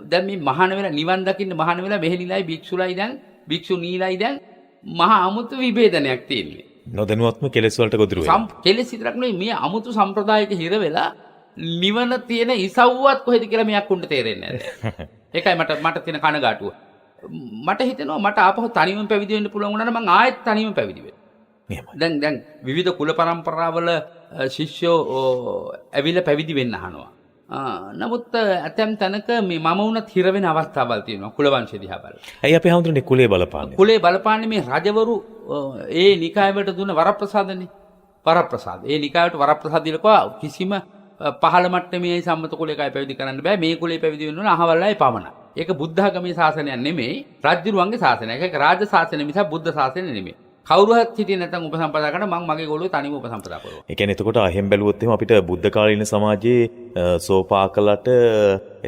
දැන් මේ මහාන වෙලා නිවන් දකින්න මහාන වෙලා මෙහෙණිලයි භික්ෂුලයි දැන් භික්ෂුණීලයි දැන් මහා අමුතු විභේදනයක් තියෙන්නේ. නොදැනුවත්ම කෙලෙස් වලට ගොදුරු වෙනවා. කෙලෙස් විතරක් නෙවෙයි මේ අමුතු සම්ප්‍රදායක හිර වෙලා නිවන තියෙන ඉසව්වත් කොහෙද කියලා මෙයක් උන්ට තේරෙන්නේ නැහැ. ඒකයි මට තියෙන කනගාටුව. මට හිතෙනවා මට ආපහු තනියම පැවිදි වෙන්න පුළුවන් වුණා නම් මං ආයෙත් තනියම පැවිදි වෙනවා. දැන් විවිධ කුල પરම්පරාවල ශිෂ්‍යෝ ඇවිල්ලා පැවිදි වෙන්න අහනවා. නමුත් ඇතැම් තැනක මේ මම වුණත් හිර වෙන අවස්ථාවල් තියෙනවා කුල වංශය දිහා බලලා. ඇයි අපි හඳුනන්නේ කුලේ බලපාන්නේ? කුලේ බලපාන්නේ මේ රජවරු ඒ නිකායට දුන්න වරප්‍රසාදනේ. වරප්‍රසාද. ඒ නිකායට වරප්‍රසාද දීලා කිසිම පහළ මට්ටමේ සම්මත කුලයකයි පැවිදි කරන්න බෑ. මේ කුලේ පැවිදි වෙන්න ඕන අහවල්ලායි පමණයි. ඒක බුද්ධ ආගමේ ශාසනයක් නෙමෙයි. රජුරුවන්ගේ ශාසනයක්. ඒක රාජ ශාසනය මිස බුද්ධ ශාසනය නෙමෙයි. කවුරුහත් හිටියේ නැත්නම් උපසම්පදා කරන මම මගේ ගෝලෝ තනියම උපසම්පදා කරනවා. ඒ කියන්නේ එතකොට අහෙන් බැලුවොත් එහෙම අපිට බුද්ධ කාලීන සමාජයේ සෝපාකලට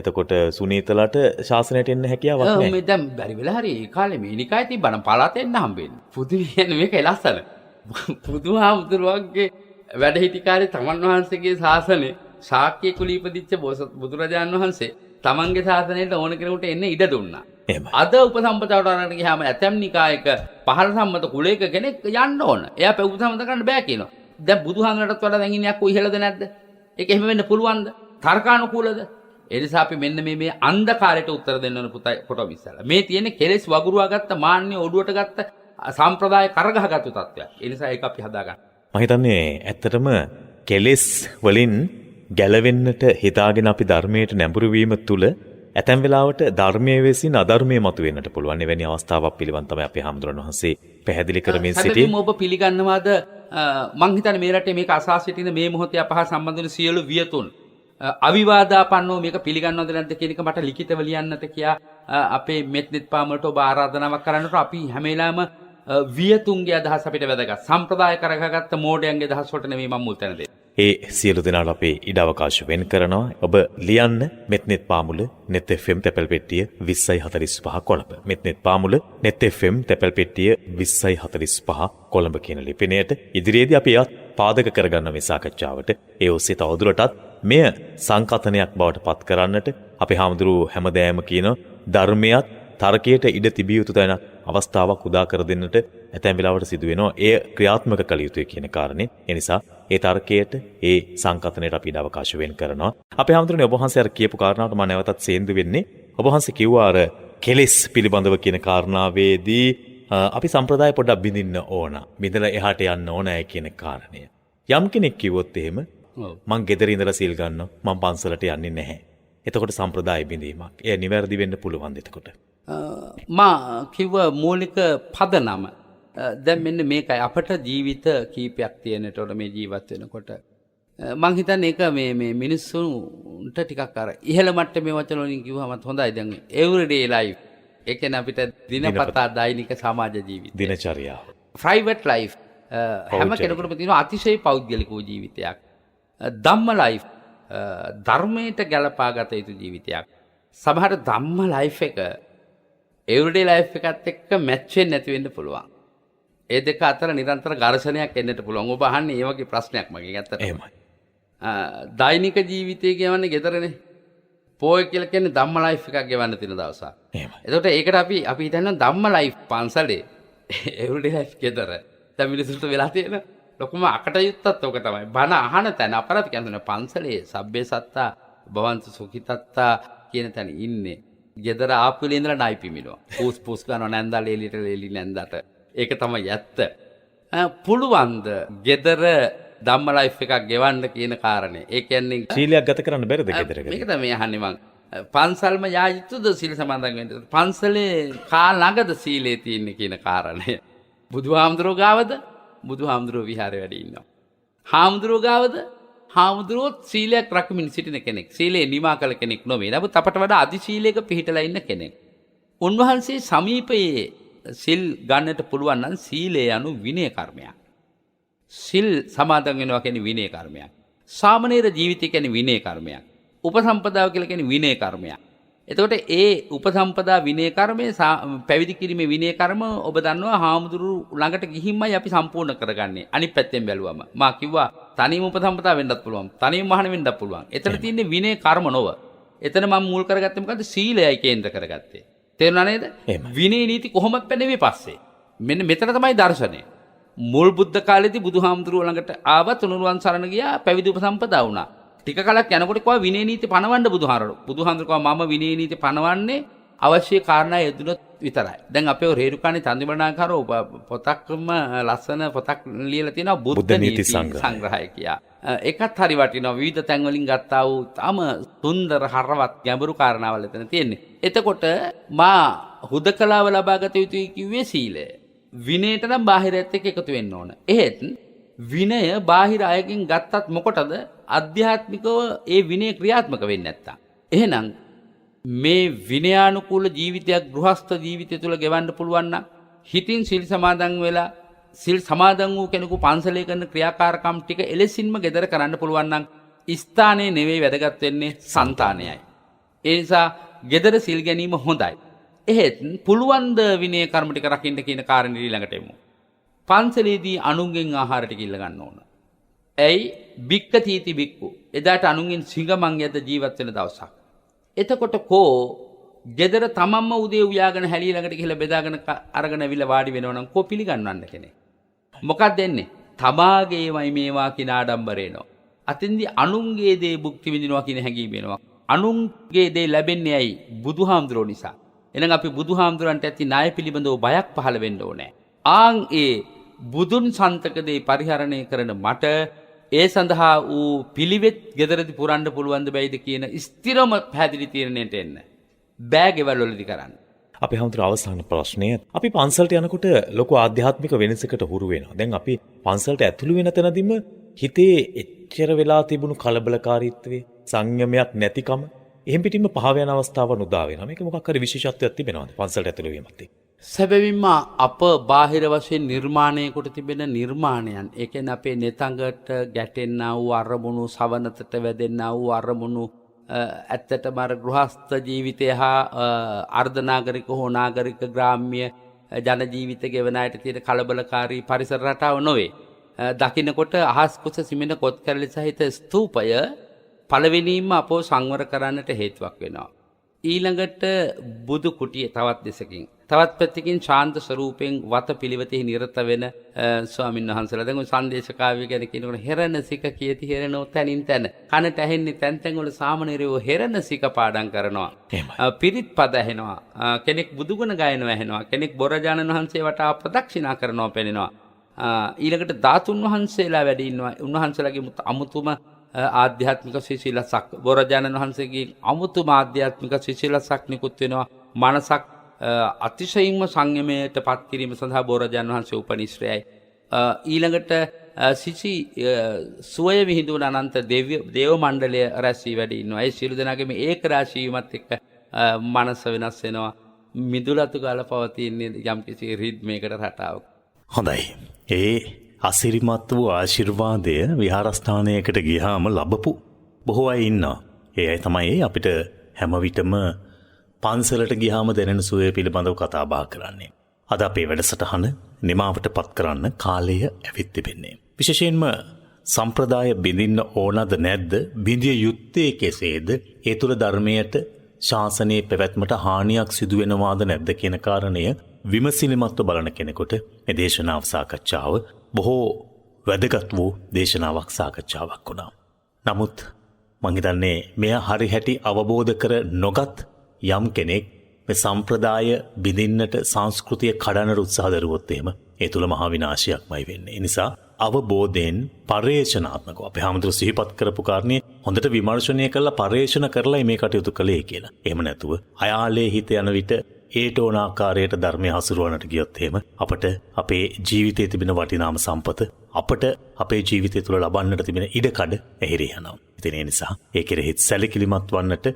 එතකොට සුනීතලට ශාසනයට එන්න හැකියාවක් නැහැ. මේ දැන් බැරි වෙලා හරි ඒ කාලේ මේ නිකායේ තිබ්බනම් පළාත එන්න හම්බෙන්නේ. පුදු කියන්නේ මේක ලස්සන. බුදුහාමුදුරුවන්ගේ වැඩ හිටි කාලේ තමන් වහන්සේගේ ශාසනේ ශාක්‍ය කුලී ඉපදිච්ච බුදුරජාණන් වහන්සේ තමන්ගේ ශාසනයට ඕන කෙනෙකුට එන්න ඉඩ දුන්නා. අද උපසම්පදාවට අරගෙන ගියාම ඇතැම් නිකායක පහළ සම්මත කුලයක කෙනෙක් යන්න ඕන. එයා උපසම්පදා කරන්න බෑ කියනවා. දැන් බුදුහාමරටත් වඩා දැන් ඉන්නේ අක්කෝ ඉහළද නැද්ද? ඒක එහෙම වෙන්න පුළුවන්ද? තර්කානුකූලද? ඒ නිසා අපි මෙන්න මේ අන්ධකාරයට උත්තර දෙන්න ඕන පුතයි කොට විශ්සලා. මේ තියෙන කෙලෙස් වගුරුවා ගත්ත මාන්නේ ඔඩුවට ගත්ත සම්ප්‍රදාය කරගහගත්තු තත්ත්වයක්. ඒ නිසා ඒක අපි හදාගන්න. මම හිතන්නේ ඇත්තටම කෙලෙස් වලින් ගැලවෙන්නට හිතාගෙන අපි ධර්මයට නැඹුරු වීම තුළ ඇතැම් වෙලාවට ධර්මයේ විසින් අධර්මයේ මතුවෙන්නට පුළුවන්. එවැනි අවස්ථාවක් පිළිබඳ තමයි අපේ හාමුදුරන් වහන්සේ පැහැදිලි කරමින් සිටියේ. සැබවින්ම ඔබ පිළිගන්නවාද මං හිතන්නේ මේ රටේ මේක අසා සිටින මේ මොහොතේ අපහ සම්බන්ධ වෙන සියලු වියතුන් අවිවාදාපන්නව මේක පිළිගන්නවද නැද්ද කියන එක මට ලිඛිතව ලියන්නට කියා අපේ මෙත්නෙත් පාමුලට ඔබ ආරාධනාවක් කරන්නට අපි හැම වෙලාවෙම වියතුන්ගේ අදහස් අපිට වැදගත්. සම්ප්‍රදාය කරගත්ත මෝඩයන්ගේ අදහස් වලට නෙමෙයි මම මුල් තැන දෙන්නේ. ඒ සියලු දෙනාට අපේ ඉඩ අවකාශ වෙන් කරනවා. ඔබ ලියන්න මෙත්නෙත් පාමුල net fm තැපැල් පෙට්ටිය 2045 කොළඹ. මෙත්නෙත් පාමුල net fm තැපැල් පෙට්ටිය 2045 කොළඹ කියන ලිපිනයට ඉදිරියේදී අපි එයත් පාදක කරගන්න මේ සාකච්ඡාවට ඒ ඔස්සේ තවදුරටත් මෙය සංකතනයක් බවට පත් කරන්නට අපේ හාමුදුරුවෝ හැමදෑම කියන ධර්මයක් තර්කයට ඉඩ තිබිය යුතු තැන අවස්ථාවක් උදා කර දෙන්නට ඇතැම් වෙලාවට සිදු වෙනවා. එය ක්‍රියාත්මක කළ යුතුයි කියන කාරණේ. ඒ නිසා ඒ තර්කයට ඒ සංකතනයට අපි ඉඩ අවකාශ වෙන් කරනවා. අපේ හාමුදුරනේ ඔබ වහන්සේ අර කියපු කාරණාවට මම නැවතත් සේන්දු වෙන්නේ. ඔබ වහන්සේ කිව්වා අර කෙලෙස් පිළිබඳව කියන කාරණාවේදී අපි සම්ප්‍රදාය පොඩ්ඩක් බිඳින්න ඕන. බිඳලා එහාට යන්න ඕනෑ කියන කාරණය. යම් කෙනෙක් කිව්වොත් එහෙම මං ගෙදර ඉඳලා සීල් ගන්නවා. මං පන්සලට යන්නේ නැහැ. එතකොට සම්ප්‍රදාය බිඳීමක්. එය නිවැරදි වෙන්න පුළුවන්ද එතකොට? මා කිව්ව මූලික පදනම දැන් මෙන්න මේකයි අපට ජීවිත කීපයක් තියෙනට ඕන මේ ජීවත් වෙනකොට මං හිතන්නේ ඒක මේ මිනිස්සුන්ට ටිකක් අර ඉහළ මට්ටමේ වචන වලින් කිව්වමත් හොඳයි. දැන් everyday life ඒ කියන්නේ අපිට දිනපතා දෛනික සමාජ ජීවිතය දිනචරියාව private life හැම කෙනෙකුටම තියෙන අතිශය පෞද්ගලික වූ ජීවිතයක්. ධම්ම life ධර්මයට ගැලපා ගත යුතු ජීවිතයක්. සමහර ධම්ම life එක everyday life එකත් එක්ක මැච් වෙන්නේ නැති වෙන්න පුළුවන්. ඒ දෙක අතර නිරන්තර ඝර්ෂණයක් එන්නට පුළුවන්. ඔබ අහන්නේ ඒ වගේ ප්‍රශ්නයක් මගෙන් ඇත්තට. එහෙමයි. දෛනික ජීවිතය කියවන්නේ ගෙදරනේ. පොය කියලා කියන්නේ ධම්ම ලයිෆ් එකක් ගෙවන්න තියෙන දවසක්. එහෙමයි. එතකොට ඒකට අපි හිතනවා ධම්ම ලයිෆ් පන්සලේ everyday life ගෙදර. දැන් මිනිස්සුන්ට වෙලා තියෙන ලොකුම අකටයුත්තත් ඔක තමයි. බණ අහන තැන අපරාධ කියන්නේ පන්සලේ සබ්බේ සත්තා භවන්ත සුඛිතත්තා කියන තැන ඉන්නේ. ගෙදර ආපුලේ ඉඳලා නයි පිමිනවා. පූස් ගන්නවා නැන්දා ලේලියට ලේලි නැන්දාට. ඒක තමයි ඇත්ත. පුළුවන්ද ගෙදර ධම්ම ලයිෆ් එකක් ගෙවන්න කියන කාරණේ. ඒ කියන්නේ සීලයක් ගත කරන්න බැරිද ගෙදරක? මේක තමයි අහන්නේ මං. පන්සල්ම යායුතුද සීල සමාදන් වෙන්න? පන්සලේ කා ළඟද සීලේ තියෙන්නේ කියන කාරණය. බුදුහාමුදුරුවෝ ගාවද? බුදුහාමුදුරුවෝ විහාරේ වැඩ ඉන්නවා. හාමුදුරුවෝ ගාවද? හාමුදුරුවෝ සීලයක් රකිමින් සිටින කෙනෙක්. සීලේ නිමා කළ කෙනෙක් නොවේ. නමුත් අපට වඩා අධි සීලයක පිහිටලා ඉන්න කෙනෙක්. උන්වහන්සේ සමීපයේ සිල් ගන්නට පුළුවන් නම් සීලය anu විනය කර්මයක්. සිල් සමාදන් වෙනවා කියන්නේ විනය කර්මයක්. සාමණේර ජීවිතය කියන්නේ විනය කර්මයක්. උපසම්පදාව කියලා කියන්නේ විනය කර්මයක්. එතකොට ඒ උපසම්පදා විනය කර්මය පැවිදි කිරීමේ විනය කර්ම ඔබ දන්නවා හාමුදුරු ළඟට ගිහින්මයි අපි සම්පූර්ණ කරගන්නේ. අනිත් පැත්තෙන් බැලුවම මා කිව්වා තනියම උපසම්පදා වෙන්නත් පුළුවන්. තනියම මහාන වෙන්නත් පුළුවන්. එතන තියෙන්නේ විනය කර්ම නොව. එතන මම මුල් කරගත්තේ මොකද්ද? සීලයයි කේන්ද්‍ර කරගත්තේ. තේරුණා නේද? විනය නීති කොහොමද පැනෙන්නේ පස්සේ. මෙන්න මෙතන තමයි දර්ශනය. මුල් බුද්ධ කාලේදී බුදුහාමුදුරුවෝ ළඟට ආව තුනුරුවන් සරණ ගියා පැවිදි උපසම්පදා වුණා. ටික කලක් යනකොට කිව්වා විනය නීති පනවන්න බුදුහාමුදුරුවෝ කිව්වා මම විනය නීති පනවන්නේ අවශ්‍ය කාරණා යෙදුනොත් විතරයි. දැන් අපේ රේරුකාණේ තන්දිමනාකාරෝ පොතක්ම ලස්සන පොතක් ලියලා තියෙනවා බුද්ධ නීති සංග්‍රහය කියා. ඒකත් හරි වටිනවා. විවිධ තැන් වලින් ගත්තා වූ තම සුන්දර හරවත් ගැඹුරු කාරණාවල් එතන තියෙන්නේ. එතකොට මා හුදකලාව ලබා ගත යුතුයි කිව්වේ සීලය. විනයට නම් බාහිරයත් එක්ක එකතු වෙන්න ඕන. එහෙත් විනය බාහිර අයගෙන් ගත්තත් මොකටද? අධ්‍යාත්මිකව ඒ විනය ක්‍රියාත්මක වෙන්නේ නැත්තම්. එහෙනම් මේ විනයානුකූල ජීවිතයක් ගෘහස්ත ජීවිතය තුළ ගෙවන්න පුළුවන් නම් හිතින් සිල් සමාදන් වෙලා සිල් සමාදන් වූ කෙනෙකු පන්සලේ කරන ක්‍රියාකාරකම් ටික එලෙසින්ම gedara කරන්න පුළුවන් නම් ස්ථානයේ නෙවෙයි වැදගත් වෙන්නේ సంతානයයි. ඒ නිසා gedara සිල් ගැනීම හොඳයි. එහෙත් පුළුවන් ද විනය කර්ම ටික රකින්න කියන කාරණේ ඊළඟට එමු. පන්සලේදී අනුන්ගෙන් ආහාර ටික ඉල්ල ගන්න ඕන. ඇයි? බික්ක තීති බික්කු. එදාට අනුන්ගෙන් සිඟමන් යද්ද ජීවත් වෙන දවසක්. එතකොට කෝ ගෙදර තමන්ම උදේ උයාගෙන හැලිය ළඟට ගිහලා බෙදාගෙන අරගෙන අවිල වාඩි වෙනවා නම් කෝ පිළිගන්නවන්න කෙනෙක්. මොකක්ද දෙන්නේ? තමාගේමයි මේවා කියන ආඩම්බරේ එනවා. අතින්දී අනුන්ගේ දේ භුක්ති විඳිනවා කියන හැඟීම එනවා. අනුන්ගේ දේ ලැබෙන්නේ ඇයි? බුදුහාමුදුරුවෝ නිසා. එහෙනම් අපි බුදුහාමුදුරන්ට ඇති ණය පිළිබඳව බයක් පහළ වෙන්න ඕනේ. ආන් ඒ බුදුන් සන්තක දේ පරිහරණය කරන මට ඒ සඳහා වූ පිළිවෙත් ගෙදරදී පුරන්න පුළුවන්ද බැයිද කියන ස්ථිරම පැහැදිලි තීරණයට එන්න. බෑ ගෙවල් වලදී කරන්න. අපි හැමෝටම අවසාන ප්‍රශ්නය. අපි පන්සලට යනකොට ලොකු ආධ්‍යාත්මික වෙනසකට හුරු වෙනවා. දැන් අපි පන්සලට ඇතුළු වෙන තැනදීම හිතේ එච්චර වෙලා තිබුණු කලබලකාරීත්වයේ සංයමයක් නැතිකම එහෙම් පිටින්ම පහව යන අවස්ථාවන් උදා වෙනවා. මේක මොකක් හරි විශේෂත්වයක් තිබෙනවද පන්සලට ඇතුළු වීමත් එක්ක? සැබවින්ම අප බාහිර වශයෙන් නිර්මාණය කොට තිබෙන නිර්මාණයන්, ඒ කියන්නේ අපේ නෙතඟට ගැටෙන්නා වූ අරමුණු, සවනතට වැදෙන්නා වූ අරමුණු, ඇත්තටම අර ගෘහස්ත ජීවිතය හා අර්ධනාගරික හෝ නාගරික ග්‍රාම්‍ය ජන ජීවිත ගෙවන අයට තියෙන කලබලකාරී පරිසර රටාව නොවේ. දකින්නකොට අහස් කුස සිමෙන කොත් කැරළි සහිත ස්තූපය පළවෙනිම අපෝ සංවර කරන්නට හේතුවක් වෙනවා. ඊළඟට බුදු කුටිය තවත් දෙසකින්, තවත් පැත්තකින් ශාන්ත ස්වරූපයෙන් වත පිළිවෙතෙහි නිරත වෙන ස්වාමීන් වහන්සේලා. දැන් ඔය සංදේශකාව්‍ය ගැන කියනකොට හෙරණ සික කියති හෙරණෝ තනින් තන. කනට ඇහෙන්නේ තැන් තැන් වල සාමණේරයෝ හෙරණ සික පාඩම් කරනවා. පිරිත් පද ඇහෙනවා. කෙනෙක් බුදුගුණ ගායනවා ඇහෙනවා. කෙනෙක් බොරජාණන් වහන්සේ වටා ප්‍රදක්ෂිනා කරනවා පෙනෙනවා. ඊළඟට ධාතුන් වහන්සේලා වැඩි ඉන්නවා. උන්වහන්සේලාගේ අමුතුම ආධ්‍යාත්මික සිසිලසක්, බොරජාණන් වහන්සේගේ අමුතුම ආධ්‍යාත්මික සිසිලසක් නිකුත් වෙනවා. මනසක් අතිශයින්ම සංයමයට පත් කිරීම සඳහා බොරජාණන් වහන්සේ උපනිශ්‍රයයි. ඊළඟට සිසි සුවය විහිදුවන අනන්ත දේව මණ්ඩලය රැස්වී වැඩ ඉන්නවා. ඒ සියලු දෙනාගේම ඒක රාශී වීමත් එක්ක මනස වෙනස් වෙනවා. මිදුලතු ගාල පවතින්නේ යම්කිසි රිද්මයකට රටාවක. හොඳයි. ඒ අසිරිමත් වූ ආශිර්වාදය විහාරස්ථානයකට ගියාම ලැබපු බොහෝ අය ඉන්නවා. ඒ අය තමයි අපිට හැම විටම පන්සලට ගියාම දැනෙන සුවය පිළිබඳව කතා බහ කරන්නේ. අද අපේ වැඩසටහන නිමාවට පත් කරන්න කාලය ඇවිත් තිබෙන්නේ. විශේෂයෙන්ම සම්ප්‍රදාය බිඳින්න ඕනද නැද්ද? බිඳිය යුත්තේ කෙසේද? ඒ තුළ ධර්මයට, ශාසනයේ පැවැත්මට හානියක් සිදු වෙනවාද නැද්ද කියන කාරණය විමසිලිමත්ව බලන කෙනෙකුට මේ දේශනාව සාකච්ඡාව බොහෝ වැදගත් වූ දේශනාවක් සාකච්ඡාවක් වුණා. නමුත් මං හිතන්නේ මෙය හරි හැටි අවබෝධ කර නොගත් යම් කෙනෙක් මේ සම්ප්‍රදාය බිඳින්නට, සංස්කෘතිය කඩන්නට උත්සාහ දරුවොත් එහෙම ඒ තුල මහා විනාශයක්මයි වෙන්නේ. ඒ නිසා අවබෝධයෙන් පර්යේෂණාත්මකව අපේ හැමදෙරු සිහිපත් කරපු කාරණේ හොඳට විමර්ශනය කරලා පර්යේෂණ කරලා මේ කටයුතු කළේ කියලා. එහෙම නැතුව අයාලේ හිත යන විට ඒට ඕන ආකාරයට ධර්මය හසුරුවන්නට ගියොත් එහෙම අපට අපේ ජීවිතයේ තිබෙන වටිනාම සම්පත අපට අපේ ජීවිතය තුළ ලබන්නට තිබෙන ඉඩකඩ ඇහිරි යනවා. ඉතින් ඒ නිසා ඒ කෙරෙහිත් සැලකිලිමත් වන්නට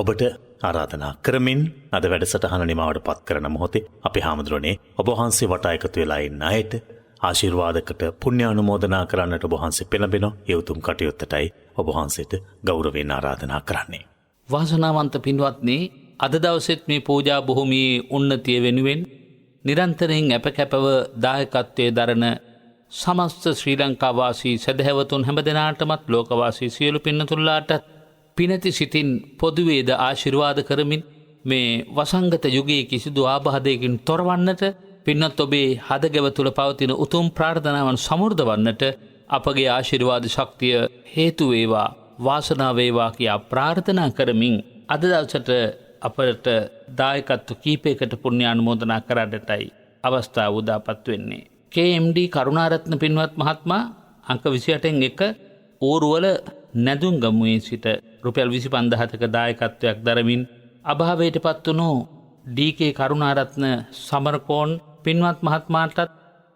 ඔබට ආරාධනා කරමින් අද වැඩසටහන නිමවට පත් කරන මොහොතේ අපේ හාමුදුරනේ ඔබ වහන්සේ වටා එකතු වෙලා ඉන්න අයට ආශිර්වාදකට පුණ්‍ය අනුමෝදනා කරන්නට ඔබ වහන්සේ පෙළඹෙන ඒ උතුම් කටයුත්තටයි ඔබ වහන්සේට ගෞරවයෙන් ආරාධනා කරන්නේ. වාසනාවන්ත පින්වත්නි, අද දවසෙත් මේ පූජා භූමියේ උන්නතිය වෙනුවෙන් නිරන්තරයෙන් අපකැපව දායකත්වයේ දරන සමස්ත ශ්‍රී ලංකා වාසී සදහැවතුන් හැමදෙනාටමත් ලෝකවාසී සියලු පින්නතුල්ලාට පිනති සිතින් පොදුවේද ආශිර්වාද කරමින් මේ වසංගත යුගයේ කිසිදු ආබාධයකින් තොරවන්නට, පින්නත් ඔබේ හදගැව තුළ පවතින උතුම් ප්‍රාර්ථනාවන් සමෘද්ධ වන්නට අපගේ ආශිර්වාද ශක්තිය හේතු වේවා, වාසනාව වේවා කියා ප්‍රාර්ථනා කරමින් අද දවසට අපට දායකත්ව කීපයකට පුණ්‍ය අනුමෝදනා කරන්නටයි අවස්ථාව උදාපත් වෙන්නේ. KMD කරුණාරත්න පින්වත් මහත්මයා අංක 28න් 1 ඌරුවල නැදුම් ගමුවේ සිට රුපියල් 25000ක දායකත්වයක් දරමින් අභාවයට පත් වුණු DK කරුණාරත්න සමරකෝන් පින්වත් මහත්මයාටත්,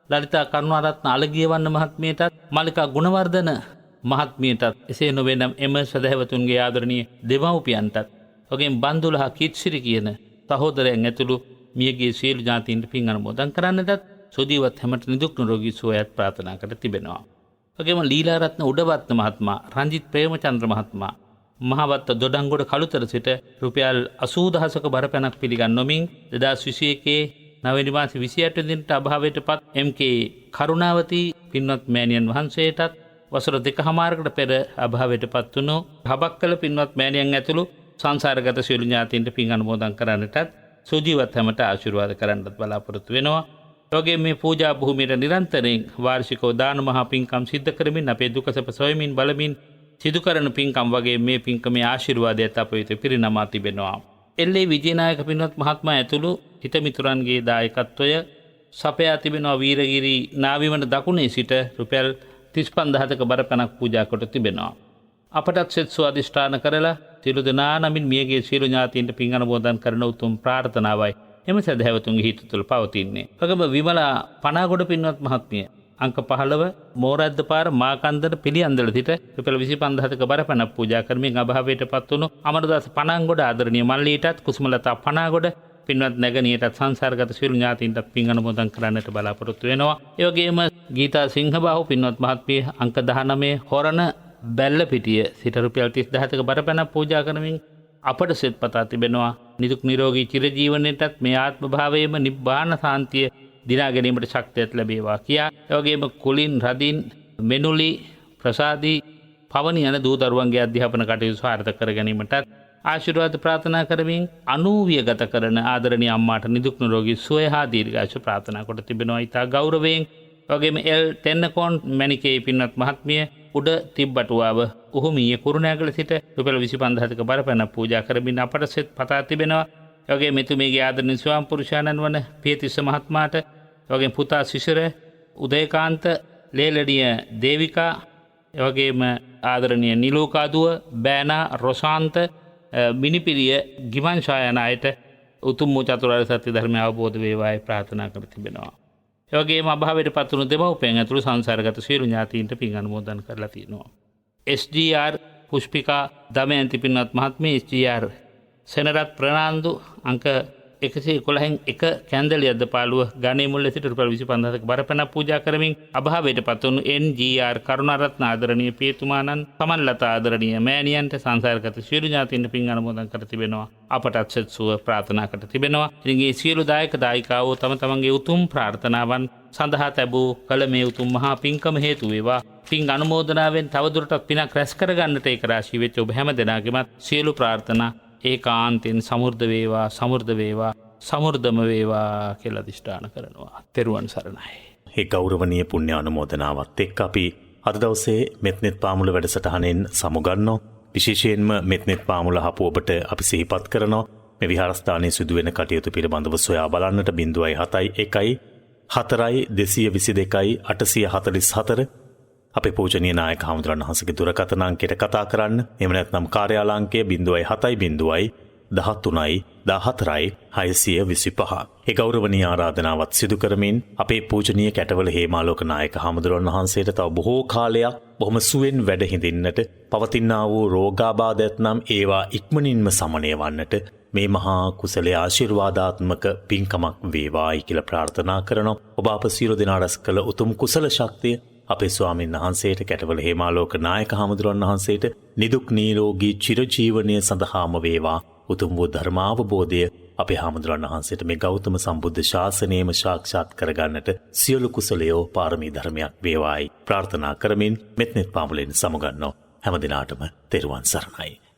ලලිතා කරුණාරත්න අලගියවන්න මහත්මියටත්, මල්ලිකා ගුණවර්ධන මහත්මියටත්, එසේ නොවේනම් එම සදහැවතුන්ගේ ආදරණීය දෙමව්පියන්ටත්, ඔගෙන් බන්දුලහ කිත්සිරි කියන සහෝදරයන් ඇතුළු මියගේ සියලු ඥාතීන්ට පින් අනුමෝදන් කරන්නටත් සුජීවත් හැමට නිදුක් නිරෝගී සුවයත් ප්‍රාර්ථනා කර තිබෙනවා. ඔගෙම ලීලාරත්න උඩවත්න මහත්මයා, රංජිත් ප්‍රේමචන්ද්‍ර මහත්මයා මහවත්ත දොඩංගොඩ කළුතර සිට රුපියල් 80000ක බරපැනක් පිළිගන්වමින් 2021 9 මාස 28 දිනට අභාවයට පත් MK කරුණාවති පින්වත් මෑණියන් වහන්සේටත්, වසර 2කමාරකට පෙර අභාවයට පත් වුණු හබක්කල පින්වත් මෑණියන් ඇතුළු සංසාරගත සියලු ඥාතීන්ට පින් අනුමෝදන් කරන්නටත් සුජීවත් හැමට ආශිර්වාද කරන්නත් බලාපොරොත්තු වෙනවා. ඔගේ මේ පූජා භූමියට නිරන්තරයෙන් වාර්ෂිකව දාන මහා පින්කම් සිද්ධ කරමින් අපේ දුක සැප සොයමින් බලමින් සිදු කරන පින්කම් වගේ මේ පින්කමේ ආශිර්වාදයත් අප වෙත පිරිනමා තිබෙනවා. එල්ලේ විජේනායක පින්වත් මහත්මයා ඇතුළු හිතමිතුරන්ගේ දායකත්වය සපයා තිබෙනවා. වීරගිරි නාවිවන දකුණේ සිට රුපියල් 35000ක බරපැනක් පූජා කොට තිබෙනවා. අපටත් සෙත්සු අධිෂ්ඨාන කරලා සියලු දෙනා නමින් මියගේ සියලු ඥාතීන්ට පින් අනුමෝදන් කරන උතුම් ප්‍රාර්ථනාවයි එම සදහැවතුන්ගේ හිත තුළ පවතින්නේ. වගේම විමලා පනාගොඩ පින්වත් මහත්මිය අංක 15 මෝරද්ද පාර මාකන්දර පිළියන්දල සිට රුපියල් 25000ක බරපැනක් පූජා කරමින් අභාවයට පත් වුණු අමරදාස පනාගොඩ ආදරණීය මල්ලීටත්, කුසුමලතා පනාගොඩ පින්වත් නැගණියටත්, සංසාරගත සියලු ඥාතීන්ටත් පින් අනුමෝදන් කරන්නට බලාපොරොත්තු වෙනවා. ඒ වගේම ගීතා සිංහබාහු පින්වත් මහත්මිය අංක 19 හොරණ බැල්ලපිටිය සිට රුපියල් 30000ක බරපැනක් පූජා කරමින් අපට සෙත් පතා තිබෙනවා. නිදුක් නිරෝගී චිරජීවනයටත් මේ ආත්ම භාවයේම නිබ්බාන සාන්තිය දිනා ගැනීමට ශක්තියක් ලැබේවා කියා. ඒ වගේම කුලින්, රදින්, මෙනුලි, ප්‍රසාදී, පවනි යන දූ දරුවන්ගේ අධ්‍යාපන කටයුතු සාර්ථක කර ගැනීමටත් ආශිර්වාද ප්‍රාර්ථනා කරමින් 90 ගත කරන ආදරණීය අම්මාට නිදුක් නිරෝගී සුවය හා දීර්ඝායුෂ ප්‍රාර්ථනා කොට තිබෙනවා. ඊට ගෞරවයෙන් වගේම එල් තෙන්නකෝන් මැණිකේ පින්වත් මහත්මිය උඩ තිබ්බටුවාව උහුමිය කුරුණෑගල සිට රුපියල් 25000ක බරපැනක් පූජා කරමින් අපට සෙත් පතා තිබෙනවා. ඒ වගේම මෙතුමියගේ ආදරණීය ස්වාම පුරුෂයාණන් වන පියතිස්ස මහත්මයාට, ඒ වගේම පුතා සිසිර උදයකාන්ත, ලේලඩිය දේවිකා, ඒ වගේම ආදරණීය නිලෝකාදුව, බෑනා, රොසාන්ත, මිනිපිරිය, ගිමන්ෂා යන අයට උතුම් වූ චතුරාර්ය සත්‍ය ධර්මය අවබෝධ වේවායි ප්‍රාර්ථනා කර තිබෙනවා. ඒ වගේම අභාවයට පත් වුණු දෙමව්පියන් ඇතුළු සංසාරගත සියලු ඥාතීන්ට පින් අනුමෝදන් කරලා තියෙනවා. SGR පුෂ්පිකා දමයන්ති පින්වත් මහත්මිය, SGR සෙනරත් ප්‍රනාන්දු අංක 111න් 1 කැන්දලියද්ද පාළුව ගණේ මුල්ල සිට රුපියල් 25000ක බරපැනක් පූජා කරමින් අභාවයට පත් වුණු NGR කරුණාරත්න ආදරණීය පියතුමාණන්, සමන්ලතා ආදරණීය මෑණියන්ට සංසාරගත සියලු ඥාතීන්ට පින් අනුමෝදන් කර තිබෙනවා. අපටත් සෙත් සුව ප්‍රාර්ථනා කර තිබෙනවා. ඉතින් මේ සියලු දායක දායිකාවෝ තම තමන්ගේ උතුම් ප්‍රාර්ථනාවන් සඳහා තැබූ කළ මේ උතුම් මහා පින්කම හේතු වේවා. පින් අනුමෝදනාවෙන් තවදුරටත් පිනක් රැස් කරගන්නට ඒක රාශී වෙච්ච ඔබ හැම දෙනාගේමත් සියලු ප්‍රාර්ථනා ඒකාන්තයෙන් සමෘද්ධ වේවා, සමෘද්ධ වේවා, සමෘද්ධම වේවා කියලා අධිෂ්ඨාන කරනවා. තෙරුවන් සරණයි. ඒ ගෞරවනීය පුණ්‍ය අනුමෝදනාවත් එක්ක අපි අද දවසේ මෙත්නෙත් පාමුල වැඩසටහනෙන් සමුගන්නවා. විශේෂයෙන්ම මෙත්නෙත් පාමුල හපු ඔබට අපි සිහිපත් කරනවා මේ විහාරස්ථානයේ සිදුවෙන කටයුතු පිළිබඳව සොයා බලන්නට 071 4.222.844 අපේ පූජනීය නායක හාමුදුරන් වහන්සේගේ දුරකථන අංකයට කතා කරන්න. එහෙම නැත්නම් කාර්යාලාංකය 0713 ඒ ගෞරවනීය ආරාධනාවත් සිදු කරමින් අපේ පූජනීය කැටවල හේමාලෝක නායක හාමුදුරන් වහන්සේට තව බොහෝ කාලයක් බොහොම සුවෙන් වැඩ හිඳින්නට පවතිනා වූ රෝගාබාධ ඇතනම් ඒවා ඉක්මනින්ම සමනය වන්නට මේ මහා කුසලයේ ආශිර්වාදාත්මක පින්කමක් වේවායි කියලා ප්‍රාර්ථනා කරනවා. ඔබ අප සියලු දෙනා රැස් කළ උතුම් කුසල ශක්තිය අපේ ස්වාමීන් වහන්සේට කැටවල හේමාලෝක නායක හාමුදුරන් වහන්සේට නිදුක් නිරෝගී චිරජීවනය සඳහාම වේවා. උතුම් වූ ධර්මාවබෝධය අපේ හාමුදුරන් වහන්සේට මේ ගෞතම සම්බුද්ධ ශාසනයම සාක්ෂාත් කරගන්නට සියලු කුසලයෝ පාරමී ධර්මයක් වේවායි ප්‍රාර්ථනා කරමින් මෙත්නෙත් පාමුලෙන් සමුගන්නෝ. හැම දිනාටම තෙරුවන් සරණයි.